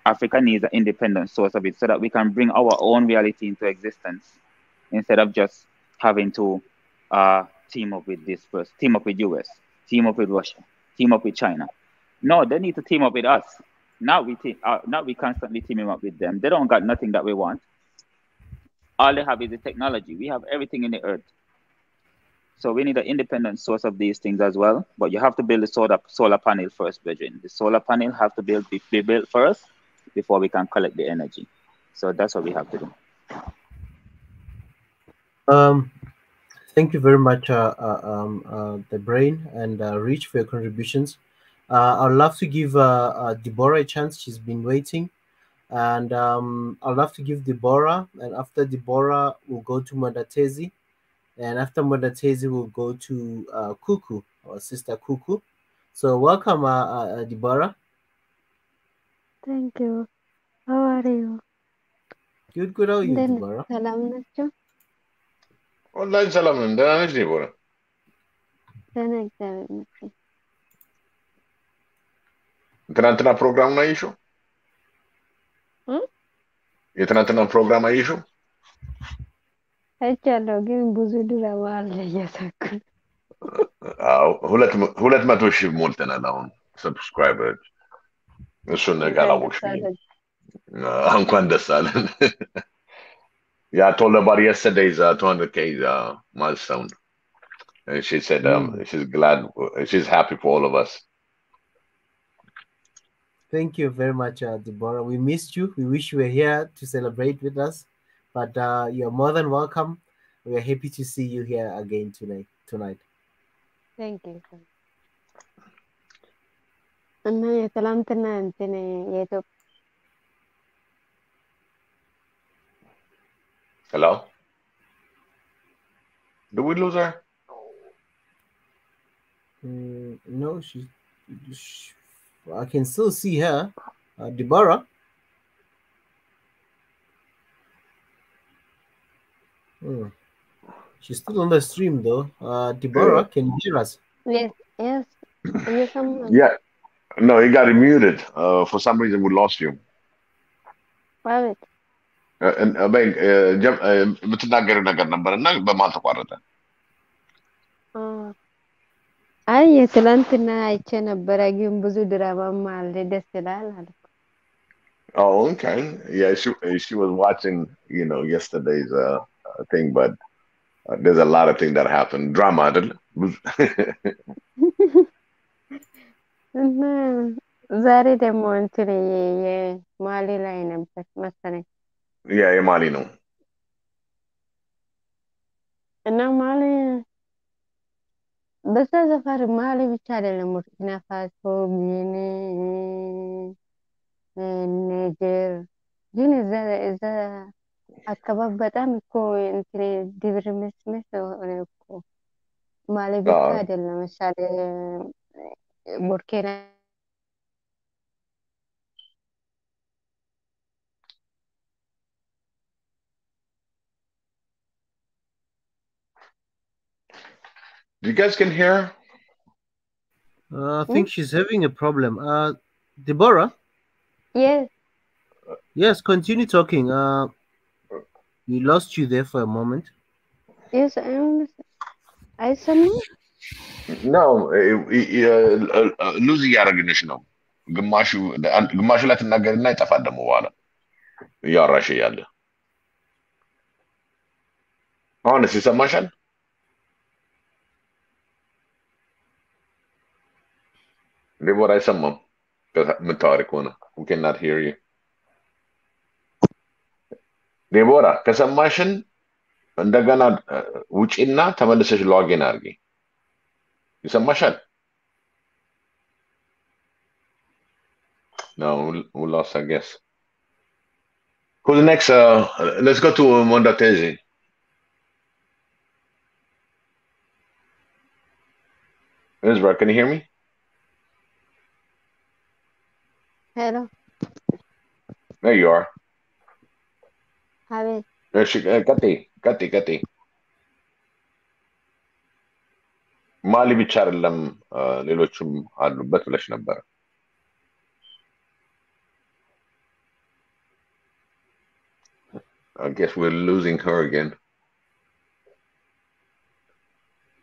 Africa needs an independent source of it so that we can bring our own reality into existence instead of just having to team up with this first, team up with US, team up with Russia, team up with China. No, they need to team up with us. Now we constantly teaming up with them. They don't got nothing that we want. All they have is the technology. We have everything in the earth. So we need an independent source of these things as well. But you have to build the solar panel first, brethren. The solar panel have to be built first before we can collect the energy. So that's what we have to do. Thank you very much, the brain and Rich, for your contributions. I'd love to give Deborah a chance. She's been waiting, and I'd love to give Deborah. And after Deborah, we'll go to Modatezi, and after Modatezi, we'll go to Kuku, our sister Kuku. So welcome, Deborah. Thank you. How are you? Good. How are you, Deborah? ሰላም ናቸው? والله سلام من ده نجني بورا. ደህና እግዚአብሔር ይመስገን። ትናንትና ፕሮግራም ነው አይሹ? የትናንትና ፕሮግራም አይሹ? አይቻለሁ ግን ብዙ ድራማ አለ እያሳኩ። አዎ 200,000 ሞልተናል አሁን ሰብስክራይበርስ። እሱን ነገር አላወቅሽም። እንኳን ደስ አለን። Yeah, I told her about yesterday's 200K milestone. And she said she's glad, she's happy for all of us. Thank you very much, Deborah. We missed you. We wish you were here to celebrate with us. But you're more than welcome. We are happy to see you here again tonight. Thank you. እና የትላንትና እንትን የኢትዮጵያ Hello? Did we lose her? No, I can still see her. Deborah? She's still on the stream though. Deborah, can you hear us? Yes. Yeah. No, he got muted. For some reason we lost you. Private. የምትናገሪው ነገር ነበርና በማን ተቋረጠ? አይ የትላንትና አይቼ ነበረ ግን ብዙ ድራማም አለ ደስ ይላል አለ። Oh, okay. Yeah, she was watching, yesterday's thing, but there's a lot of things that happened. Drama, እና ዛሬ ደግሞ እንትን የማሊ ላይ ነበር መሰለኝ። Yeah, የማሊ ነው። እና ማሊ በዛ ሰፈር ማሊ ብቻ አይደለም፣ ቡርኪና ፋሶ፣ ጊኒ፣ ኒጀር ግን እዛ አካባቢ በጣም እኮ እንትን ድብርምስምስ ሆነ እኮ። ማሊ ብቻ አይደለም፣ ለምሳሌ ቡርኪና You guys can hear her? I think she's having a problem. Deborah? Yes. Yes, continue talking. We lost you there for a moment. Yes, I understand. I somehow? No, ሉዝ እያደረግንሽ ነው። ግማሹ ላይ ትናገርና ይጠፋል ደግሞ በኋላ እያወራሽ እያለ። አሁንስ ይሰማሻል? ዴቦራ አይሰማም የምታወሪ ከሆነ we cannot hear you. ዴቦራ ከሰማሽን እንደገና ውጪና ተመልሰሽ ሎጊን አድርጊ። ይሰማሻል? No, we lost, I guess. Who's next? Let's go to Mondatezi. Ezra, can you hear me? Hello. There you are. Hi. Kati. ማሊ ብቻ አይደለም ሌሎችም አሉበት ብለሽ ነበር። I guess we're losing her again.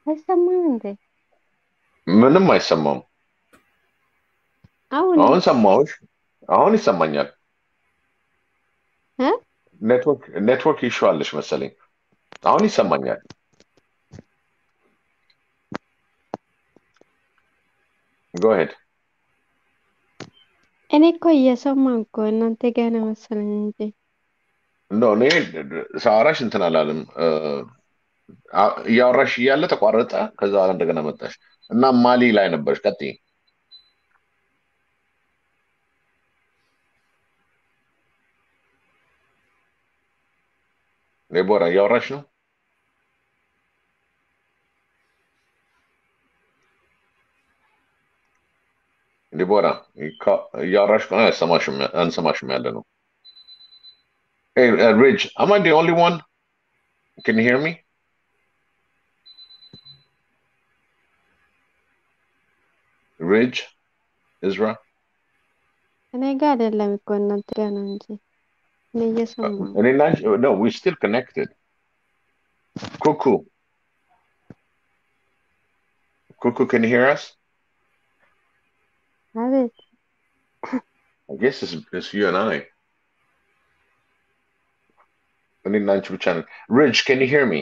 አይሰማም እንዴ? ምንም አይሰማም። አሁን ሰማሁሽ። አሁን ይሰማኛል። ኔትወርክ ኢሹ አለሽ መሰለኝ። አሁን ይሰማኛል። Go ahead. እኔ እኮ እየሰማሁ እኮ እናንተ ጋር ነው መሰለኝ እንጂ። ኖ እኔ ሳወራሽ እንትን አላለም። እያወራሽ እያለ ተቋረጠ። ከዛ በኋላ እንደገና መጣሽ እና ማሊ ላይ ነበርሽ። ቀጥይ። ዴቦራ እያወራሽ ነው? ዴቦራ እያወራሽ ከሆነ አንሰማሽም ያለ ነው። Hey, Ridge, am I the only one? Can you hear me? Ridge, Isra? እኔ ጋር አይደለም እኮ እናንተ ጋር ነው እንጂ። እኔ እየሰማሁ። No, we're still connected. Cuckoo. Cuckoo, can you hear us? አቤት። I guess it's you and I. Ridge, can you hear me?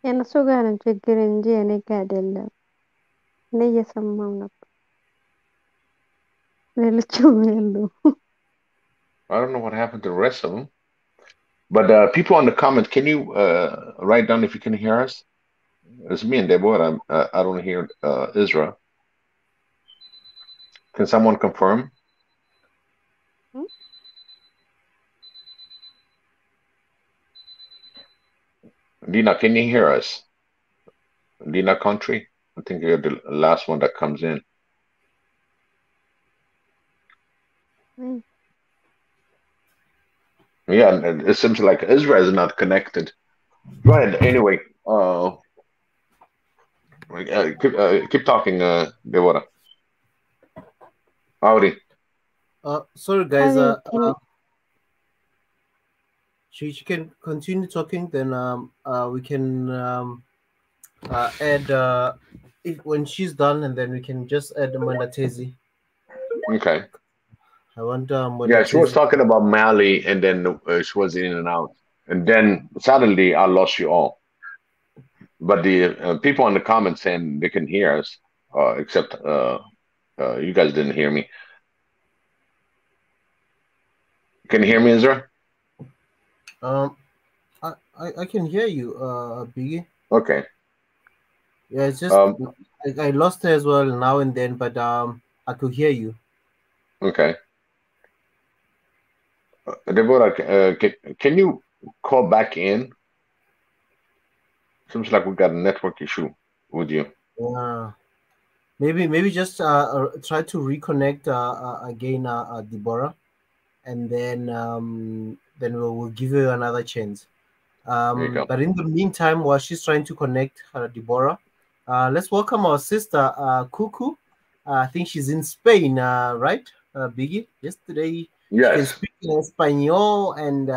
የእነሱ ጋር ነው ችግር እንጂ እኔ ጋር አይደለም። እኔ እየሰማሁ ነበር። ሌሎቹም ያሉ I don't know what happened to the rest of them. But people on the comment, can you write down if you can hear us? It's me and Deborah. I don't hear Isra. Can someone confirm? Dina, can you hear us? Dina Country? I think you're the last one that comes in. Yeah, it seems like Israel is not connected. Go ahead. Anyway, keep talking, Deborah. Howdy. Sorry, guys. She can continue talking. Then we can add when she's done, and then we can just add Mandatezi. Okay. I want. Yeah, she was talking about Mali, and then she was in and out, and then suddenly I lost you all. But the people in the comments saying they can hear us, except you guys didn't hear me. Can you hear me, Ezra? I can hear you, Biggie. Okay. Yeah, it's just I lost her as well now and then, but I could hear you. Okay. Deborah, can you call back in? Seems like we got a network issue with you. Maybe just try to reconnect again, Deborah, and then we'll give you another chance. But in the meantime, while she's trying to connect Deborah, let's welcome our sister Cuckoo. I think she's in Spain, right, Biggie? Yesterday, yes. She can speak in Espanol and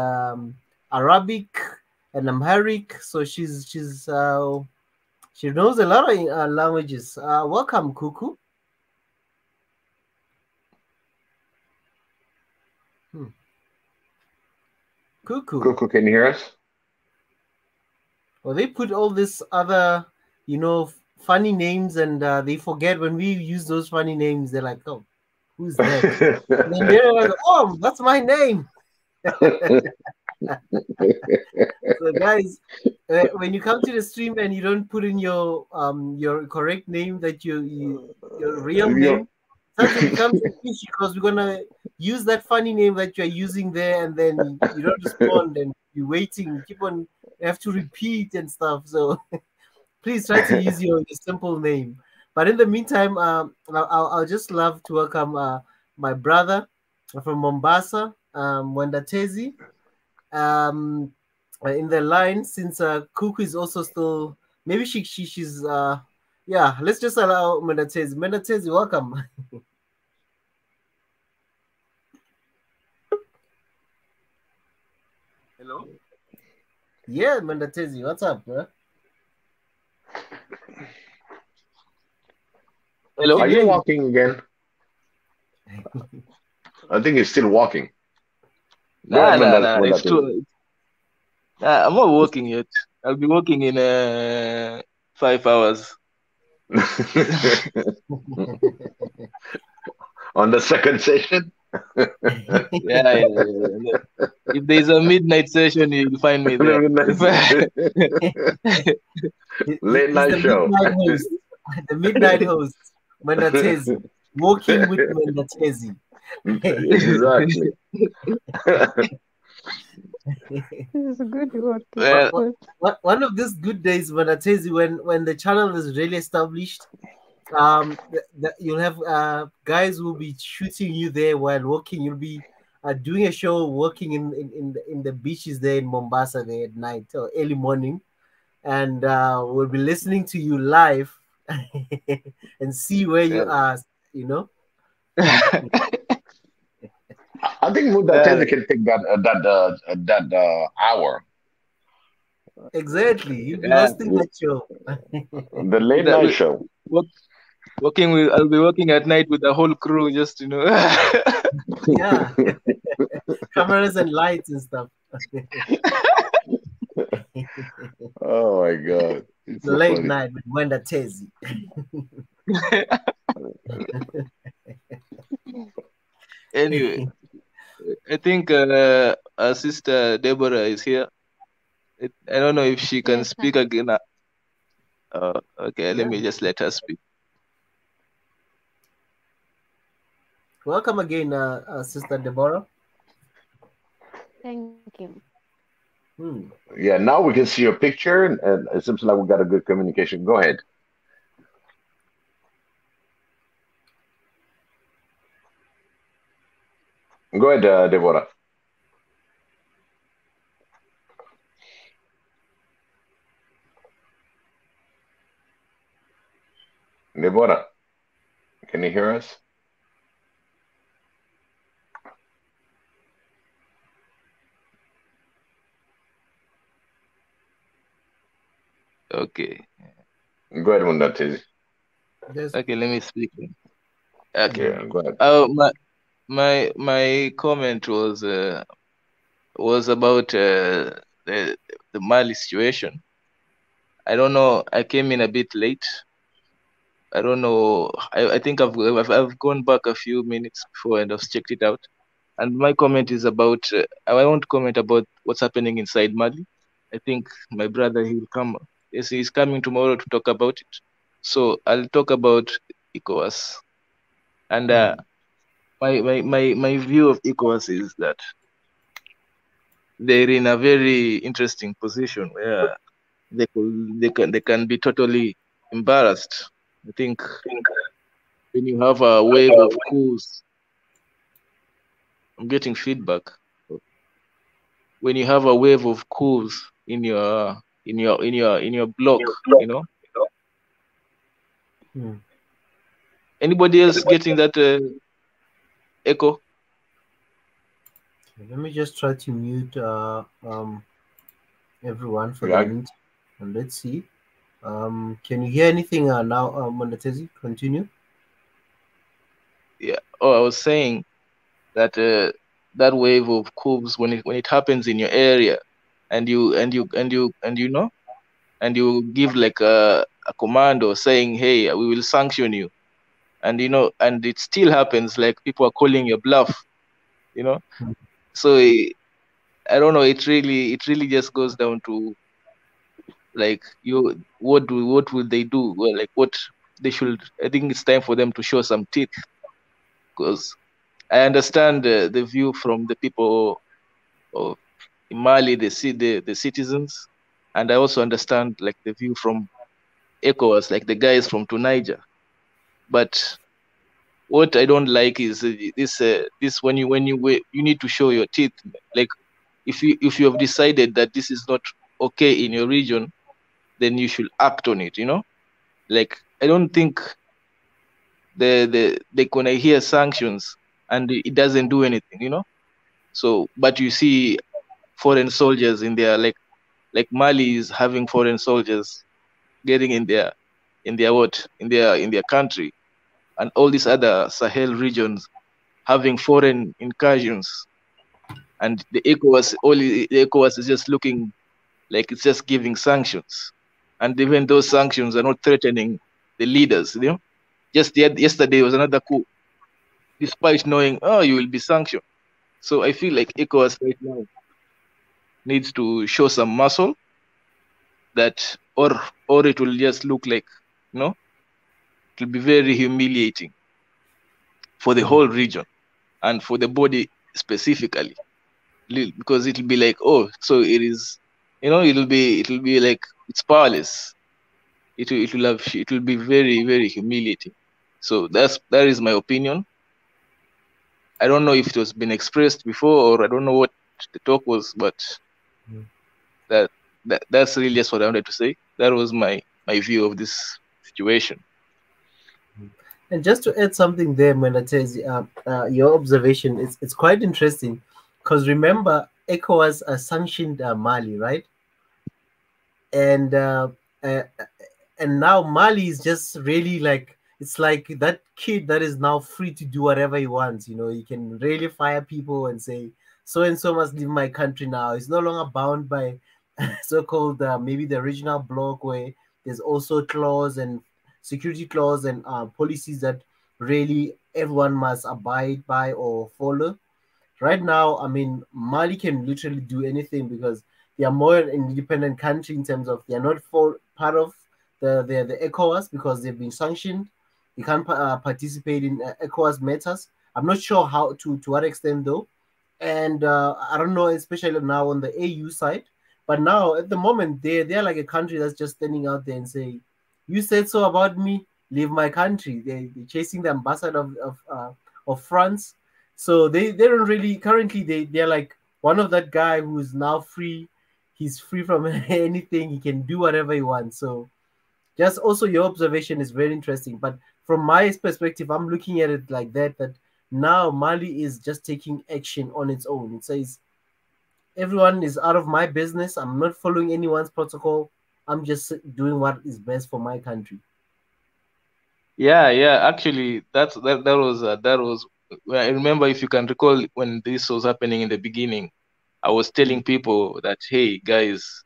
Arabic and Amharic, so she knows a lot of languages. Welcome, Cuckoo. Cuckoo, can you hear us? Well, they put all this other, funny names, and they forget when we use those funny names. They're like, "Oh, who's that?" And then they're like, "Oh, that's my name." So, guys, when you come to the stream and you don't put in your correct name, that your real name, sometimes becomes an issue because we're gonna use that funny name that you're using there, and then you don't respond, and you're waiting, you have to repeat and stuff. So please try to use your simple name. But in the meantime, I'll just love to welcome my brother from Mombasa, Mwendatezi, in the line, since Kuku is also still, maybe she's yeah, let's just allow Mwendatezi. Mwendatezi, welcome. Hello? Yeah, Mwendatezi, what's up, bro? Hello? Are you walking again? I think he's still walking. Go Nah, ahead, nah, Mnla, nah. Mnla It's Tezi. true. I'm not working yet. I'll be working in 5 hours. On the second session? Yeah. If there's a midnight session, you'll find me there. Late night the show. Midnight host. The midnight host, Mnla Tezi. Walking with Mnla Tezi. Exactly. It's a good work. One of these good days, Mnla Tezi, when the channel is really established, you'll have guys who will be shooting you there while walking. You'll be doing a show walking in the beaches there in Mombasa there at night or early morning, and we'll be listening to you live and see where you are. You know. I think Mnla Tezi can take that hour. Exactly. You'll be hosting that show. The late night show. I'll be working at night with the whole crew, just Yeah. Cameras and lights and stuff. Oh my God. It's The so late funny. night with Mnla Tezi. Anyway, I think our sister Deborah is here. I don't know if she can speak again. Okay, let me just let her speak. Welcome again, Sister Deborah. Thank you. Yeah, now we can see your picture, and it seems like we got a good communication. Go ahead. Go ahead, Deborah. Deborah, can you hear us? Okay. Go ahead, Mnla Tezi. Okay, let me speak. Okay. Yeah, go ahead. My comment was about the Mali situation. I don't know. I came in a bit late. I don't know. I think I've gone back a few minutes before and I've checked it out. And my comment is about. I won't comment about what's happening inside Mali. I think my brother, he will come. Yes, he's coming tomorrow to talk about it. So I'll talk about ECOWAS. And my view of ECOWAS is that they're in a very interesting position where they can be totally embarrassed. I think when you have a wave of coups, I'm getting feedback. When you have a wave of coups in your block, you know. Anybody else getting that echo? Let me just try to mute everyone for Yeah. the minute, and let's see. Can you hear anything now, Mnla Tezi? Continue. Yeah. Oh, I was saying that that wave of coups when it happens in your area, and you know, and you give like a command or saying, hey, we will sanction you, and you know, and it still happens, like people are calling your bluff, you know. So I don't know, it really just goes down to like what will they do? Well, like what they should. I think it's time for them to show some teeth, because I understand the view from the people of Mali, the citizens, and I also understand like the view from ECOWAS, like the guys from Niger. But what I don't like is this when you need to show your teeth. Like if you have decided that this is not okay in your region, then you should act on it. You know, like I don't think they gonna hear sanctions and it doesn't do anything. You know, so but you see foreign soldiers in there, like Mali is having foreign soldiers getting in their country, and all these other Sahel regions having foreign incursions, and the ECOWAS is just looking like it's just giving sanctions, and even those sanctions are not threatening the leaders. You know, just yesterday was another coup, despite knowing, oh, you will be sanctioned. So I feel like ECOWAS right now needs to show some muscle, that or it will just look like, you know, it will be very humiliating for the whole region and for the body specifically, because it will be like, oh, so it is, you know, it will be like it's powerless. It will be very, very humiliating. So that is my opinion. I don't know if it was been expressed before, or I don't know what the talk was, but that's really just what I wanted to say. That was my view of this situation. And just to add something there, Menatez, your observation, it's quite interesting, because remember, ECOWAS sanctioned Mali, right? And now Mali is just really like, it's like that kid that is now free to do whatever he wants. You know, he can really fire people and say, so and so must leave my country now. He's no longer bound by so-called maybe the original bloc, where there's also clause and security clause and policies that really everyone must abide by or follow. Right now, I mean, Mali can literally do anything, because they are more an independent country in terms of they are not part of the ECOWAS, because they've been sanctioned. They can't participate in ECOWAS matters. I'm not sure how to what extent though, and I don't know, especially now on the AU side. But now at the moment, they're like a country that's just standing out there and saying, "You said so about me. Leave my country." They're chasing the ambassador of France. So they don't really, currently they're like one of that guy who is now free. He's free from anything. He can do whatever he wants. So just also your observation is very interesting. But from my perspective, I'm looking at it like that now Mali is just taking action on its own. It says, everyone is out of my business. I'm not following anyone's protocol. I'm just doing what is best for my country. Yeah. Actually, that was. I remember, if you can recall, when this was happening in the beginning, I was telling people that, hey guys,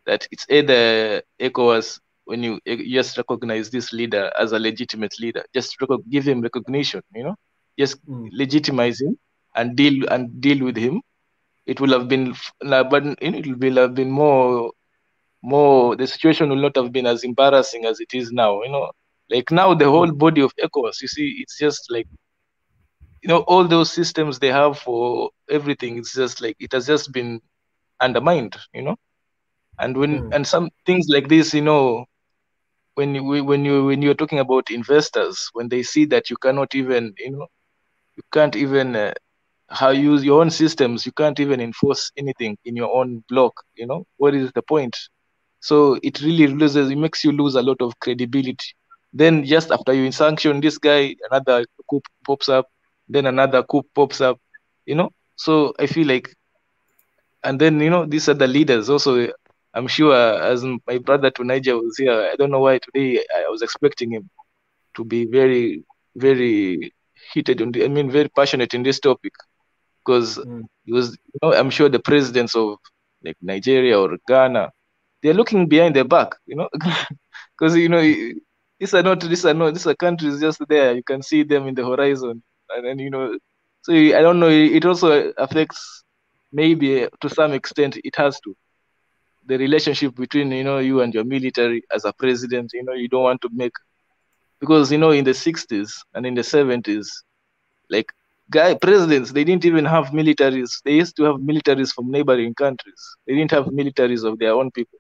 that it's either ECOWAS, when you just recognize this leader as a legitimate leader, just give him recognition, you know, just legitimize him and deal with him. It will have been, but it will have been more. The situation will not have been as embarrassing as it is now. You know, like now the whole body of ECOWAS, you see, it's just like, you know, all those systems they have for everything, it's just like it has just been undermined, you know. And and some things like this, you know, when you're talking about investors, when they see that you cannot even, you know, you can't even how use your own systems, you can't even enforce anything in your own block, you know, what is the point? So it really it makes you lose a lot of credibility. Then just after you sanction this guy, another coup pops up, then another coup pops up, you know. So I feel like, and then, you know, these are the leaders also. I'm sure, as my brother to Niger was here, I don't know why today I was expecting him to be very, very heated very passionate in this topic, because he was, you know, I'm sure the presidents of like Nigeria or Ghana, they're looking behind their back, you know, because, you know, these are countries just there. You can see them in the horizon, and then, you know, so I don't know. It also affects, maybe to some extent, it has to, the relationship between, you know, you and your military as a president. You know, you don't want to make, because, you know, in the 60s and in the 70s, like presidents, they didn't even have militaries. They used to have militaries from neighboring countries. They didn't have militaries of their own people.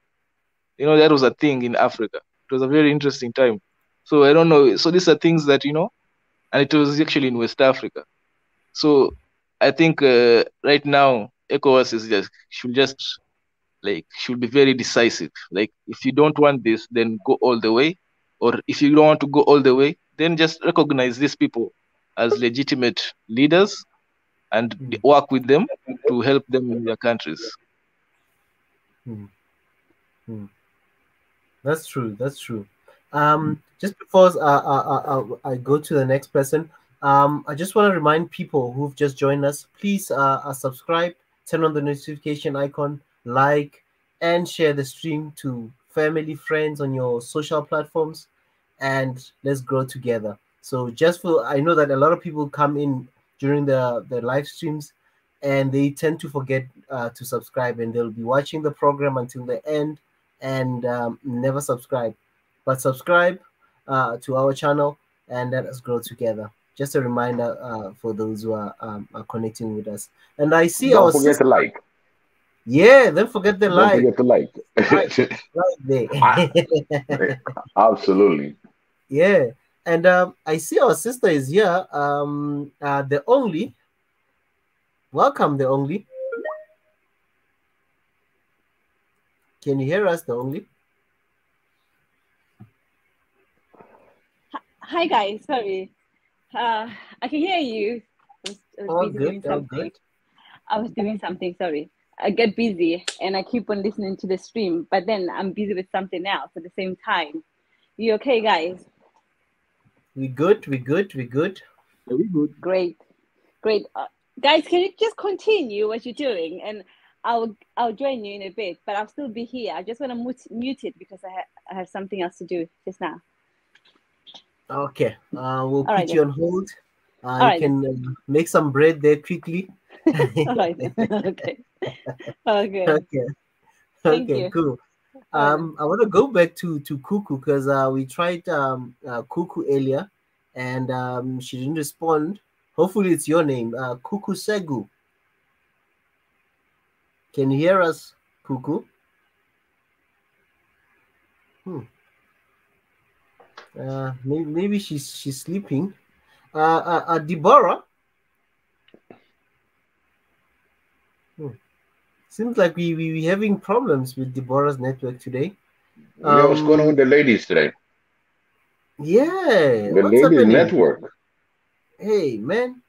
You know, that was a thing in Africa. It was a very interesting time. So I don't know. So these are things that, you know, and it was actually in West Africa. So I think right now ECOWAS should be very decisive. Like, if you don't want this, then go all the way. Or if you don't want to go all the way, then just recognize these people as legitimate leaders and work with them to help them in their countries. That's true. Just before I go to the next person, I just want to remind people who've just joined us, please subscribe, turn on the notification icon, like, and share the stream to family, friends on your social platforms, and let's grow together. So I know that a lot of people come in during the live streams and they tend to forget to subscribe, and they'll be watching the program until the end and never subscribe. But subscribe to our channel and let us grow together. Just a reminder for those who are connecting with us. And I see Don't forget to like. Yeah, don't forget the like. Don't forget to like. Right there. Absolutely. Yeah. And I see our sister is here. The Only. Welcome, The Only. Can you hear us, The Only? Hi guys, sorry. I can hear you. I was busy doing something. I was doing something, sorry. I get busy and I keep on listening to the stream, but then I'm busy with something else at the same time. You okay, guys? We good. We good. Great. Guys, can you just continue what you're doing, and I'll join you in a bit, but I'll still be here. I just want to mute it because I have something else to do just now. Okay, we'll put right, you on hold. You right, can make some bread there quickly. All right. Okay. Okay. Thank Okay, you. cool. I want to go back to Kuku because we tried Kuku earlier and she didn't respond. Hopefully it's your name, Kuku Segu. Can you hear us, Kuku? Maybe she's sleeping. Deborah. Seems like we having problems with Deborah's network today. Yeah, what's going on with the ladies today? Yeah, The what's ladies happening? network. Hey, man.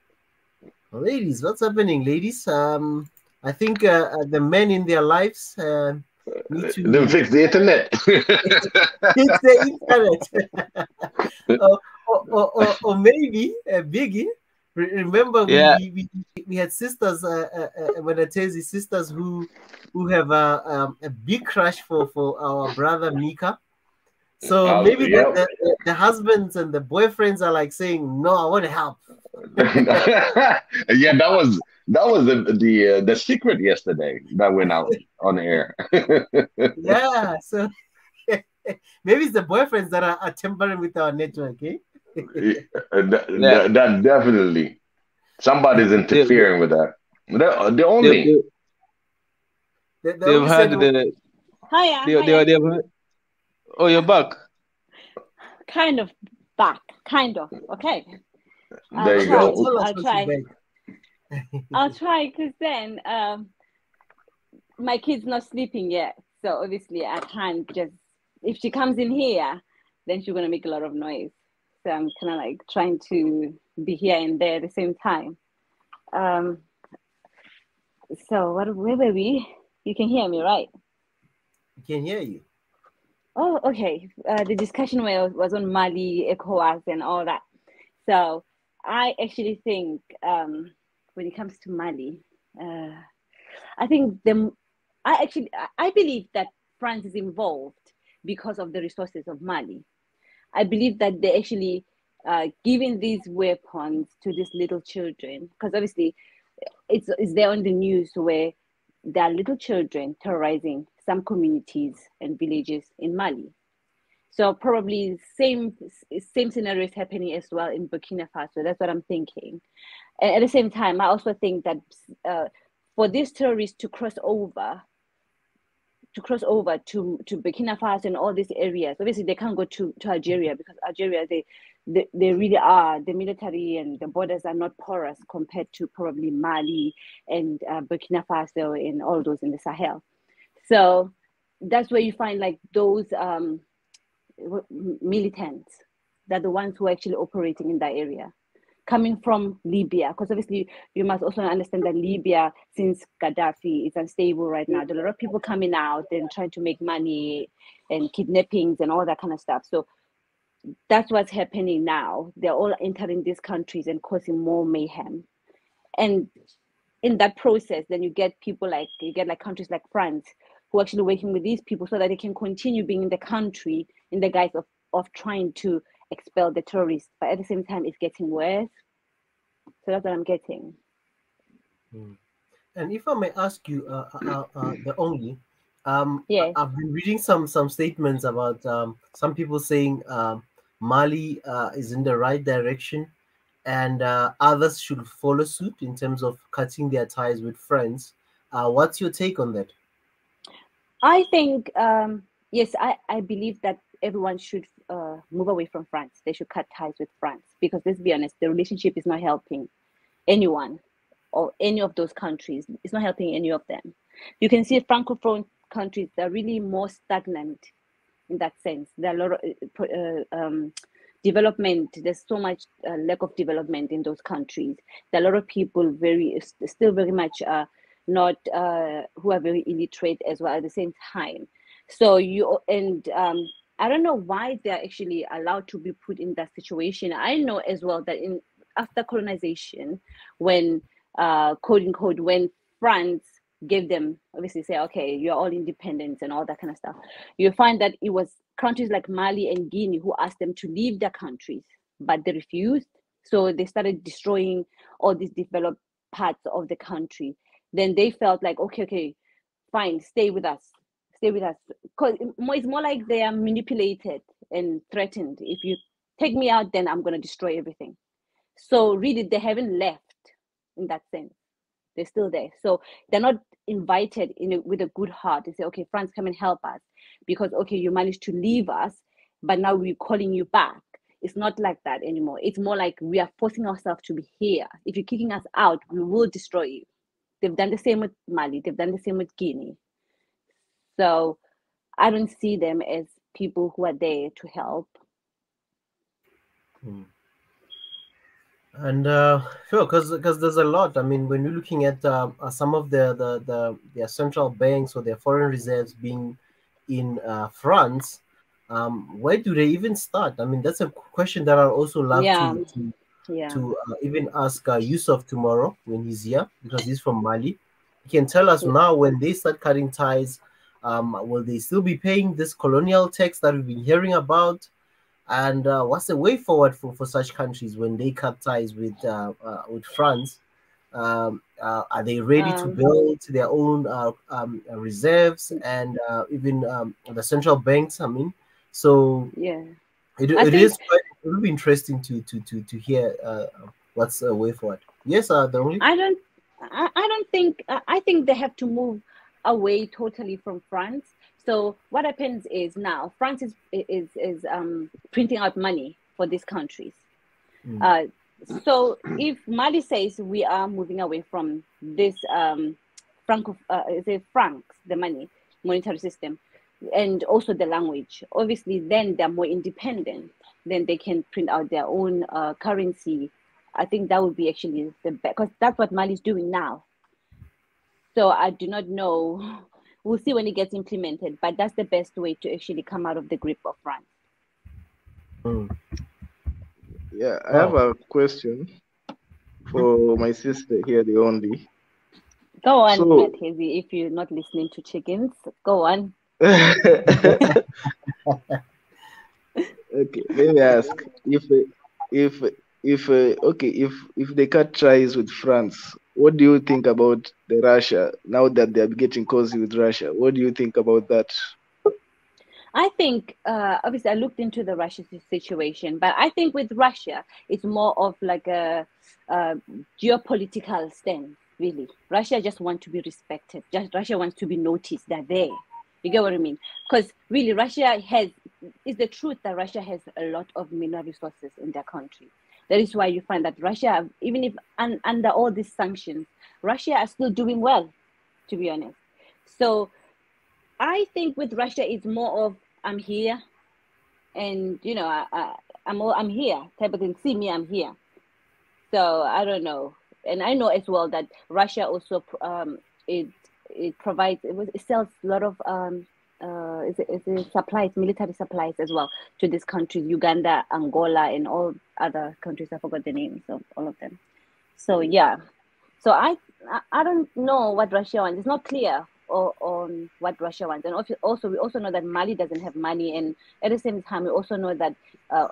Ladies, what's happening, ladies? I think the men in their lives need to Then fix the internet. fix the internet. or maybe Biggie. Remember, we had sisters, when I tell you sisters who have a big crush for our brother Mika. So maybe the husbands and the boyfriends are like saying, "No, I want to help." Yeah, that was the secret yesterday that went out on air. Yeah, so maybe it's the boyfriends that are tampering with our network, eh? That definitely somebody's interfering with that. The only they've had Hiya. Oh, you're back. Kind of back, kind of. Okay. There you go. I'll try. I'll try because then my kid's not sleeping yet, so obviously I can't just. If she comes in here, then she's gonna make a lot of noise. So I'm kind of like trying to be here and there at the same time. So where were we? You can hear me, right? I can hear you. Oh, okay. The discussion was on Mali, ECOWAS, and all that. So I actually think when it comes to Mali, I think I believe that France is involved because of the resources of Mali. I believe that they actually giving these weapons to these little children, because obviously it's there on the news where there are little children terrorizing some communities and villages in Mali. So probably same scenario is happening as well in Burkina Faso. That's what I'm thinking. And at the same time, I also think that for these terrorists to cross over to Burkina Faso and all these areas, obviously they can't go to Algeria, because Algeria, they really are, the military and the borders are not porous compared to probably Mali and Burkina Faso and all those in the Sahel. So that's where you find like those militants, that the ones who are actually operating in that area, coming from Libya, because obviously you must also understand that Libya, since Gaddafi is unstable right now, there are a lot of people coming out and trying to make money and kidnappings and all that kind of stuff. So that's what's happening now. They're all entering these countries and causing more mayhem. And in that process, then you get countries like France who are actually working with these people so that they can continue being in the country in the guise of trying to expel the terrorists. But at the same time, it's getting worse. So that's what I'm getting. And if I may ask you, the only, yes. I've been reading some statements about some people saying Mali is in the right direction, and others should follow suit in terms of cutting their ties with France. What's your take on that? I think, yes, I believe that everyone should move away from France. They should cut ties with France because, let's be honest, the relationship is not helping anyone or any of those countries. It's not helping any of them. You can see Francophone countries that are really more stagnant in that sense. There are a lot of development. There's so much lack of development in those countries. There are a lot of people still very much not who are very illiterate as well at the same time. So I don't know why they're actually allowed to be put in that situation. I know as well that after colonization, when quote unquote, when France gave them, obviously say, okay, you're all independent and all that kind of stuff, you find that it was countries like Mali and Guinea who asked them to leave their countries, but they refused. So they started destroying all these developed parts of the country. Then they felt like, okay, fine, stay with us. Because it's more like they are manipulated and threatened. If you take me out, then I'm going to destroy everything. So really, they haven't left in that sense. They're still there. So they're not invited with a good heart. They say, okay, France, come and help us. Because, okay, you managed to leave us, but now we're calling you back. It's not like that anymore. It's more like we are forcing ourselves to be here. If you're kicking us out, we will destroy you. They've done the same with Mali. They've done the same with Guinea. So I don't see them as people who are there to help. And sure, because there's a lot. I mean, when you're looking at some of their central banks or their foreign reserves being in France, where do they even start? I mean, that's a question that I'd also love to even ask Yusuf tomorrow when he's here, because he's from Mali. He can tell us now, when they start cutting ties, will they still be paying this colonial tax that we've been hearing about? And what's the way forward for such countries when they cut ties with France? Are they ready to build their own reserves and even the central banks? I mean, so yeah, it will be interesting to hear what's the way forward. Yes, the only I think they have to move away totally from France. So what happens is now France is printing out money for these countries. So if Mali says we are moving away from this francs, the money monetary system, and also the language, obviously then they're more independent. Then they can print out their own currency. I think that would be actually the best, because that's what Mali is doing now. So I do not know. We'll see when it gets implemented, but that's the best way to actually come out of the grip of France. Yeah, I have a question for my sister here, the only. Go on, Matezi, if you're not listening to chickens, go on. Okay, let me ask, if they cut ties with France, what do you think about the Russia now that they're getting cozy with Russia? What do you think about that? I think, obviously, I looked into the Russia situation, but I think with Russia, it's more of like a geopolitical stance, really. Russia just wants to be respected. Russia wants to be noticed. They're there. You get what I mean? Because really, it's the truth that Russia has a lot of mineral resources in their country. That is why you find that Russia, even if under all these sanctions, Russia is still doing well, to be honest. So I think with Russia, it's more of, I'm here, and I'm here type of thing. See me, I'm here. So I don't know, and I know as well that Russia also it sells a lot of is it supplies, military supplies as well to these countries, Uganda, Angola, and all other countries. I forgot the names of all of them. So yeah, so I don't know what Russia wants. It's not clear on what Russia wants, and also we also know that Mali doesn't have money, and at the same time we also know that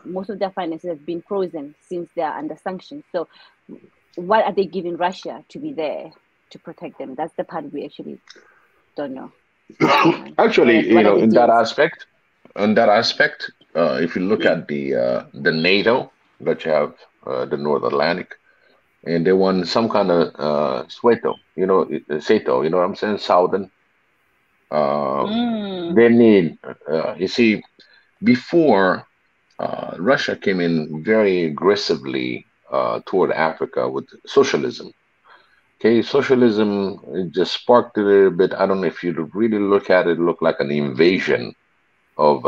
most of their finances have been frozen since they are under sanctions. So what are they giving Russia to be there to protect them? That's the part we actually don't know. Actually, in that aspect, if you look at the NATO that you have, the North Atlantic, and they want some kind of SWATO, SATO, you know what I'm saying, Southern. They need, you see, before Russia came in very aggressively toward Africa with socialism. Okay, socialism, it just sparked a little bit. I don't know if you really look at it, it looked like an invasion of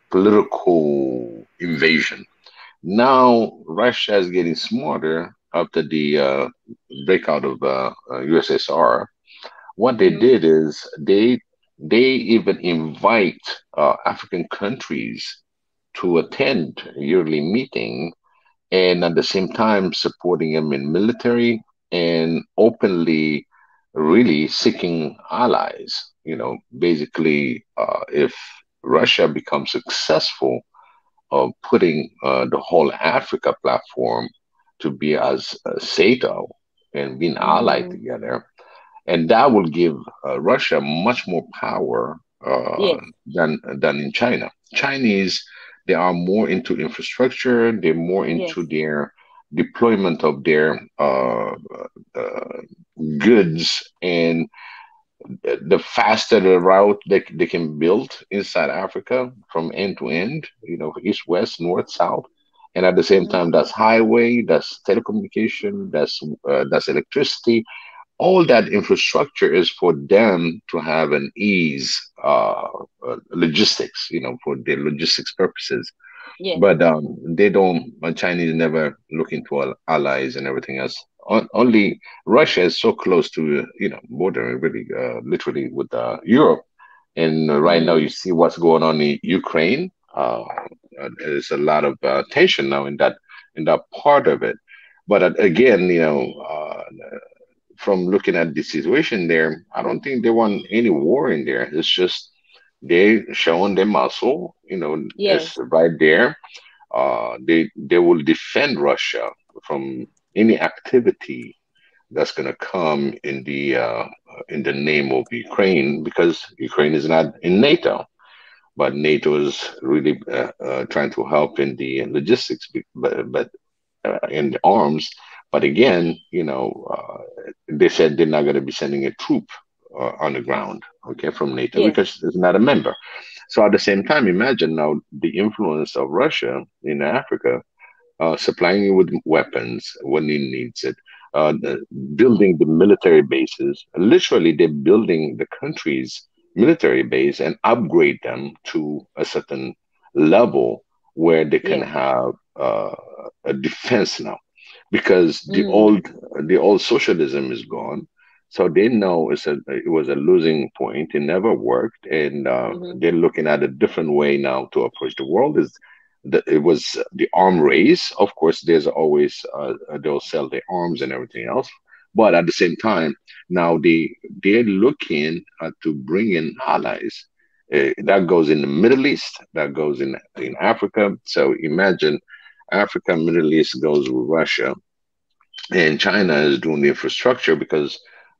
political invasion. Now Russia is getting smarter after the breakout of USSR. What they did is they even invite African countries to attend a yearly meeting, and at the same time supporting them in military and openly really seeking allies. Basically, if Russia becomes successful of putting the whole Africa platform to be as SATO and being allied together, and that will give Russia much more power than in China. Chinese, they are more into infrastructure. They're more into their deployment of their goods, and the faster the route they can build inside Africa from end to end, east, west, north, south. And at the same time, that's highway, that's telecommunication, that's electricity. All that infrastructure is for them to have an ease logistics, for their logistics purposes. But they don't. Chinese never look into allies and everything else. Only Russia is so close to border really literally with Europe, and right now you see what's going on in Ukraine. There's a lot of tension now in that part of it. But again, from looking at the situation there, I don't think they want any war in there. It's just they showing their muscle, it's right there. They will defend Russia from any activity that's going to come in the name of Ukraine, because Ukraine is not in NATO, but NATO is really trying to help in the logistics, but in the arms. But again, they said they're not going to be sending a troop on the ground, okay, from NATO, because it's not a member. So at the same time, imagine now the influence of Russia in Africa, supplying you with weapons when it needs it, building the military bases. Literally, they're building the country's military base and upgrade them to a certain level where they can have a defense now, because the old socialism is gone. So they know it was a losing point. It never worked, and they're looking at a different way now to approach the world. It was the arm race. Of course, there's always they'll sell their arms and everything else, but at the same time, now they're looking to bring in allies. That goes in the Middle East. That goes in Africa. So imagine Africa, Middle East goes with Russia, and China is doing the infrastructure, because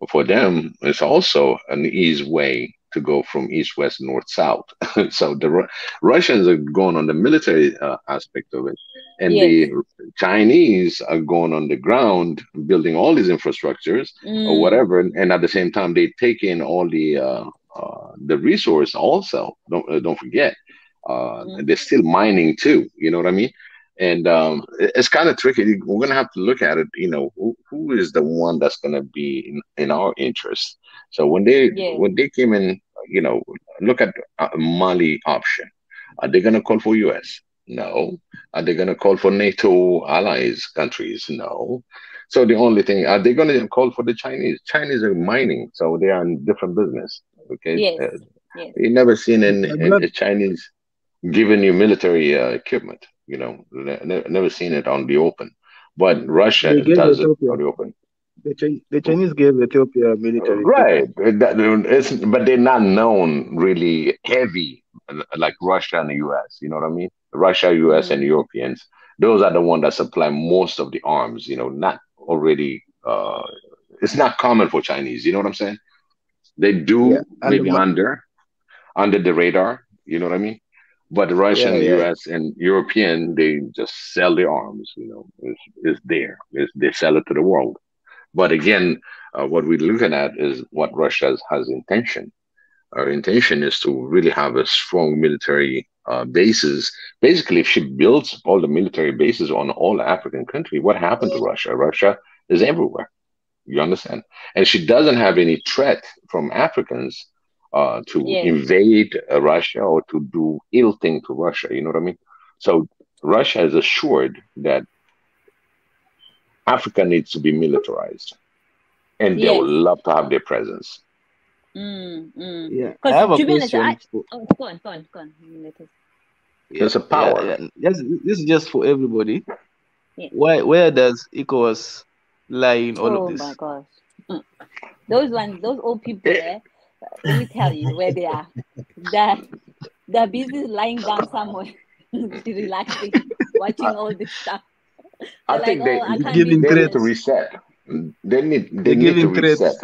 for them it's also an easy way to go from east, west, north, south. So the Russians are going on the military aspect of it, and the Chinese are going on the ground, building all these infrastructures or whatever, and at the same time they take in all the resource also. Don't forget, they're still mining too. You know what I mean? And it's kind of tricky. We're gonna have to look at it. Who is the one that's gonna be in our interest? So when they came in, look at Mali option. Are they gonna call for U.S.? No. Are they gonna call for NATO allies countries? No. So the only thing, are they gonna call for the Chinese? Chinese are mining, so they are in different business. Okay. Yes. You never seen a Chinese giving you military equipment. You know, never seen it on the open. But Russia They gave does it Ethiopia. on the open. The Chinese gave Ethiopia military Right, equipment. but they're not known really heavy like Russia and the U.S. You know what I mean? Russia, U.S., and Europeans. Those are the ones that supply most of the arms. You know, not already. It's not common for Chinese. You know what I'm saying? They do maybe under the radar. You know what I mean? But the Russian, U.S., and European, they just sell their arms. You know, it's there. They sell it to the world. But again, what we're looking at is what Russia has intention. Our intention is to really have a strong military bases. Basically, if she builds all the military bases on all African country, what happened to Russia? Russia is everywhere. You understand? And she doesn't have any threat from Africans to invade Russia or to do ill thing to Russia. You know what I mean? So Russia is assured that Africa needs to be militarized, and they would love to have their presence. Yeah, I have a question. Go on. It's a power. This is just for everybody. Where does ECOWAS lie in all of this? Oh my gosh, those old people there. Let me tell you where they are. They're busy lying down somewhere, relaxing, watching all this stuff. I think they need to reset. They need to reset.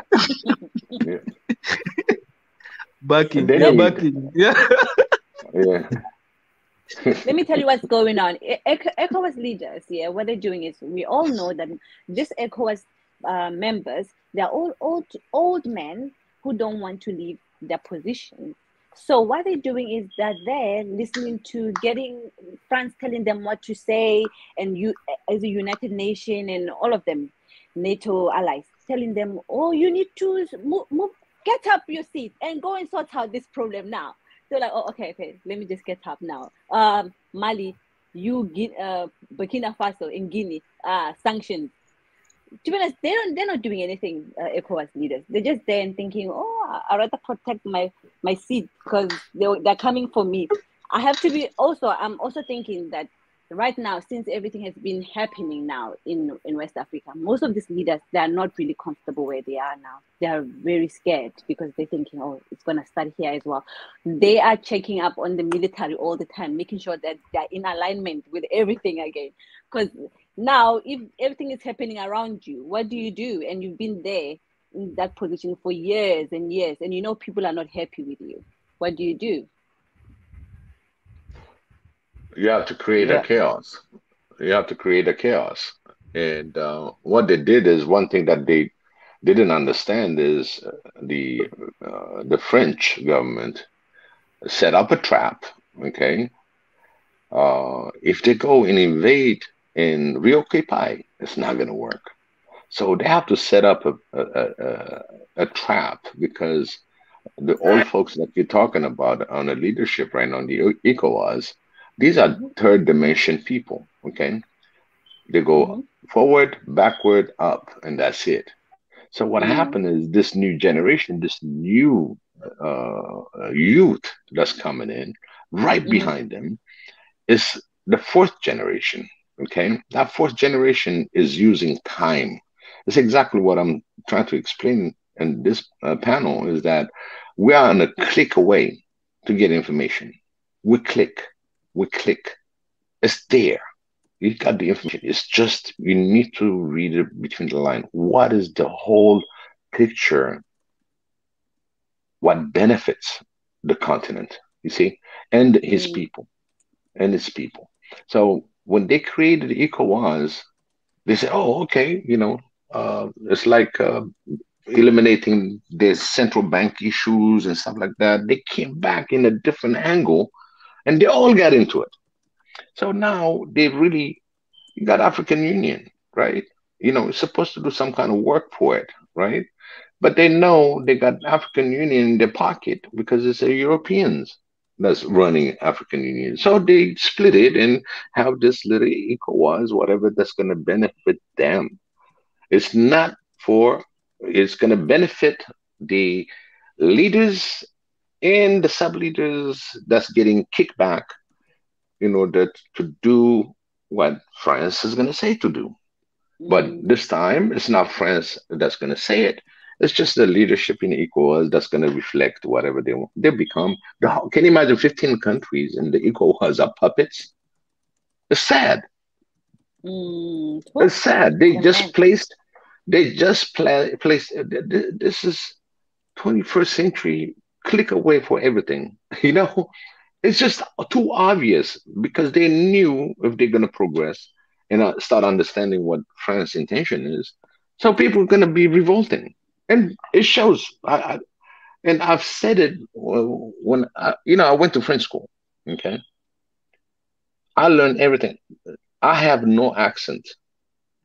Backing. Yeah. Let me tell you what's going on. ECOWAS leaders, what they're doing is, we all know that these ECOWAS members, they're all old men who don't want to leave their position. So what they're doing is that they're listening to getting France telling them what to say, and you as a United Nation and all of them, NATO allies, telling them, oh, you need to move, get up your seat and go and sort out this problem now. They're like, oh, okay, let me just get up now. Mali, Burkina Faso, in Guinea, sanctions. To be honest, they're not doing anything, ECOWAS leaders. They're just there and thinking, oh, I'd rather protect my seat because they're coming for me. I'm also thinking that right now, since everything has been happening now in West Africa, most of these leaders, they are not really comfortable where they are now. They are very scared because they're thinking, oh, it's going to start here as well. They are checking up on the military all the time, making sure that they're in alignment with everything again. Because now, if everything is happening around you, what do you do? And you've been there in that position for years and years, and you know people are not happy with you. What do you do? You have to create a chaos. You have to create a chaos. And what they did is, one thing that they didn't understand is the French government set up a trap. Okay, if they go and invade and reoccupy, it's not going to work. So they have to set up a trap, because the old folks that you're talking about on the leadership right now, on the ECOWAS, these are third dimension people. Okay, they go forward, backward, up, and that's it. So what happened is, this new generation, this new youth that's coming in right behind them is the fourth generation. Okay, that fourth generation is using time. It's exactly what I'm trying to explain in this panel, is that we are on a click away to get information. We click. It's there. You got the information. It's just, you need to read it between the lines. What is the whole picture? What benefits the continent, you see, and his people, So when they created ECOWAS, they said, oh, okay, it's like eliminating the central bank issues and stuff like that. They came back in a different angle, and they all got into it. So now they really got African Union, right? It's supposed to do some kind of work for it, right? But they know they got African Union in their pocket because it's the Europeans that's running African Union. So they split it and have this little ECOWAS, whatever that's going to benefit them. It's going to benefit the leaders and the sub leaders that's getting kickback in order to do what France is going to say to do. But this time, it's not France that's going to say it. It's just the leadership in ECOWAS that's going to reflect whatever they become. Can you imagine 15 countries in the ECOWAS are puppets? It's sad. It's sad. They just placed. This is 21st century. Click away for everything. It's just too obvious because they knew if they're going to progress and start understanding what France's intention is. So people are going to be revolting. And it shows. And I've said it when, I went to French school. Okay. I learned everything. I have no accent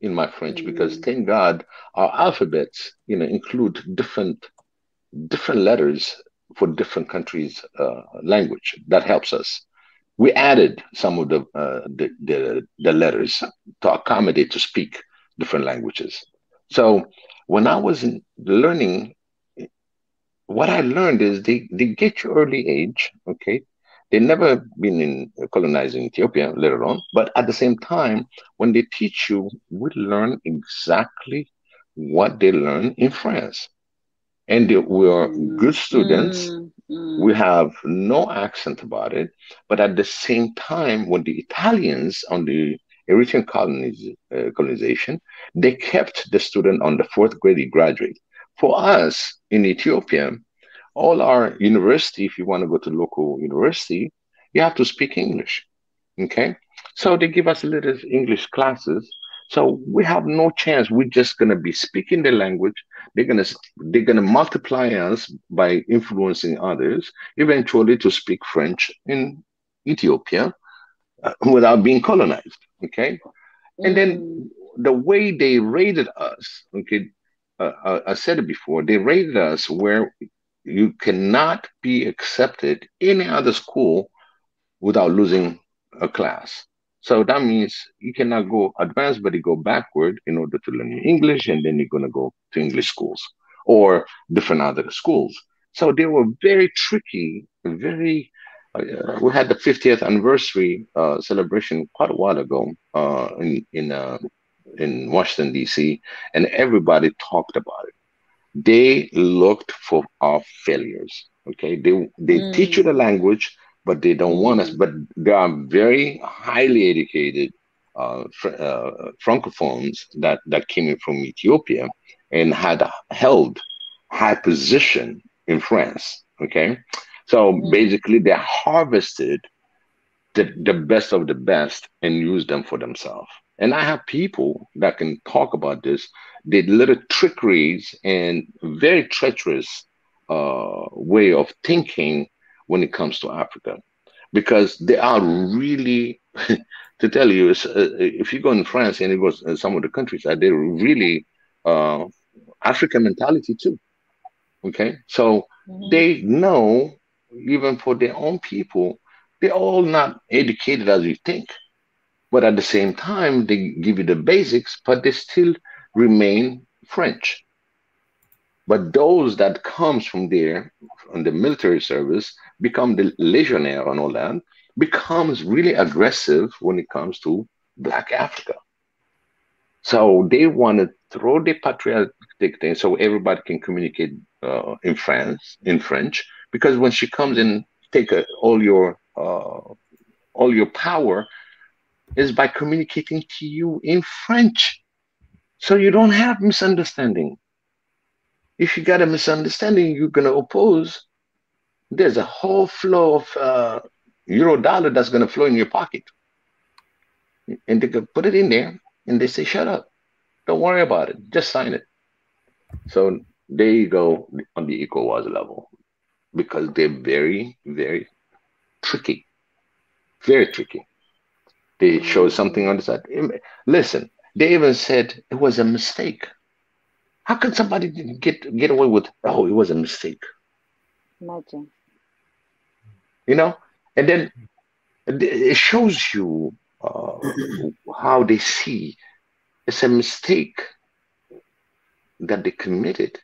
in my French because thank God our alphabets, include different letters for different countries' language. That helps us. We added some of the letters to accommodate to speak different languages. So when I was learning, what I learned is they get you early age, okay? They never been in colonizing Ethiopia, let alone, but at the same time, when they teach you, we learn exactly what they learn in France. And we are good students. We have no accent about it. But at the same time, when the Italians on the Eritrean colonization, they kept the student on the 4th grade, he graduate. For us in Ethiopia, all our university, if you want to go to local university, you have to speak English. Okay? So they give us a little English classes. So we have no chance. We're just gonna be speaking the language. They're gonna multiply us by influencing others, eventually to speak French in Ethiopia without being colonized. Okay, and then the way they rated us. Okay, I said it before. They rated us where you cannot be accepted in any other school without losing a class. So that means you cannot go advanced, but you go backward in order to learn English, and then you're going to go to English schools or different other schools. So they were very tricky, very. We had the 50th anniversary celebration quite a while ago in Washington D.C., and everybody talked about it. They looked for our failures. Okay, they teach you the language, but they don't want us. But there are very highly educated francophones that came in from Ethiopia and had held high position in France. Okay, so basically they harvested the best of the best and used them for themselves. And I have people that can talk about this. They little trickeries and very treacherous way of thinking when it comes to Africa, because they are really, to tell you, if you go in France and you go in some of the countries, they're really African mentality too. Okay, so they know even for their own people, they're all not educated as you think. But at the same time, they give you the basics, but they still remain French. But those that comes from there, on the military service, become the legionnaire and all that, becomes really aggressive when it comes to Black Africa. So they want to throw the patriotic thing so everybody can communicate in French, because when she comes in, take all your power is by communicating to you in French. So you don't have misunderstanding. If you got a misunderstanding, you're going to oppose. There's a whole flow of euro dollar that's going to flow in your pocket. And they could put it in there and they say, shut up. Don't worry about it. Just sign it. So there you go on the ECOWAS level, because they're very, very tricky. Very tricky. They showed something on the side. Listen, they even said it was a mistake. How can somebody get away with, oh, it was a mistake? Imagine. And then it shows you how they see it's a mistake that they committed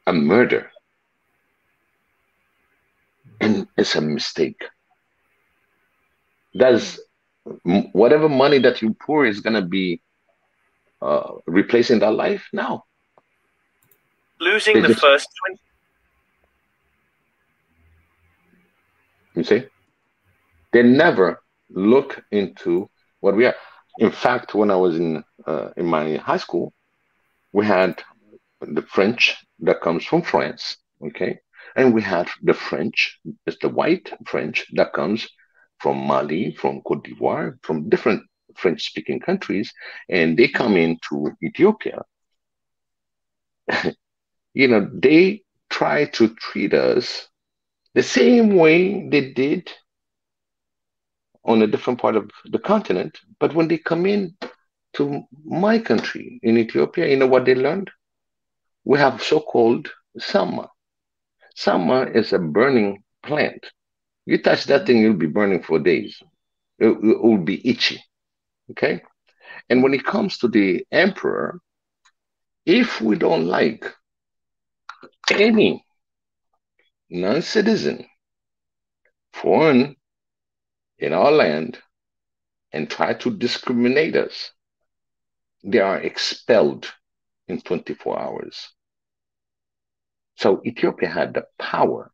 a murder. and it's a mistake. That's whatever money that you pour is gonna be replacing that life now. Losing the first 20. You see, they never look into what we are. In fact, when I was in my high school, we had the French that comes from France, okay, and we had the French, it's the white French that comes from Mali, from Cote d'Ivoire, from different French-speaking countries, and they come into Ethiopia. You know, they try to treat us the same way they did on a different part of the continent. But when they come in to my country in Ethiopia, you know what they learned? We have so-called Sama. Sama is a burning plant. You touch that thing, you'll be burning for days. It will be itchy. Okay? And when it comes to the emperor, if we don't like any non-citizen foreign in our land and try to discriminate us, they are expelled in 24 hours. So Ethiopia had the power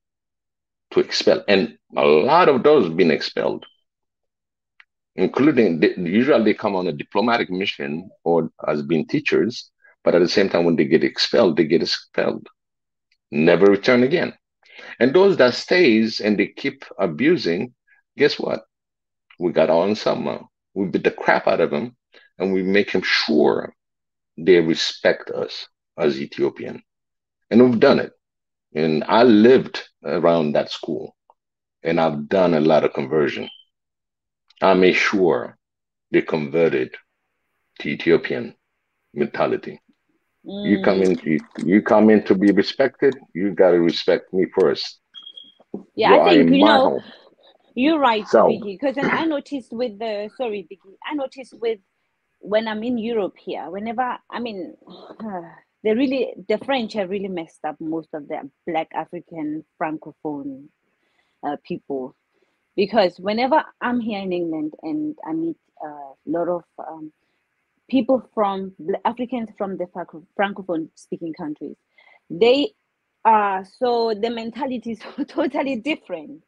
to expel, and a lot of those been expelled, including usually they come on a diplomatic mission or as being teachers, but at the same time when they get expelled, never return again. And those that stays and they keep abusing, guess what? We got on someone. We beat the crap out of them, and we make them sure they respect us as Ethiopian. And we've done it. And I lived around that school, and I've done a lot of conversion. I made sure they converted to Ethiopian mentality. You come in to be respected, you gotta respect me first. Yeah, I think you're right, Vicky. Because I noticed with Vicky, I noticed with when I'm in Europe here, whenever the French have really messed up most of the Black African Francophone people, because whenever I'm here in England and I meet a lot of people from Africans from the Francophone speaking countries, they are so the mentality is totally different.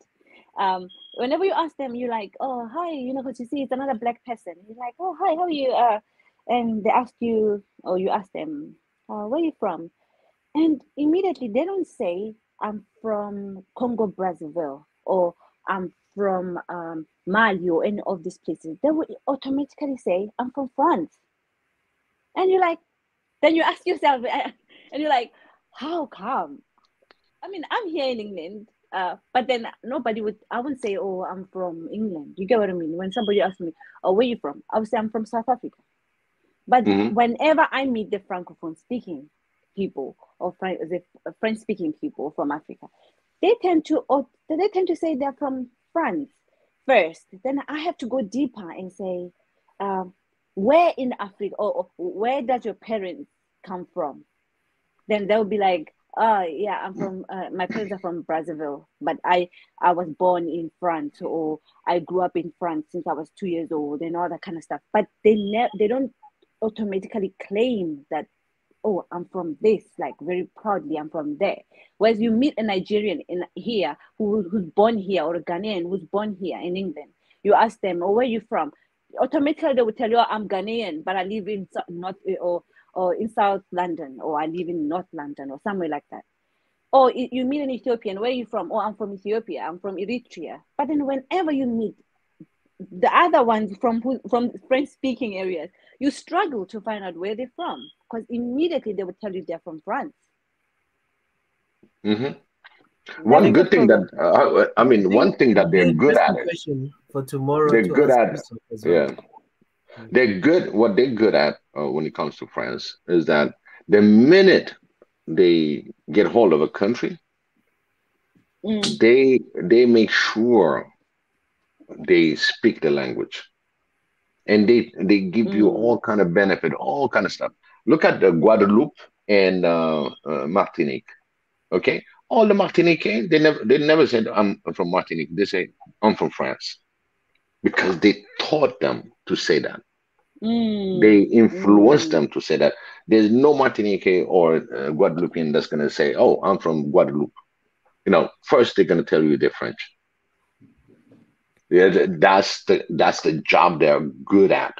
Whenever you ask them, you're like, oh, hi, because you see it's another Black person. You're like, oh, hi, how are you? And they ask you, or you ask them, where are you from? And immediately they don't say, I'm from Congo, Brazzaville, or I'm from Mali, or any of these places. They would automatically say, I'm from France. And you're like, then you ask yourself, and you're like, how come? I'm here in England, but then I wouldn't say, oh, I'm from England. You get what I mean? When somebody asks me, oh, where are you from? I would say, I'm from South Africa. But whenever I meet the Francophone speaking people or French speaking people from Africa, they tend to say they're from France first. Then I have to go deeper and say, where in Africa, or where does your parents come from? Then they'll be like, oh yeah, I'm from my parents are from Brazzaville, but I was born in France, or I grew up in France since I was 2 years old, and all that kind of stuff. But they don't automatically claim that, oh, I'm from this, like very proudly, I'm from there. Whereas you meet a Nigerian in here who's born here, or a Ghanaian who's born here in England, you ask them, oh, where are you from? Automatically they will tell you, oh, I'm Ghanaian, but I live in or in South London, or I live in North London, or somewhere like that. Or you meet an Ethiopian, where are you from? Oh, I'm from Ethiopia, I'm from Eritrea. But then whenever you meet the other ones from French-speaking areas, you struggle to find out where they're from, because immediately they would tell you they're from France. One good thing that one thing that they're good at it. For tomorrow, they're good at it. Yeah, they're good. What they're good at when it comes to France is that the minute they get hold of a country, they make sure they speak the language, and they give you all kind of benefit, all kind of stuff. Look at the Guadeloupe and Martinique. Okay, All the Martinique, they never said I'm from Martinique. They say I'm from France because they taught them to say that. They influenced them to say that. There's no Martinique or Guadeloupean that's going to say, "Oh, I'm from Guadeloupe." You know, first they're going to tell you they're French. Yeah, that's the job they're good at,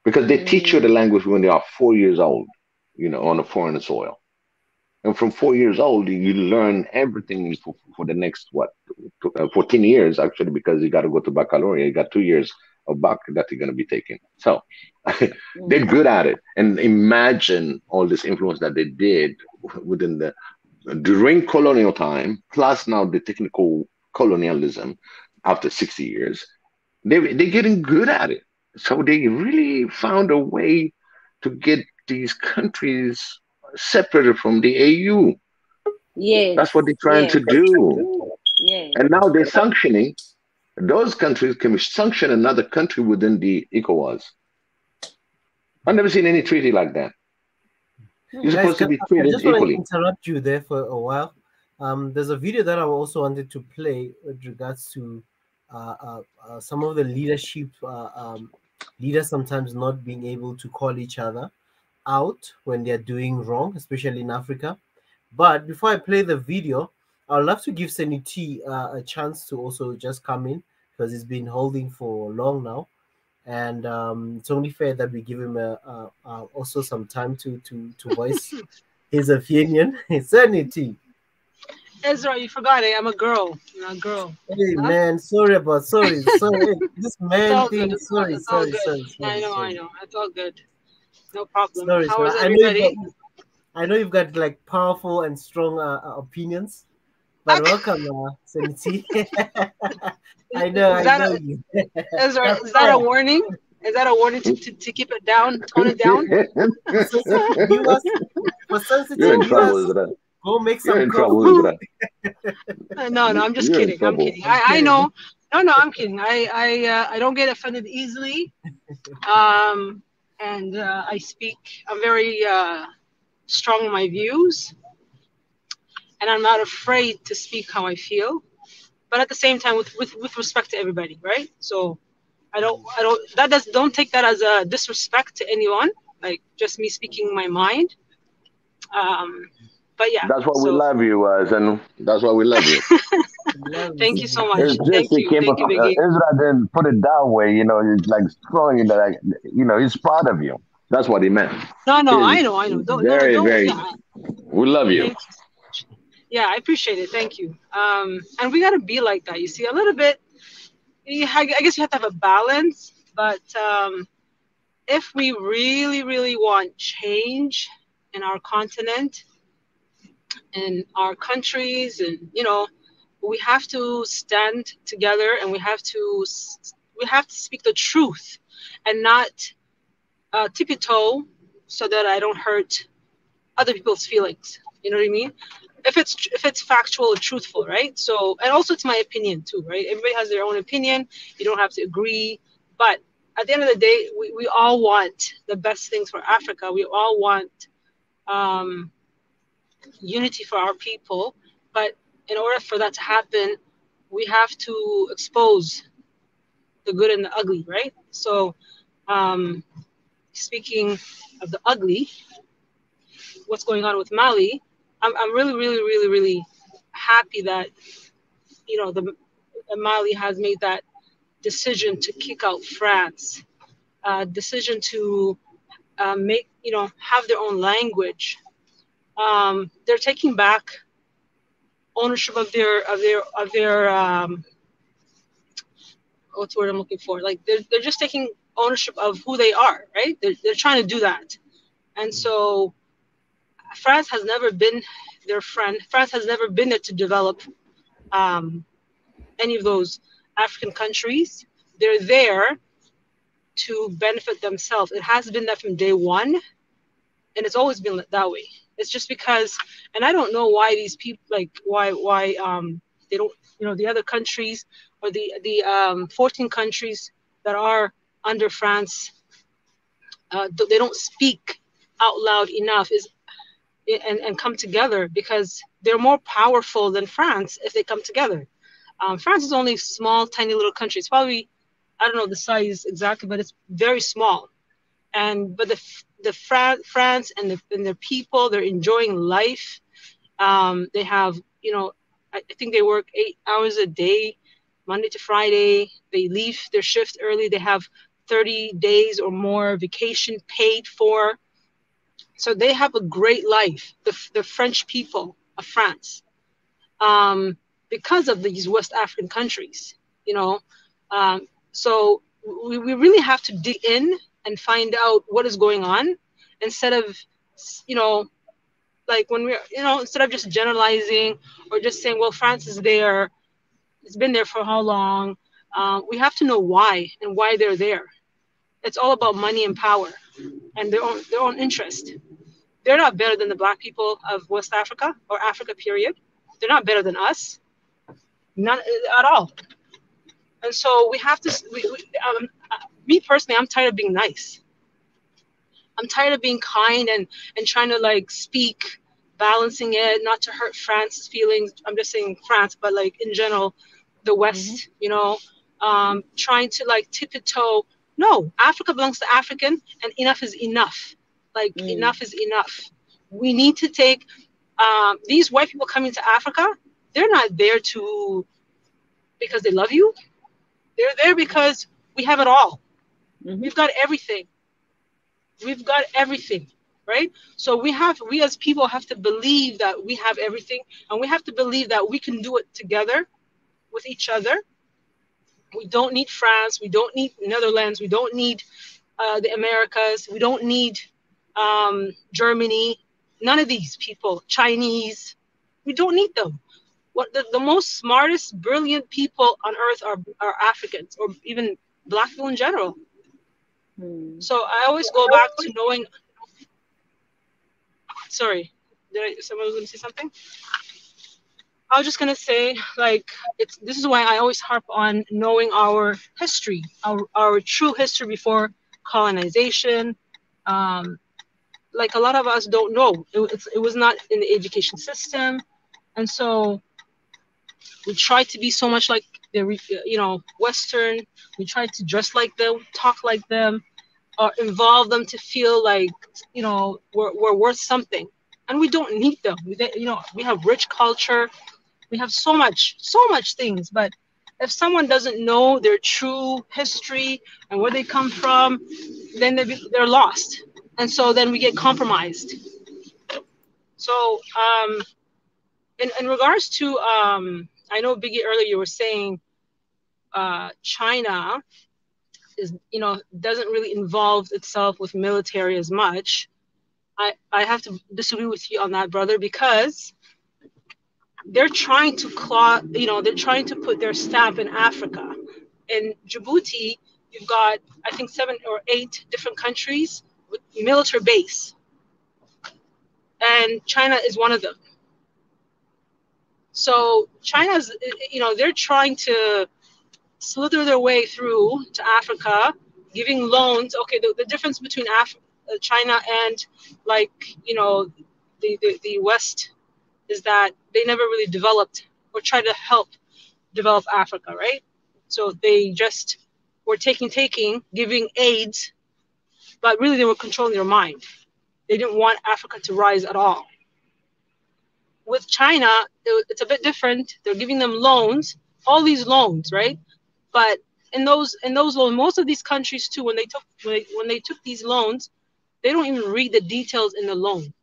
because they teach you the language when they are 4 years old. You know, on a foreign soil. And from 4 years old, you learn everything for the next, 14 years, actually, because you got to go to baccalaureate. You got 2 years of bac that you're going to be taking. So they're good at it. And imagine all this influence that they did during colonial time, plus now the technical colonialism after 60 years. They're getting good at it. So they really found a way to get these countries separated from the AU. Yes. That's what they're trying to do. Yes. And now they're sanctioning. Those countries can sanction another country within the ECOWAS. I've never seen any treaty like that. You're supposed to be I treated just want to equally. interrupt you there for a while. There's a video that I also wanted to play with regards to some of the leadership leaders sometimes not being able to call each other out when they're doing wrong, especially in Africa. But before I play the video, I'd love to give Seniti a chance to also just come in, because he's been holding for long now, and it's only fair that we give him also some time to voice his opinion. Seniti. Ezra, you forgot it. I'm a girl. I'm a girl. Hey man, sorry. Hey, this man thing. Sorry. I know. It's all good. No problem. Sorry. How is everybody? I know you've got like powerful and strong opinions, but welcome, Seniti. I know you. Ezra, is that a warning? Is that a warning to keep it down, tone it down? For sensitive You're in trouble, viewers, Israel. go make some You're in trouble, Israel. No, I'm just kidding. I'm kidding. I know. No, I'm kidding. I don't get offended easily. And I speak. I'm very strong in my views, and I'm not afraid to speak how I feel. But at the same time, with respect to everybody, right? So don't take that as a disrespect to anyone. Like just me speaking my mind. But yeah. That's why we love you, and that's why we love you. Thank you so much. It's just Thank you, Biggie. Israel didn't put it that way, you know. It's like strong, you know, he's proud of you. That's what he meant. No, I know. Don't, very. Yeah. We love you. Yeah, I appreciate it. Thank you. And we gotta be like that. You see, a little bit. I guess you have to have a balance. But if we really, really want change in our continent, in our countries, and we have to stand together, and we have to speak the truth, and not tippy-toe, so that I don't hurt other people's feelings. You know what I mean? If it's factual or truthful, right? So, and also it's my opinion too, right? Everybody has their own opinion. You don't have to agree, but at the end of the day, we all want the best things for Africa. We all want unity for our people, but in order for that to happen, we have to expose the good and the ugly, right? So, speaking of the ugly, what's going on with Mali, I'm really, really, really, really happy that Mali has made that decision to kick out France, decision to make have their own language. They're taking back ownership of their what's the word I'm looking for? Like they're just taking ownership of who they are, right? They're trying to do that, and so France has never been their friend. France has never been there to develop any of those African countries. They're there to benefit themselves. It has been that from day one, and it's always been that way. It's just because, and I don't know why these people, like why they don't, the other countries or the 14 countries that are under France, they don't speak out loud enough and come together, because they're more powerful than France if they come together. France is only a small, tiny little country. It's probably, I don't know the size exactly, but it's very small. But France and their people, they're enjoying life. They have, I think they work 8 hours a day, Monday to Friday. They leave their shift early. They have 30 days or more vacation paid for. So they have a great life, the French people of France, because of these West African countries, So we really have to dig in and find out what is going on instead of, like when we're, instead of just generalizing or just saying, well, France is there. It's been there for how long? We have to know why and why they're there. It's all about money and power and their own interest. They're not better than the Black people of West Africa or Africa, period. They're not better than us. None at all. And so we have to, me personally, I'm tired of being nice. I'm tired of being kind and trying to like speak, balancing it, not to hurt France's feelings. I'm just saying France, but like in general, the West, trying to like tip-toe. No, Africa belongs to African, and enough is enough. Like enough is enough. We need to take these white people coming to Africa. They're not there because they love you. They're there because we have it all. We've got everything. We've got everything, right? So we as people have to believe that we have everything, and we have to believe that we can do it together with each other. We don't need France. We don't need Netherlands. We don't need the Americas. We don't need Germany. None of these people. Chinese. We don't need them. What the most smartest, brilliant people on earth are Africans, or even Black people in general. So I always go back to knowing. Sorry, someone was going to say something? I was just going to say, like, this is why I always harp on knowing our history, our true history before colonization. Like a lot of us don't know. It was not in the education system. And so we try to be so much like the, Western. We try to dress like them, talk like them, or involve them to feel like, we're worth something. And we don't need them. We have rich culture. We have so much things. But if someone doesn't know their true history and where they come from, then they're lost. And so then we get compromised. So in regards to, I know Biggie earlier you were saying China is, doesn't really involve itself with military as much. I have to disagree with you on that, brother, because they're trying to they're trying to put their stamp in Africa. In Djibouti, you've got, I think, 7 or 8 different countries with military base. And China is one of them. So China's, they're trying to slither their way through to Africa, giving loans. Okay, the difference between China and, like, the West is that they never really developed or tried to help develop Africa, right? So they just were taking, giving aids, but really they were controlling their mind. They didn't want Africa to rise at all. With China, it's a bit different. They're giving them loans, all these loans, right? But in those loans, most of these countries too, when they took these loans, they don't even read the details in the loan,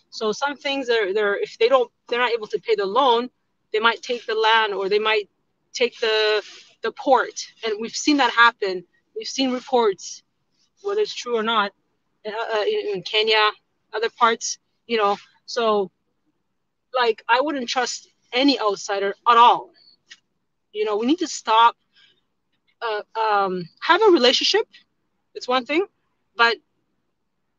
So some things if they're not able to pay the loan, they might take the land, or they might take the port, and we've seen that happen. We've seen reports, whether it's true or not, in Kenya, other parts, So, like, I wouldn't trust any outsider at all. We need to stop. Have a relationship. It's one thing, but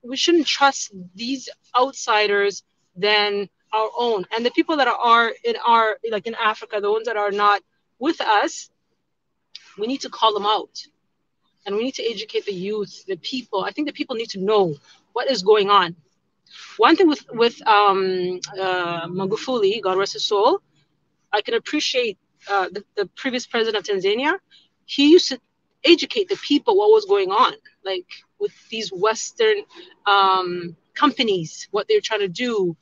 we shouldn't trust these outsiders than our own. And the people that are in Africa, the ones that are not with us, we need to call them out, and we need to educate the youth, the people. I think the people need to know what is going on. One thing with Magufuli, God rest his soul, I can appreciate the previous president of Tanzania. He used to educate the people what was going on, like with these Western companies, what they're trying to do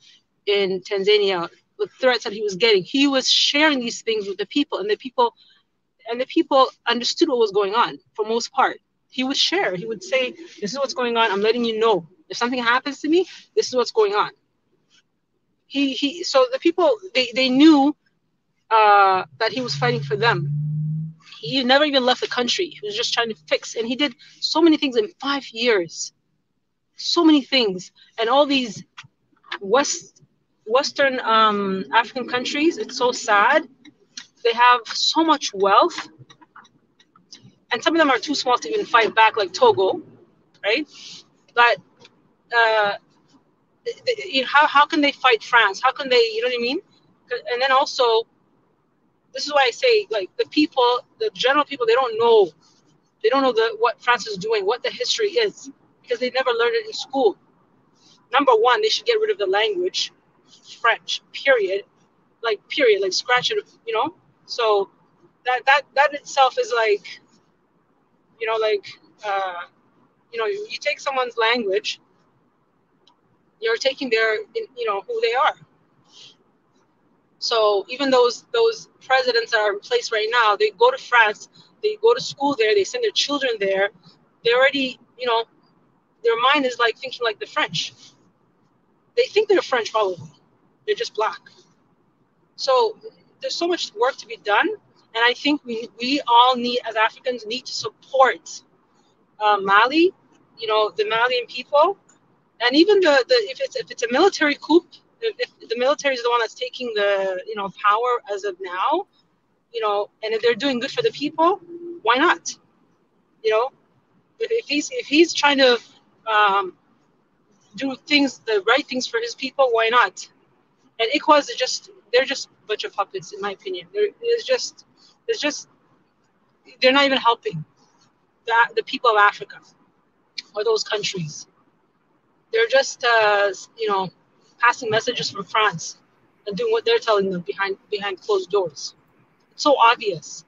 in Tanzania, the threats that he was getting. He was sharing these things with the people, and the people understood what was going on for most part. He would share. He would say, "This is what's going on. I'm letting you know. If something happens to me, this is what's going on." So the people they knew that he was fighting for them. He never even left the country. He was just trying to fix, and he did so many things in 5 years. So many things, and all these Western African countries. It's so sad. They have so much wealth, and some of them are too small to even fight back, like Togo, right? But how can they fight France? How can they, you know what I mean? And then also, this is why I say, like, the people, the general people, they don't know what France is doing, what the history is, because they never learned it in school. Number one, they should get rid of the language, French, period, like scratch it, you know. So that itself is like, you know, like, you take someone's language, you're taking their, you know, who they are. So even those presidents that are in place right now, they go to France, they go to school there, they send their children there. They already, you know, their mind is like thinking like the French. They think they're French, probably. They're just black. So there's so much work to be done, and I think we all need, as Africans, need to support Mali, you know, the Malian people, and even if it's a military coup, if the military is the one that's taking the, you know, power as of now, you know, and if they're doing good for the people, why not? You know, if he's trying to do the right things for his people, why not? And ECOWAS they're just a bunch of puppets, in my opinion. They're not even helping the people of Africa or those countries. They're just you know, passing messages from France and doing what they're telling them behind closed doors. It's so obvious,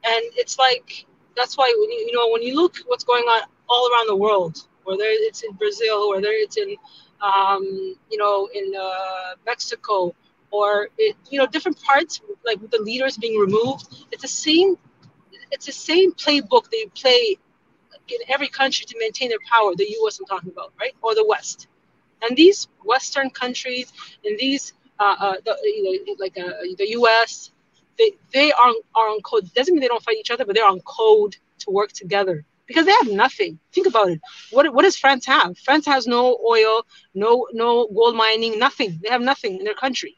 and it's like, that's why when you look what's going on all around the world, whether it's in Brazil, whether it's in Mexico, or different parts, like with the leaders being removed, it's the same playbook they play in every country to maintain their power. The U.S. I'm talking about, right, or the West, and these Western countries, and these the U.S. They are on code. Doesn't mean they don't fight each other, but they're on code to work together because they have nothing. Think about it. What does France have? France has no oil, no gold mining, nothing. They have nothing in their country.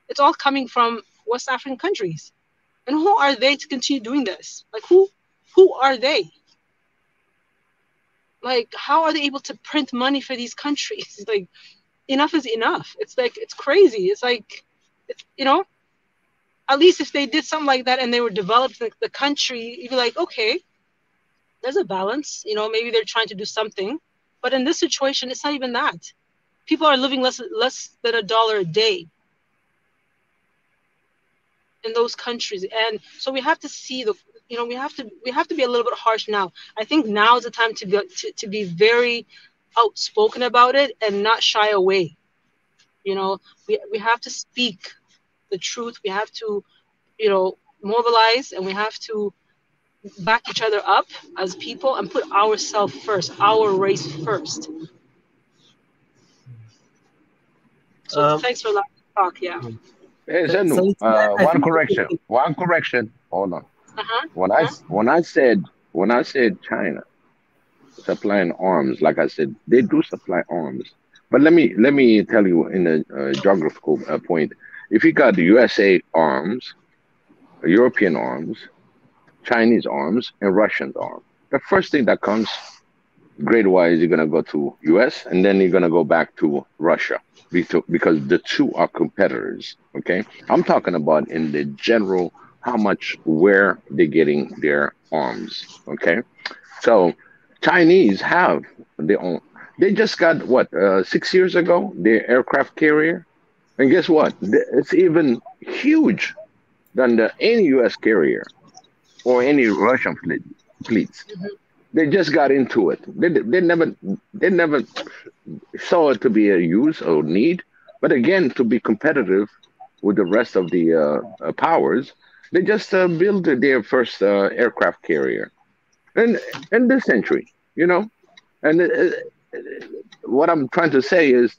It's all coming from West African countries. And who are they to continue doing this? Like, who are they? Like, how are they able to print money for these countries? Like, enough is enough. It's like, it's crazy. It's like, at least if they did something like that and they were developed the country, you'd be like, okay, there's a balance. Maybe they're trying to do something. But in this situation, it's not even that. People are living less than $1 a day in those countries. And so we have to see we have to be a little bit harsh now. I think now is the time to be very outspoken about it and not shy away. We have to speak the truth. We have to, mobilize, and we have to back each other up as people and put ourselves first, our race first. So thanks for letting me talk. Yeah. Hey, Zenu, one correction. Hold on. When I said China supplying arms, like I said, they do supply arms. But let me tell you in a geographical point. If you got the USA arms, European arms, Chinese arms, and Russian arms, the first thing that comes grade-wise, you're gonna go to US, and then you're gonna go back to Russia because the two are competitors. Okay, I'm talking about in the general where they're getting their arms. Okay, so Chinese have their own. They just got what 6 years ago their aircraft carrier, and guess what? It's even huge than any U.S. carrier or any Russian fleets. They just got into it. They never saw it to be a use or need, but again, to be competitive with the rest of the powers, they just built their first aircraft carrier in this century. And what I'm trying to say is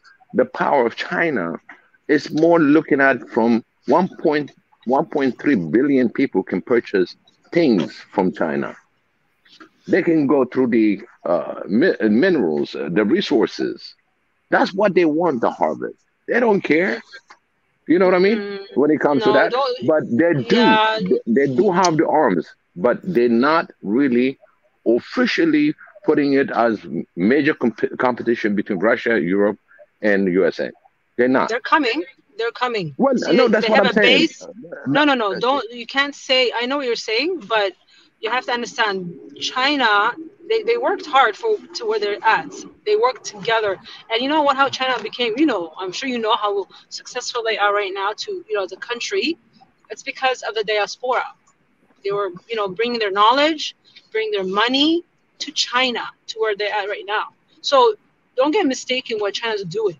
the power of China is more looking at from 1.3 billion people can purchase things from China. They can go through the minerals, the resources. That's what they want to harvest. They don't care. You know what I mean? When it comes to No, that, don't. but Yeah, they do have the arms, but they're not really officially putting it as major competition between Russia, Europe, and USA. They're not. they're coming. They're coming. Well, See, no, they that's what have I'm a saying. base. No, no, no. Don't. You can't say. I know what you're saying, but you have to understand. China. They worked hard to where they're at. They worked together, and you know what? How China became. I'm sure you know how successful they are right now. As a country, it's because of the diaspora. They were, bringing their knowledge, bringing their money to China, to where they're at right now. So don't get mistaken what China's doing.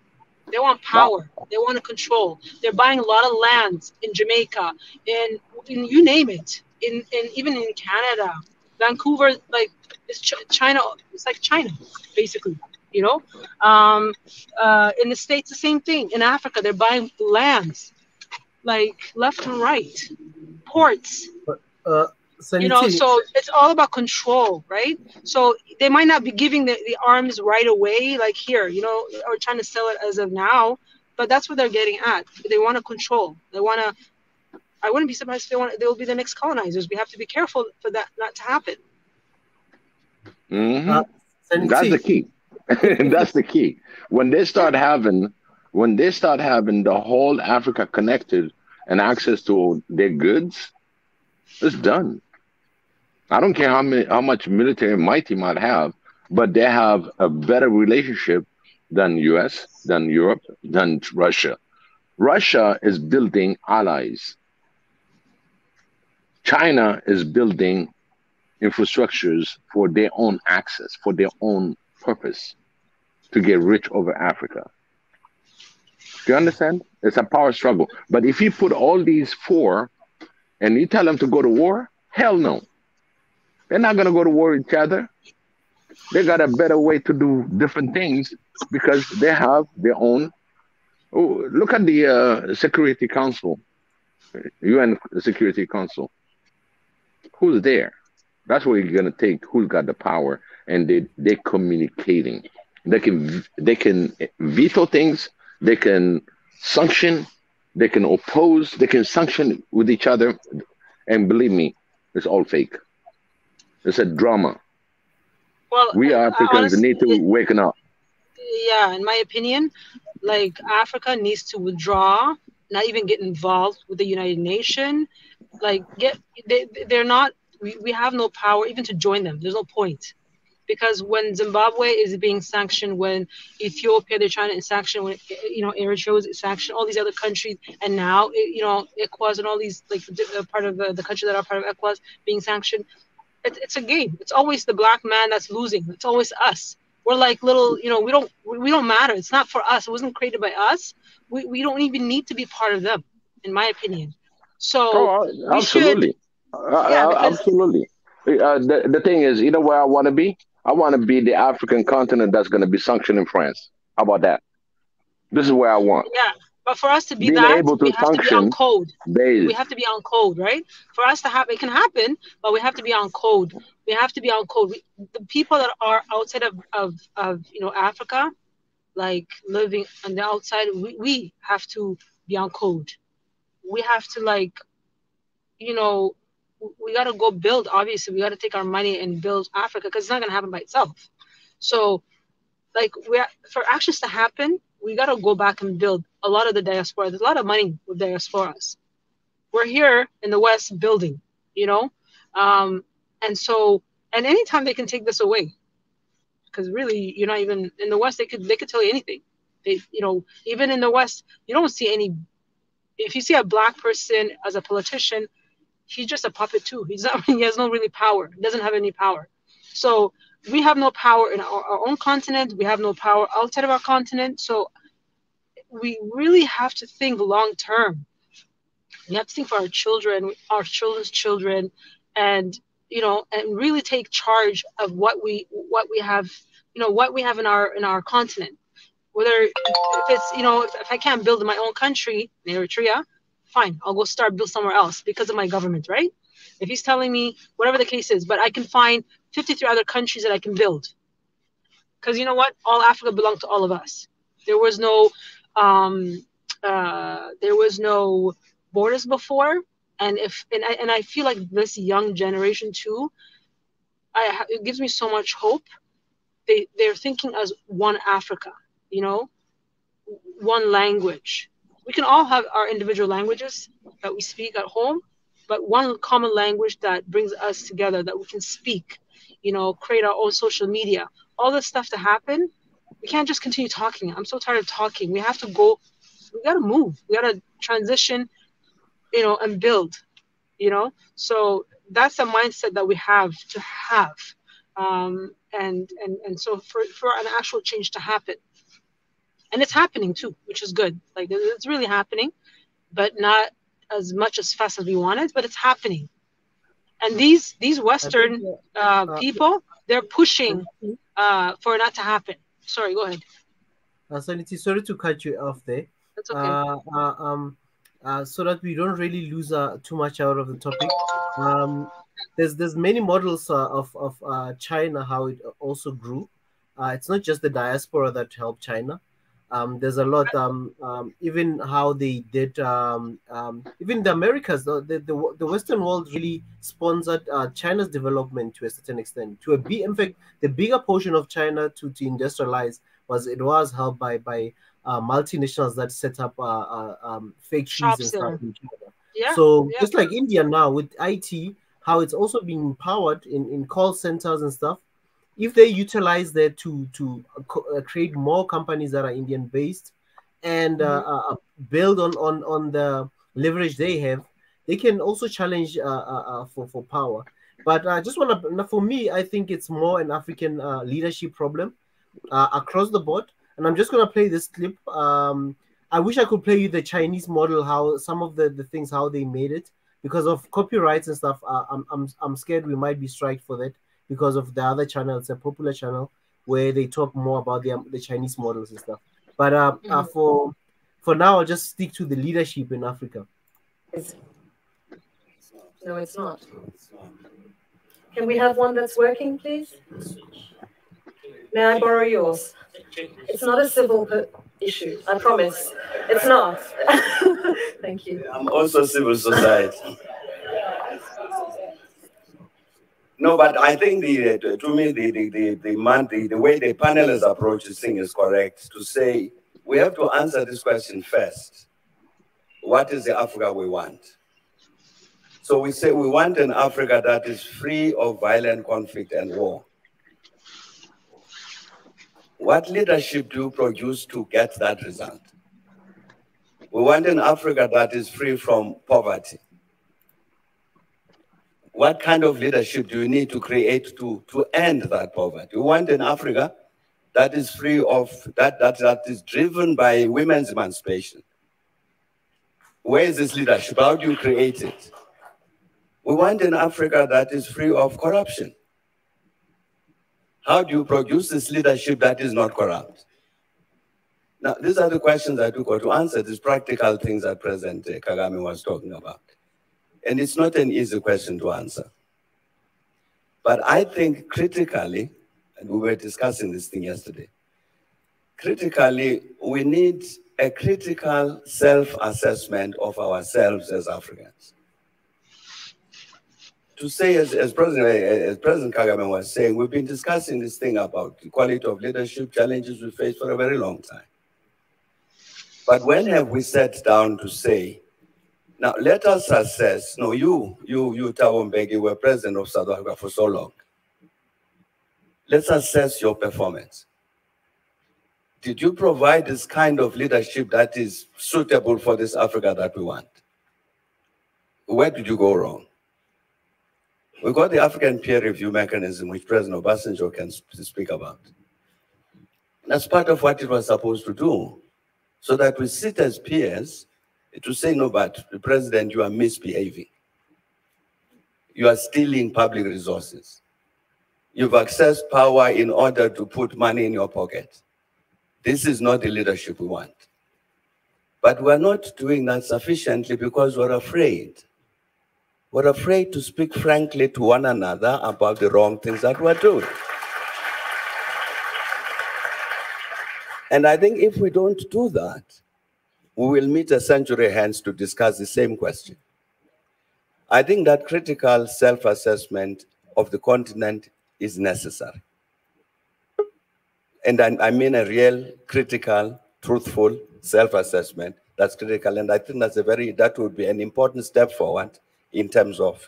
They want power. They want to control. They're buying a lot of lands in Jamaica, in you name it, in even in Canada, Vancouver. Like it's China. It's like China, basically. In the States, the same thing. In Africa, they're buying lands, like left and right, ports. So it's all about control, right? So they might not be giving the arms right away, like here, or trying to sell it as of now, but that's what they're getting at. They want to control. They want to. I wouldn't be surprised if they will be the next colonizers. We have to be careful for that not to happen. That's the key. That's the key. When they start having the whole Africa connected and access to their goods, it's done. I don't care how much military might he might have, but they have a better relationship than US, than Europe, than Russia. Russia is building allies. China is building infrastructures for their own access, for their own purpose, to get rich over Africa. Do you understand? It's a power struggle. But if you put all these four and you tell them to go to war, hell no. They're not going to go to war with each other. They got a better way to do different things because they have their own. Oh, look at the Security Council, UN Security Council. Who's there? That's where you're going to take who's got the power, and they're communicating. They can veto things. They can sanction. They can oppose. They can sanction with each other. And believe me, it's all fake. It's a drama. Well, we Africans honestly, need to waken up. Yeah, in my opinion, like Africa needs to withdraw, not even get involved with the United Nations. Like they're not. We have no power even to join them. There's no point. Because when Zimbabwe is being sanctioned, when Ethiopia, they're trying to sanction, when Eritrea was sanctioned, all these other countries, and now ECOWAS and all these like part of the countries that are part of ECOWAS being sanctioned, it's a game. It's always the black man that's losing. It's always us. We're like little, we don't matter. It's not for us. It wasn't created by us. We don't even need to be part of them, in my opinion. So absolutely, absolutely. The thing is, where I want to be? I want to be the African continent that's going to be sanctioning France. How about that? This is where I want. Yeah, but for us to be being that, able to we have to be on code. Base. We have to be on code, right? For us to have it can happen, but we have to be on code. We have to be on code. The people that are outside of Africa, like living on the outside, we have to be on code. We have to we got to go build. Obviously, we got to take our money and build Africa because it's not going to happen by itself. So, for actions to happen, we got to go back and build a lot of the diaspora. There's a lot of money with diasporas. We're here in the West building, and anytime they can take this away. because really you're not even in the West. They could tell you anything. They, you know, even in the West, you don't see any. If you see a black person as a politician, he's just a puppet too. He's not. He has no really power. He doesn't have any power. So we have no power in our own continent. We have no power outside of our continent. So we really have to think long term. We have to think for our children, our children's children, and you know, and really take charge of what we have, you know, what we have in our continent. Whether if it's, you know, if I can't build in my own country, in Eritrea, fine, I'll go build somewhere else because of my government, right? If he's telling me whatever the case is, but I can find 53 other countries that I can build. Because you know what? All Africa belonged to all of us. There was no borders before, and I feel like this young generation too, it gives me so much hope. They're thinking as one Africa, you know, one language. We can all have our individual languages that we speak at home, but one common language that brings us together, that we can speak, you know, create our own social media. All this stuff to happen, we can't just continue talking. I'm so tired of talking. We have to go, we got to move. We got to transition, you know, and build, you know. So that's a mindset that we have to have. And so for an actual change to happen. And it's happening too, which is good. Like it's really happening, but not as much as fast as we wanted, but it's happening. And these Western people, they're pushing for that to happen. Sorry, go ahead. Sanity, sorry to cut you off there. That's okay. So that we don't really lose too much out of the topic. There's many models of China, how it also grew. It's not just the diaspora that helped China. There's a lot, even how they did, even the Americas, the Western world really sponsored China's development to a certain extent. In fact, the bigger portion of China to industrialize was helped by multinationals that set up factories and stuff in China. Yeah, so just like India now with IT, how it's also being empowered in call centers and stuff. If they utilize that to create more companies that are Indian based and build on the leverage they have, they can also challenge for power. But I just want to, for me, I think it's more an African leadership problem across the board. And I'm just going to play this clip. I wish I could play you the Chinese model, how some of the things, how they made it. Because of copyrights and stuff, I'm scared we might be striked for that. Because of the other channel, it's a popular channel where they talk more about the Chinese models and stuff. But for now, I'll just stick to the leadership in Africa. No, it's not. Can we have one that's working, please? May I borrow yours? It's not a civil issue, I promise. It's not. Thank you. I'm also civil society. No, but I think to me the way the panelists approach this thing is correct. To say we have to answer this question first: what is the Africa we want? So we say we want an Africa that is free of violent conflict and war. What leadership do you produce to get that result? We want an Africa that is free from poverty. What kind of leadership do you need to create to end that poverty? We want an Africa that is free of, that is driven by women's emancipation. Where is this leadership? How do you create it? We want an Africa that is free of corruption. How do you produce this leadership that is not corrupt? Now, these are the questions that we've got to answer, these practical things that President Kagame was talking about. And it's not an easy question to answer. But I think critically, and we were discussing this thing yesterday, critically, we need a critical self-assessment of ourselves as Africans. To say, as President Kagame was saying, we've been discussing this thing about the quality of leadership, challenges we face for a very long time. But when have we sat down to say, now let us assess, no, you Thabo Mbeki, were president of South Africa for so long. let's assess your performance. Did you provide this kind of leadership that is suitable for this Africa that we want? Where did you go wrong? We got the African peer review mechanism, which President Obasanjo can speak about. That's part of what it was supposed to do, so that we sit as peers to say, no, but the president, you are misbehaving. You are stealing public resources. You've accessed power in order to put money in your pocket. This is not the leadership we want. But we're not doing that sufficiently because we're afraid. We're afraid to speak frankly to one another about the wrong things that we're doing. And I think if we don't do that, we will meet a century hence to discuss the same question. I think that critical self-assessment of the continent is necessary. And I mean a real critical, truthful self-assessment that's critical. And I think that would be an important step forward in terms of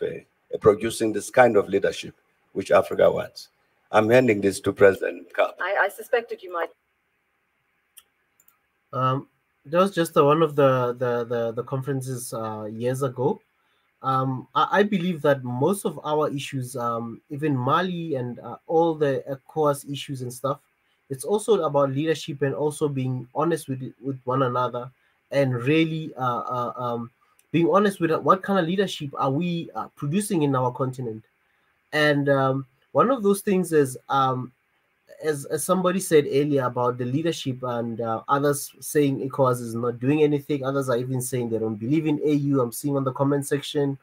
producing this kind of leadership which Africa wants. I'm handing this to President Kapp. I suspected you might. That was just one of the conferences years ago. I believe that most of our issues, even Mali and all the ECOWAS issues and stuff, it's also about leadership and also being honest with one another and really being honest with what kind of leadership are we producing in our continent. And one of those things is, as somebody said earlier about the leadership and others saying ECOWAS is not doing anything. Others are even saying they don't believe in AU. I'm seeing on the comment section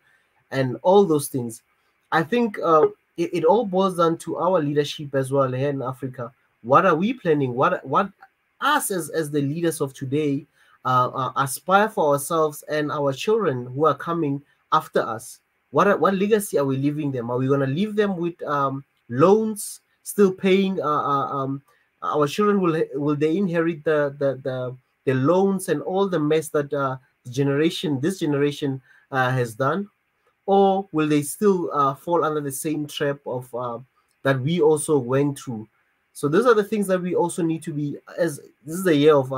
and all those things. I think it all boils down to our leadership as well here in Africa. What are we planning? What us as the leaders of today aspire for ourselves and our children who are coming after us? What legacy are we leaving them? Are we going to leave them with loans, still paying? Our children will they inherit the loans and all the mess that this generation has done, or will they still fall under the same trap of that we also went through? So those are the things that we also need to be, as this is the year of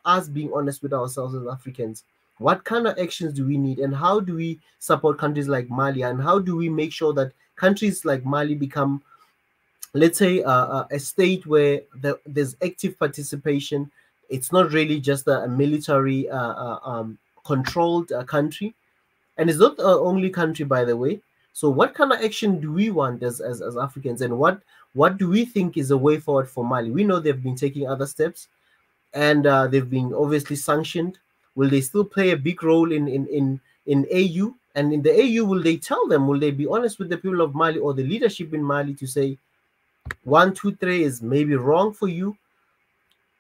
us being honest with ourselves as Africans. What kind of actions do we need, and how do we support countries like Mali, and how do we make sure that countries like Mali become, let's say, a state where there's active participation? It's not really just a military controlled country, and it's not the only country, by the way. So what kind of action do we want as Africans, and what do we think is a way forward for Mali? We know they've been taking other steps, and they've been obviously sanctioned. Will they still play a big role in AU? And in the AU, will they tell them? Will they be honest with the people of Mali or the leadership in Mali to say 1, 2, 3 is maybe wrong for you?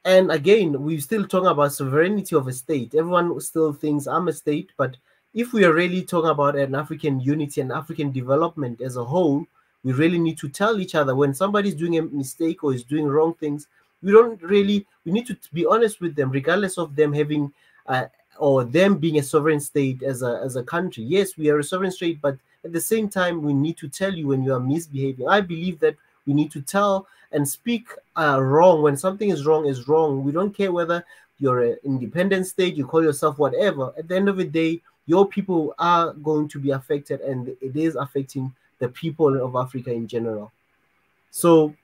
And again, we're still talking about sovereignty of a state. Everyone still thinks I'm a state, but if we are really talking about an African unity and African development as a whole, we really need to tell each other when somebody's doing a mistake or is doing wrong things. We need to be honest with them, regardless of them having or them being a sovereign state as a country. Yes, we are a sovereign state, but at the same time, we need to tell you when you are misbehaving. I believe that we need to tell and speak wrong. When something is wrong. We don't care whether you're an independent state, you call yourself whatever. At the end of the day, your people are going to be affected, and it is affecting the people of Africa in general. So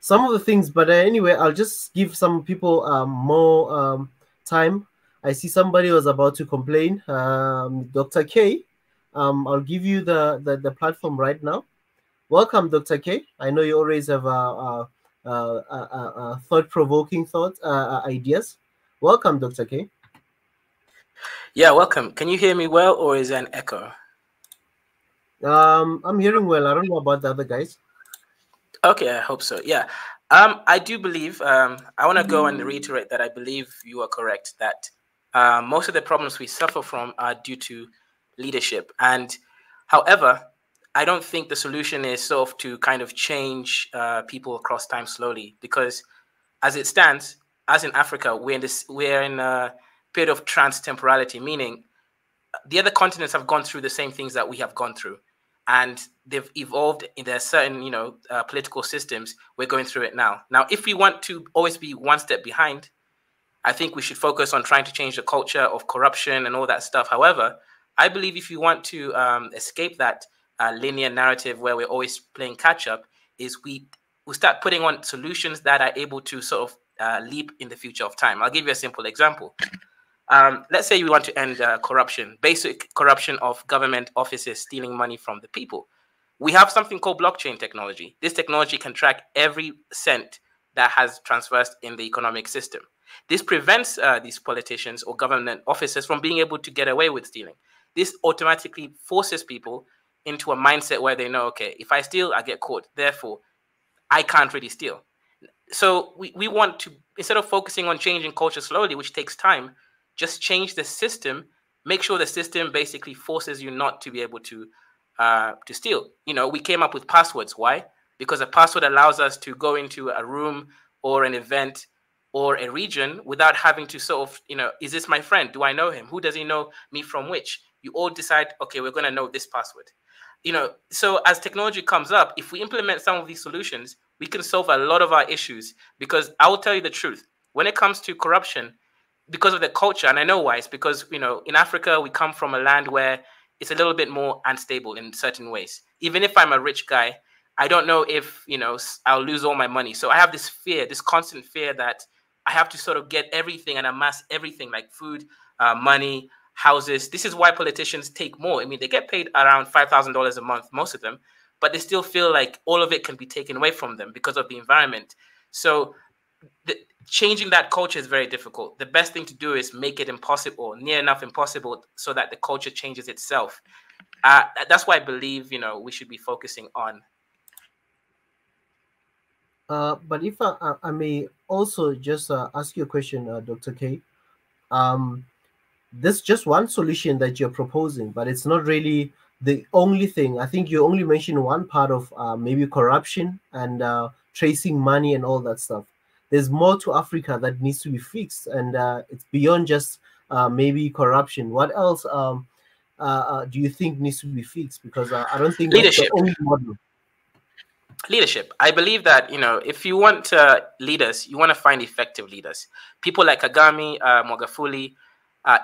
some of the things, but anyway, I'll just give some people more time. I see somebody was about to complain. Dr. K, I'll give you the platform right now. Welcome, Dr. K. I know you always have thought-provoking ideas. Welcome, Dr. K. Yeah, welcome. Can you hear me well, or is there an echo? I'm hearing well. I don't know about the other guys. Okay, I hope so. Yeah, I do believe. I want to go and reiterate that I believe you are correct. That most of the problems we suffer from are due to leadership. And however, I don't think the solution is sort of to kind of change people across time slowly, because as it stands, as in Africa, we're in a period of trans-temporality, meaning the other continents have gone through the same things that we have gone through. and they've evolved in their certain, political systems. We're going through it now. Now, if we want to always be one step behind, I think we should focus on trying to change the culture of corruption and all that stuff. However, I believe if you want to escape that linear narrative where we're always playing catch up, is we start putting on solutions that are able to sort of leap in the future of time. I'll give you a simple example. Let's say we want to end corruption, basic corruption of government offices stealing money from the people. We have something called blockchain technology. This technology can track every cent that has transversed in the economic system. This prevents these politicians or government officers from being able to get away with stealing. This automatically forces people into a mindset where they know, okay, if I steal, I get caught. Therefore, I can't really steal. So we want to, instead of focusing on changing culture slowly, which takes time, just change the system, make sure the system basically forces you not to be able to steal. We came up with passwords. Why? Because a password allows us to go into a room or an event or a region without having to sort of, is this my friend? Do I know him? Who does he know me from which? You all decide, okay, we're going to know this password. So as technology comes up, if we implement some of these solutions, we can solve a lot of our issues. Because I will tell you the truth, when it comes to corruption, because of the culture, and I know why, it's because, in Africa, we come from a land where it's a little bit more unstable in certain ways. Even if I'm a rich guy, I don't know if, I'll lose all my money. So I have this fear, this constant fear that I have to sort of get everything and amass everything like food, money, houses. This is why politicians take more. I mean, they get paid around $5,000 a month, most of them, but they still feel like all of it can be taken away from them because of the environment. So changing that culture is very difficult. The best thing to do is make it impossible, or near enough impossible, so that the culture changes itself. That's why I believe, we should be focusing on. But if I may also just ask you a question, Dr. K. This is just one solution that you're proposing, but it's not really the only thing. I think you only mentioned one part of maybe corruption and tracing money and all that stuff. There's more to Africa that needs to be fixed, and it's beyond just maybe corruption. What else do you think needs to be fixed? Because I don't think leadership. That's the only model. Leadership. I believe that, if you want leaders, you want to find effective leaders. People like Kagame, Magufuli,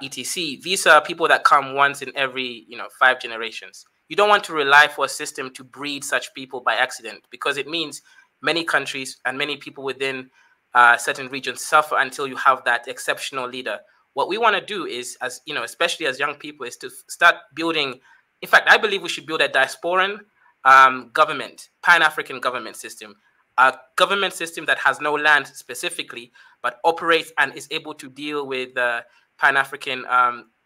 etc. These are people that come once in every 5 generations. You don't want to rely for a system to breed such people by accident, because it means many countries and many people within certain regions suffer until you have that exceptional leader. What we want to do is, as especially as young people, is to start building. In fact, I believe we should build a diasporan government, Pan-African government system, a government system that has no land specifically, but operates and is able to deal with Pan-African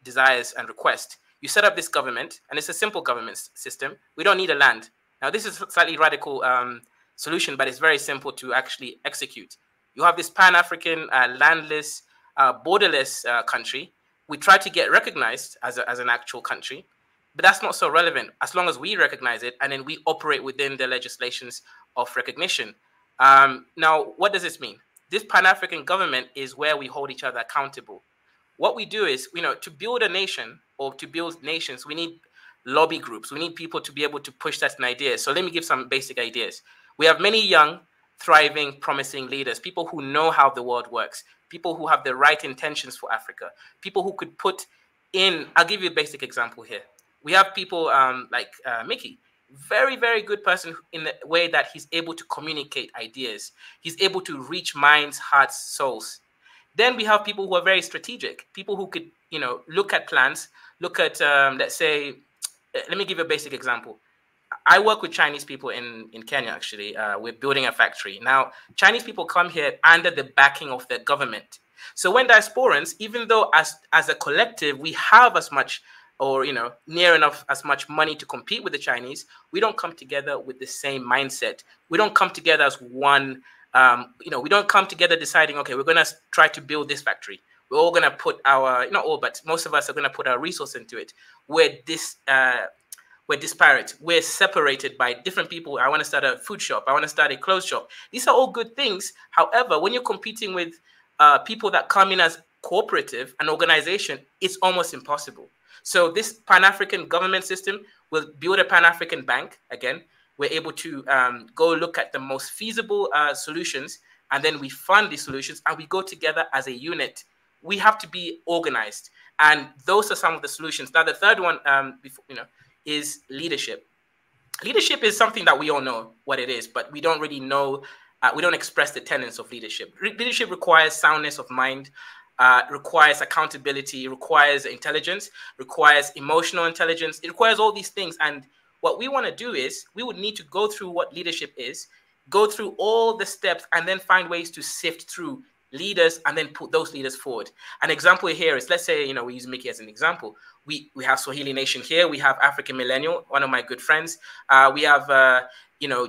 desires and requests. You set up this government, and it's a simple government system. We don't need a land. Now, this is a slightly radical solution, but it's very simple to actually execute. You have this Pan-African landless, borderless country. We try to get recognized as an actual country, but that's not so relevant as long as we recognize it and then we operate within the legislations of recognition. Now, what does this mean? This Pan-African government is where we hold each other accountable. What we do is, to build a nation or to build nations, we need lobby groups. We need people to be able to push certain ideas. So let me give some basic ideas. We have many young, thriving, promising leaders, people who know how the world works, people who have the right intentions for Africa, people who could put in, I'll give you a basic example here. We have people like Mickey, very, very good person in the way that he's able to communicate ideas. He's able to reach minds, hearts, souls. Then we have people who are very strategic, people who could, look at plans, look at, let's say, let me give you a basic example. I work with Chinese people in Kenya, actually. We're building a factory. Now, Chinese people come here under the backing of the government. So when diasporans, even though as a collective, we have as much or, near enough as much money to compete with the Chinese, we don't come together with the same mindset. We don't come together as one. We don't come together deciding, okay, we're going to try to build this factory. We're all going to put our, not all, but most of us are going to put our resource into it. We're disparate. We're separated by different people. I want to start a food shop. I want to start a clothes shop. These are all good things. However, when you're competing with people that come in as cooperative, an organization, it's almost impossible. So this Pan-African government system will build a Pan-African bank. Again, we're able to go look at the most feasible solutions, and then we fund these solutions, and we go together as a unit. We have to be organized, and those are some of the solutions. Now, the third one, is leadership. Leadership is something that we all know what it is, but we don't really know. We don't express the tenets of leadership. Leadership requires soundness of mind, requires accountability, requires intelligence, requires emotional intelligence. It requires all these things. And what we want to do is we would need to go through what leadership is, go through all the steps, and then find ways to sift through leaders and then put those leaders forward. An example here is, let's say, we use Mickey as an example. We have Swahili Nation here. We have African Millennial, one of my good friends. We have,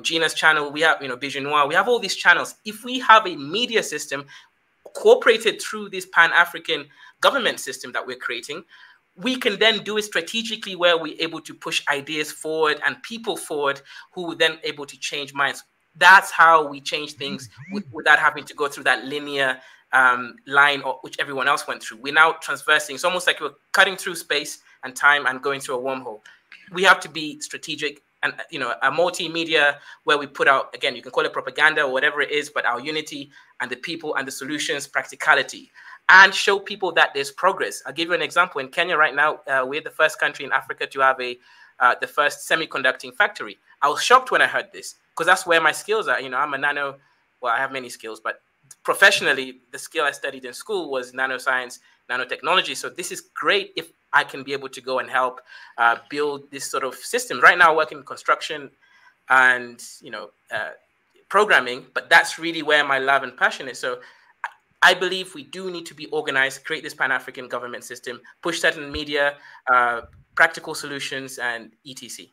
Gina's channel. We have, Vision Noir. We have all these channels. If we have a media system cooperated through this Pan-African government system that we're creating, we can then do it strategically where we're able to push ideas forward and people forward who are then able to change minds. That's how we change things without having to go through that linear line which everyone else went through. We're now transversing. It's almost like we're cutting through space and time and going through a wormhole. We have to be strategic and, a multimedia where we put out, again, you can call it propaganda or whatever it is, but our unity and the people and the solutions, practicality, and show people that there's progress. I'll give you an example. In Kenya right now, we're the first country in Africa to have the first semiconducting factory. I was shocked when I heard this, because that's where my skills are. I'm a I have many skills, but professionally, the skill I studied in school was nanoscience, nanotechnology. So this is great if I can be able to go and help build this sort of system. Right now, I work in construction and, programming, but that's really where my love and passion is. So I believe we do need to be organized, create this Pan-African government system, push certain media, practical solutions, and etc.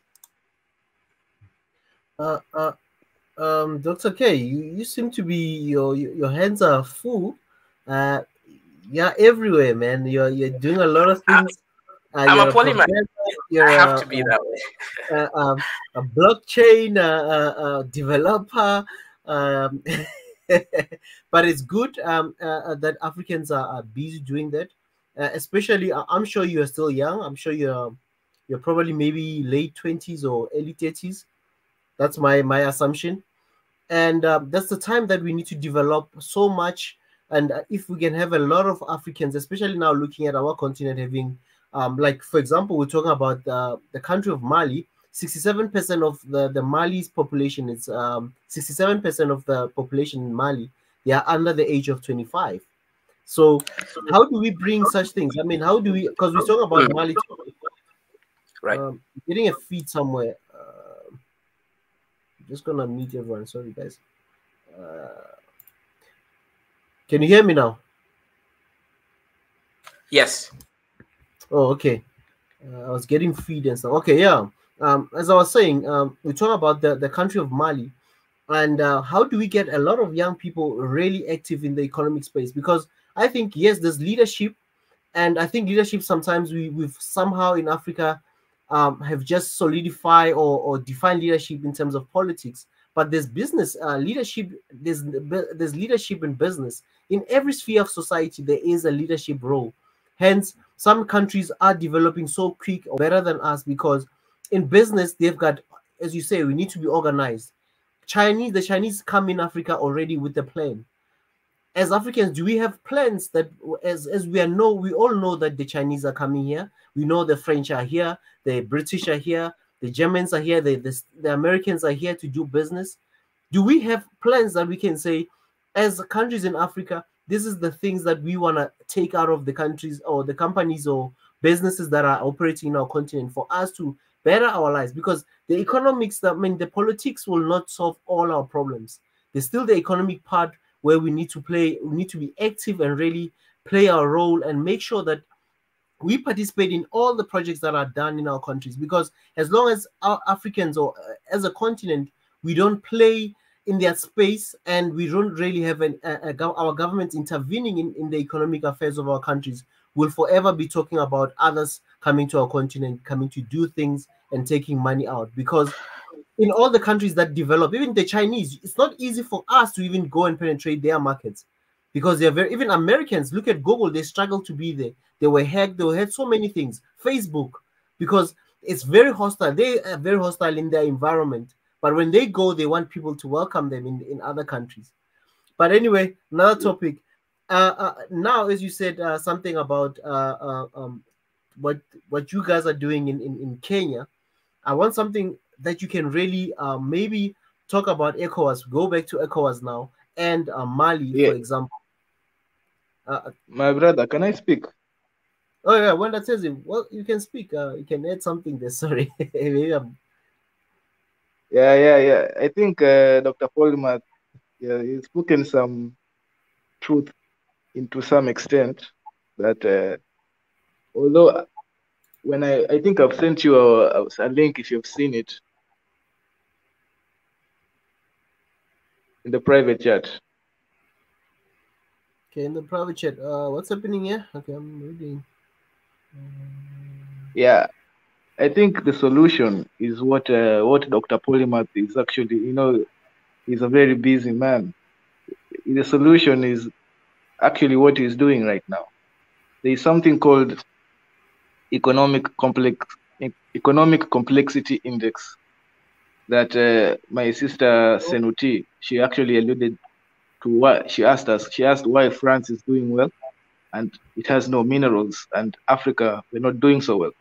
Dr. K, you seem to be your hands are full. You're everywhere, man. You're doing a lot of things. I'm a polymath. I have to be that way. A blockchain developer. But it's good that Africans are busy doing that. Especially, I'm sure you are still young. I'm sure you're probably maybe late 20s or early 30s. That's my assumption. And that's the time that we need to develop so much. And if we can have a lot of Africans, especially now looking at our continent having, like, for example, we're talking about the country of Mali. 67% of the Mali's population is 67% of the population in Mali. They are under the age of 25. So how do we bring such things? I mean, how do we? Because we're talking about Mali. Right. Getting a feed somewhere. Just gonna mute everyone. Sorry, guys. Can you hear me now? Yes. Oh, okay. I was getting feed and stuff. Okay, yeah. As I was saying, we talk about the country of Mali, and how do we get a lot of young people really active in the economic space? Because I think, yes, there's leadership, and I think leadership sometimes we've somehow in Africa have just solidified or defined leadership in terms of politics. But there's business leadership. There's leadership in business. In every sphere of society, there is a leadership role. Hence, some countries are developing so quick or better than us because in business, they've got, as you say, we need to be organized. The Chinese come in Africa already with a plan. As Africans, do we have plans that, as we all know that the Chinese are coming here. We know the French are here, the British are here, the Germans are here, the Americans are here to do business. Do we have plans that we can say, as countries in Africa, this is the things that we want to take out of the countries or the companies or businesses that are operating in our continent for us to better our lives? Because the economics, the politics will not solve all our problems. There's still the economic part where we need to be active and really play our role and make sure that we participate in all the projects that are done in our countries. Because as long as our Africans or as a continent, we don't play in their space and we don't really have our government intervening in the economic affairs of our countries, we'll forever be talking about others coming to our continent, coming to do things and taking money out. Because in all the countries that develop, even the Chinese, it's not easy for us to even go and penetrate their markets. because they're very, even Americans, look at Google, they struggle to be there. They were hacked, so many things. Facebook, because it's very hostile. They are very hostile in their environment. But when they go, they want people to welcome them in other countries. But anyway, another topic. Now, as you said, something about what you guys are doing in Kenya. I want something that you can really maybe talk about ECOWAS. Go back to ECOWAS now and Mali, for example. My brother, can I speak? Oh yeah, when that says it, well, you can speak. You can add something there. Sorry. Yeah. I think Dr. Polmat, he's spoken some truth into some extent. That although when I think I've sent you a link if you've seen it in the private chat. Okay, in the private chat. What's happening here? Okay, I'm reading. Yeah, I think the solution is what Dr. Polymath is actually, he's a very busy man. The solution is actually what he's doing right now. There is something called economic complexity index that my sister Senuti, she actually alluded to. What she asked why France is doing well and it has no minerals, and Africa, we're not doing so well,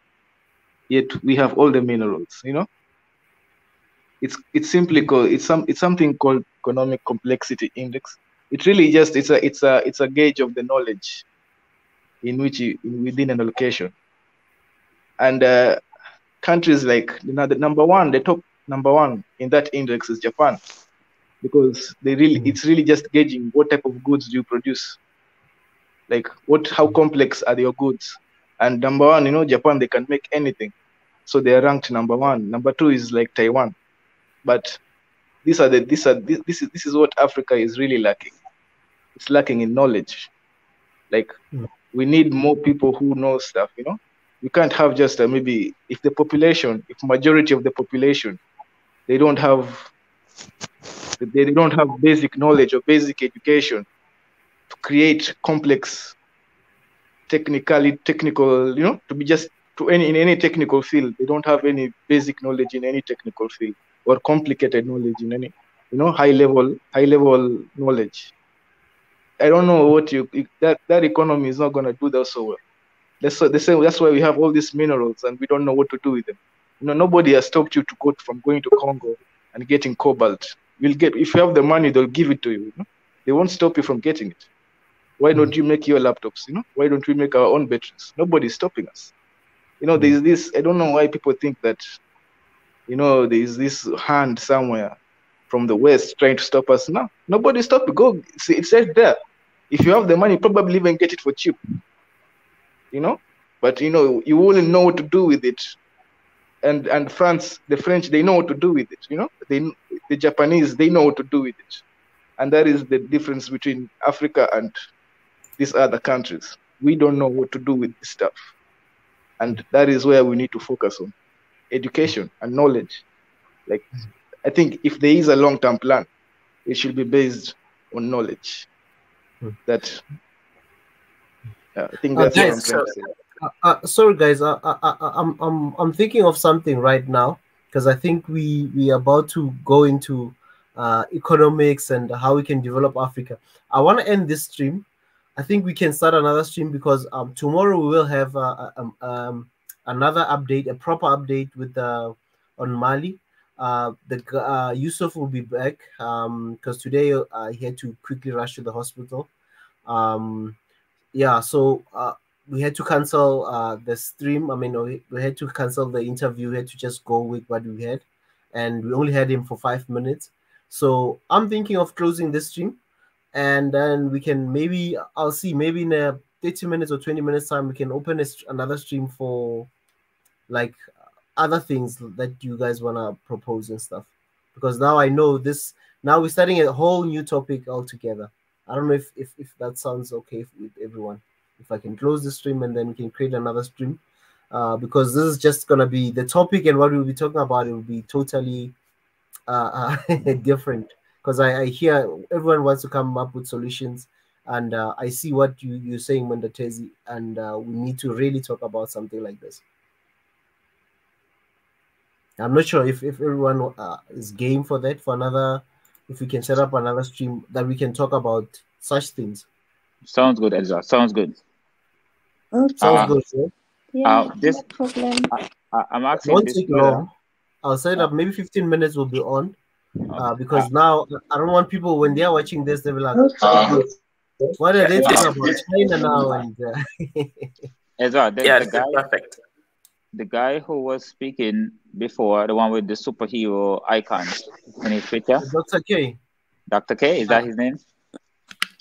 yet we have all the minerals. It's simply called it's something called economic complexity index. It really just it's a gauge of the knowledge in which within an allocation. And countries like the top number one in that index is Japan, because it's really just gauging what type of goods do you produce, like how complex are your goods. And number one, Japan, they can make anything, so they are ranked number one. Number two is like Taiwan, but this is what Africa is really lacking. It's lacking in knowledge. Like we need more people who know stuff. You can't have just maybe if majority of the population they don't have basic knowledge or basic education to create complex technical, to be just in any technical field. They don't have any basic knowledge in any technical field or complicated knowledge in any, high level knowledge. I don't know what that economy is not going to do that so well. That's why we have all these minerals and we don't know what to do with them. Nobody has stopped you from going to Congo and getting cobalt. If you have the money, they'll give it to you. They won't stop you from getting it. Why don't you make your laptops? Why don't we make our own batteries? Nobody's stopping us. There's this. I don't know why people think that. There's this hand somewhere from the West trying to stop us. No, nobody's stopping. Go see, it's right there. If you have the money, probably even get it for cheap. But you wouldn't know what to do with it. And the French, they know what to do with it. The Japanese, they know what to do with it. And that is the difference between Africa and these other countries. We don't know what to do with this stuff. And that is where we need to focus on education and knowledge. Like, I think if there is a long-term plan, it should be based on knowledge. I think that's what I'm trying to say. Sorry guys, I'm thinking of something right now, because I think we are about to go into economics and how we can develop Africa. I want to end this stream. I think we can start another stream, because tomorrow we will have another update, a proper update with on Mali. Yusuf will be back because today he had to quickly rush to the hospital. So we had to cancel the stream. I mean, we had to cancel the interview. We had to just go with what we had, and we only had him for 5 minutes. So I'm thinking of closing this stream, and then we can I'll see, maybe in a 30 minutes or 20 minutes time, we can open another stream for like other things that you guys want to propose and stuff. Because now I know this, now we're starting a whole new topic altogether. I don't know if that sounds okay with everyone. If I can close the stream and then we can create another stream, because this is just gonna be the topic, and what we'll be talking about, it will be totally different. Because I hear everyone wants to come up with solutions, And I see what you're saying, Mandatezi, and we need to really talk about something like this. I'm not sure if everyone is game for that, for another, if we can set up another stream that we can talk about such things. Sounds good, Ezra. Sounds good. Sounds good, sir. Yeah, this no problem. I'm It asking won't this take brother. long. I'll set up maybe 15 minutes will be on. Because now I don't want people when they are watching this, they will like, what are they talking about? China now and Ezra, this is perfect. The guy who was speaking before, the one with the superhero icon in his picture. Dr. K. Dr. K, is that his name?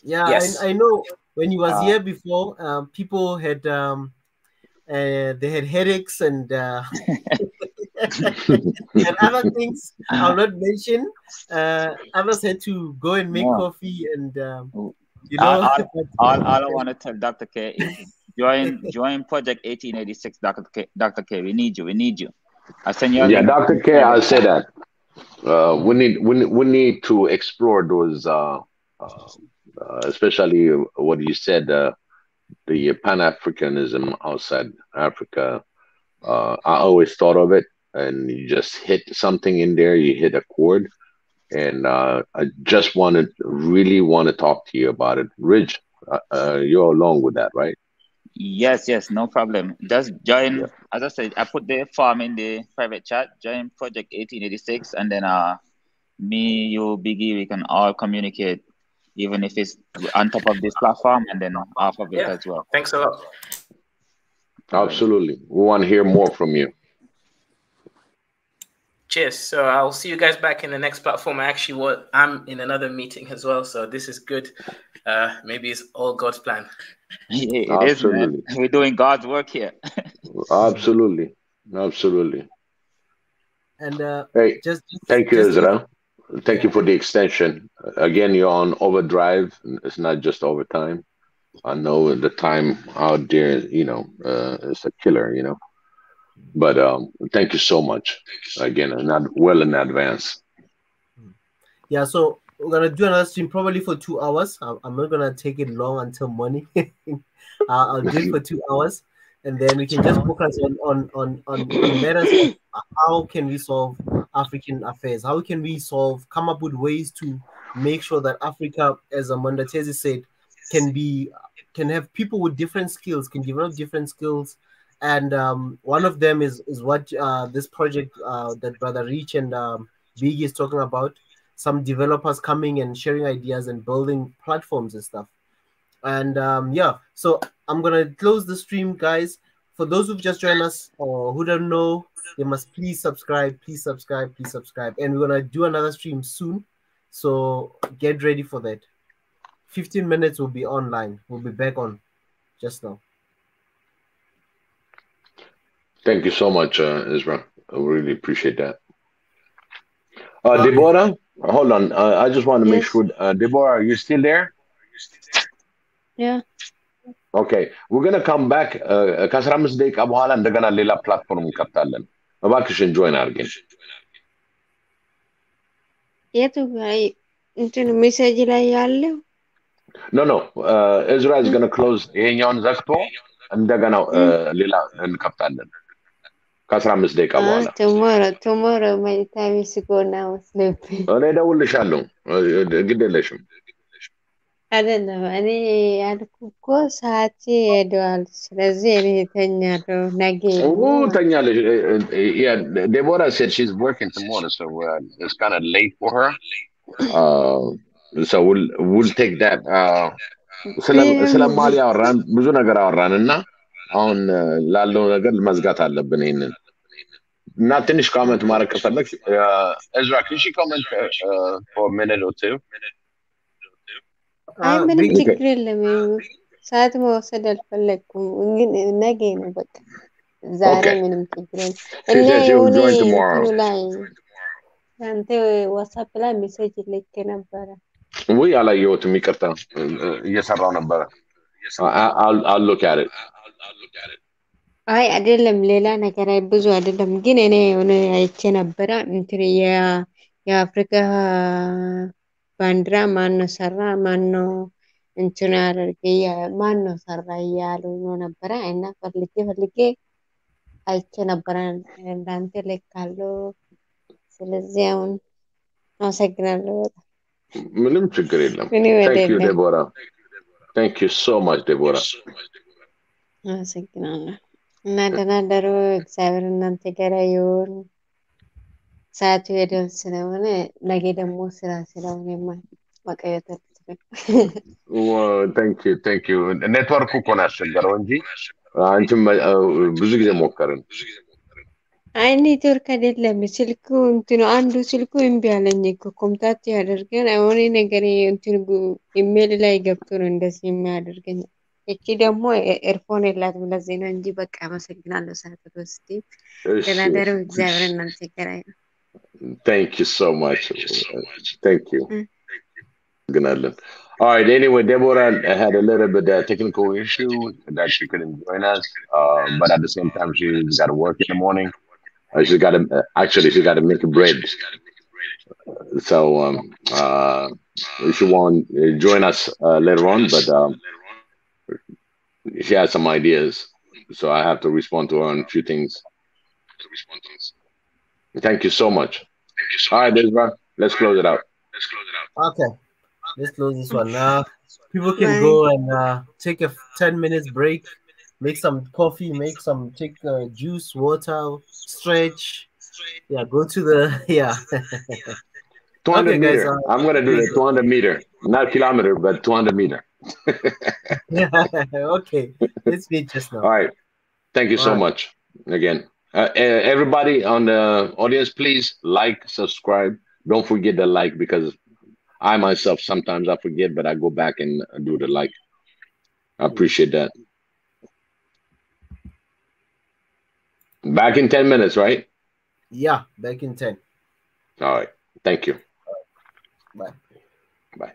Yeah, yes. I know when he was here before, people had they had headaches and and other things I'll not mention. Others had to go and make coffee and you know. all I want to tell Dr. K is join Project 1886, Dr. K. We need you. I send you a link. Dr. K, I'll say that. We need to explore those, especially what you said, the Pan-Africanism outside Africa. I always thought of it, and you just hit something in there, you hit a chord, and I just really want to talk to you about it. Ridge, you're along with that, right? Yes, no problem. Just join. As I said, I put the form in the private chat. Join Project 1886, and then me, you, Biggie, we can all communicate, even if it's on top of this platform and then off of it as well. Thanks a lot. Absolutely. We want to hear more from you. Cheers. So I'll see you guys back in the next platform. I'm in another meeting as well, so this is good. Maybe it's all God's plan. Yeah, it is, man. We're doing God's work here. Absolutely. And hey, thank you, Ezra. Thank you for the extension. Again, you're on overdrive. It's not just overtime. I know the time out there, it's a killer, But thank you so much. Again, not well in advance. Yeah, so we're gonna do another stream probably for 2 hours. I'm not gonna take it long until morning. I'll do it for 2 hours, and then we can just focus on matters of how can we solve African affairs. How can we come up with ways to make sure that Africa, as Amanda Tezi said, can have people with different skills, can develop different skills. And one of them is what this project that Brother Rich and Biggie is talking about. Some developers coming and sharing ideas and building platforms and stuff. And so I'm gonna close the stream, guys. For those who've just joined us or who don't know, they must please subscribe. And we're gonna do another stream soon, so get ready for that. 15 minutes will be online. We'll be back on just now. Thank you so much, Ezra. I really appreciate that. Deborah, hold on. I just want to make sure. Deborah, are you still there? Yeah. Okay. We're going to come back. ከ15 ደቂቃ በኋላ እንደገና ሌላ ፕላትፎርም እንከፍታለን። እባክሽን ጆይን አድርገን። የቱ ጋር እንትን ሜሴጅ ላይ ያለው? No. Ezra is going to close ይሄኛውን ዘግቶ እንደገና ሌላ እንከፍታለን። ከ15 ደቂቃ በኋላ tomorrow my time is gone now sleeping. እኔ እደውልልሻለሁ። ግድ የለሽም። አይደለም እኔ ያልኩ እኮ ሰዓቴ ሄዷል። ስለዚህ እኔ እተኛለሁ። ነገ ተኛለሽ። Yeah, Deborah said she's working tomorrow, so it's kind of late for her. So we'll take that. ስለ ማሊ አወራን፣ ብዙ ነገር አወራንና አሁን ላለው ነገር መዝጋት አለብን ይሄንን እና ትንሽ ኮሜንት ማድረግ ከፈለግሽ Ezra, can she comment for a minute or two? አይ ምንም ችግር የለም። ሰዓት መውሰድ አልፈለኩም፣ ግን ነገ ነው በቃ። ዛሬ ምንም ችግር የለም። እና የሆነ እንትኑ ላይ አንተ ዋትስአፕ ላይ ሜሴጅ ልክ ነበረ። ወይ አላየሁትም፣ ይቅርታ እየሰራው ነበረ። I'll look at it. አይ አይደለም ሌላ ነገር ብዙ አይደለም፣ ግን እኔ የሆነ አይቼ ነበረ እንትን የአፍሪካ ባንዲራ ማነው ሰራ ማነው እንትኑ አድርጌ ማን ነው ሰራ እያሉ ነው ነበረ እና ፈልጌ አይቼ ነበረ እንዳንተ ልካለሁ። ስለዚህ አሁን አመሰግናለሁ በጣም። ምንም ችግር የለም። እኔ Thank you, ወደለ Deborah. Thank you so much, Deborah. አመሰግናለሁ እና ደህና ደሩ። እግዚአብሔር እናንተ ጋር ይሁን። ሰዓቱ ሄደን ስለሆነ ነገ ደግሞ ስራ ስለሆነ መቀየት አልችልም። Thank you. ኔትወርኩ እኮ ነው ያስቸገረው እንጂ አንቺም ብዙ ጊዜ ሞከርን። አይ ኔትወርክ አይደለም ስልኩ እንትኑ አንዱ ስልኩ እምቢ አለኝ እኮ ኮንታክት ያደርገን አሁን ነገር እንትኑ ኢሜል ላይ ገብቶ ነው እንደዚህ የሚያደርገኝ። እቺ ደግሞ ኤርፎን የላትም ለዚህ ነው እንጂ በቃ አመሰግናለሁ። ሰዓት ወስቲ ደናደሩ እግዚአብሔር እናንተ ጋር ይሁን። Thank you so much. Thank you. All right. Anyway, Deborah had a little bit of technical issue that she couldn't join us, but at the same time, she's got to work in the morning. She's got to she got to make bread. So she won't join us later on, but she has some ideas. So I have to respond to her on a few things. Thank you so much. All right, Deborah, let's close it out. Okay. Let's close this one. People can go and take a 10 minutes break, make some coffee, take juice, water, stretch. Yeah, go to the 200 okay, meter. guys, I'm gonna do the 200 meter, not kilometer, but 200 meter. Okay, let's meet just now. All right. Thank you so much again. Everybody on the audience, please like, subscribe. Don't forget the like because I myself, sometimes I forget, but I go back and do the like. I appreciate that. Back in 10 minutes, right? Yeah, back in 10. All right. Thank you. Bye. Bye.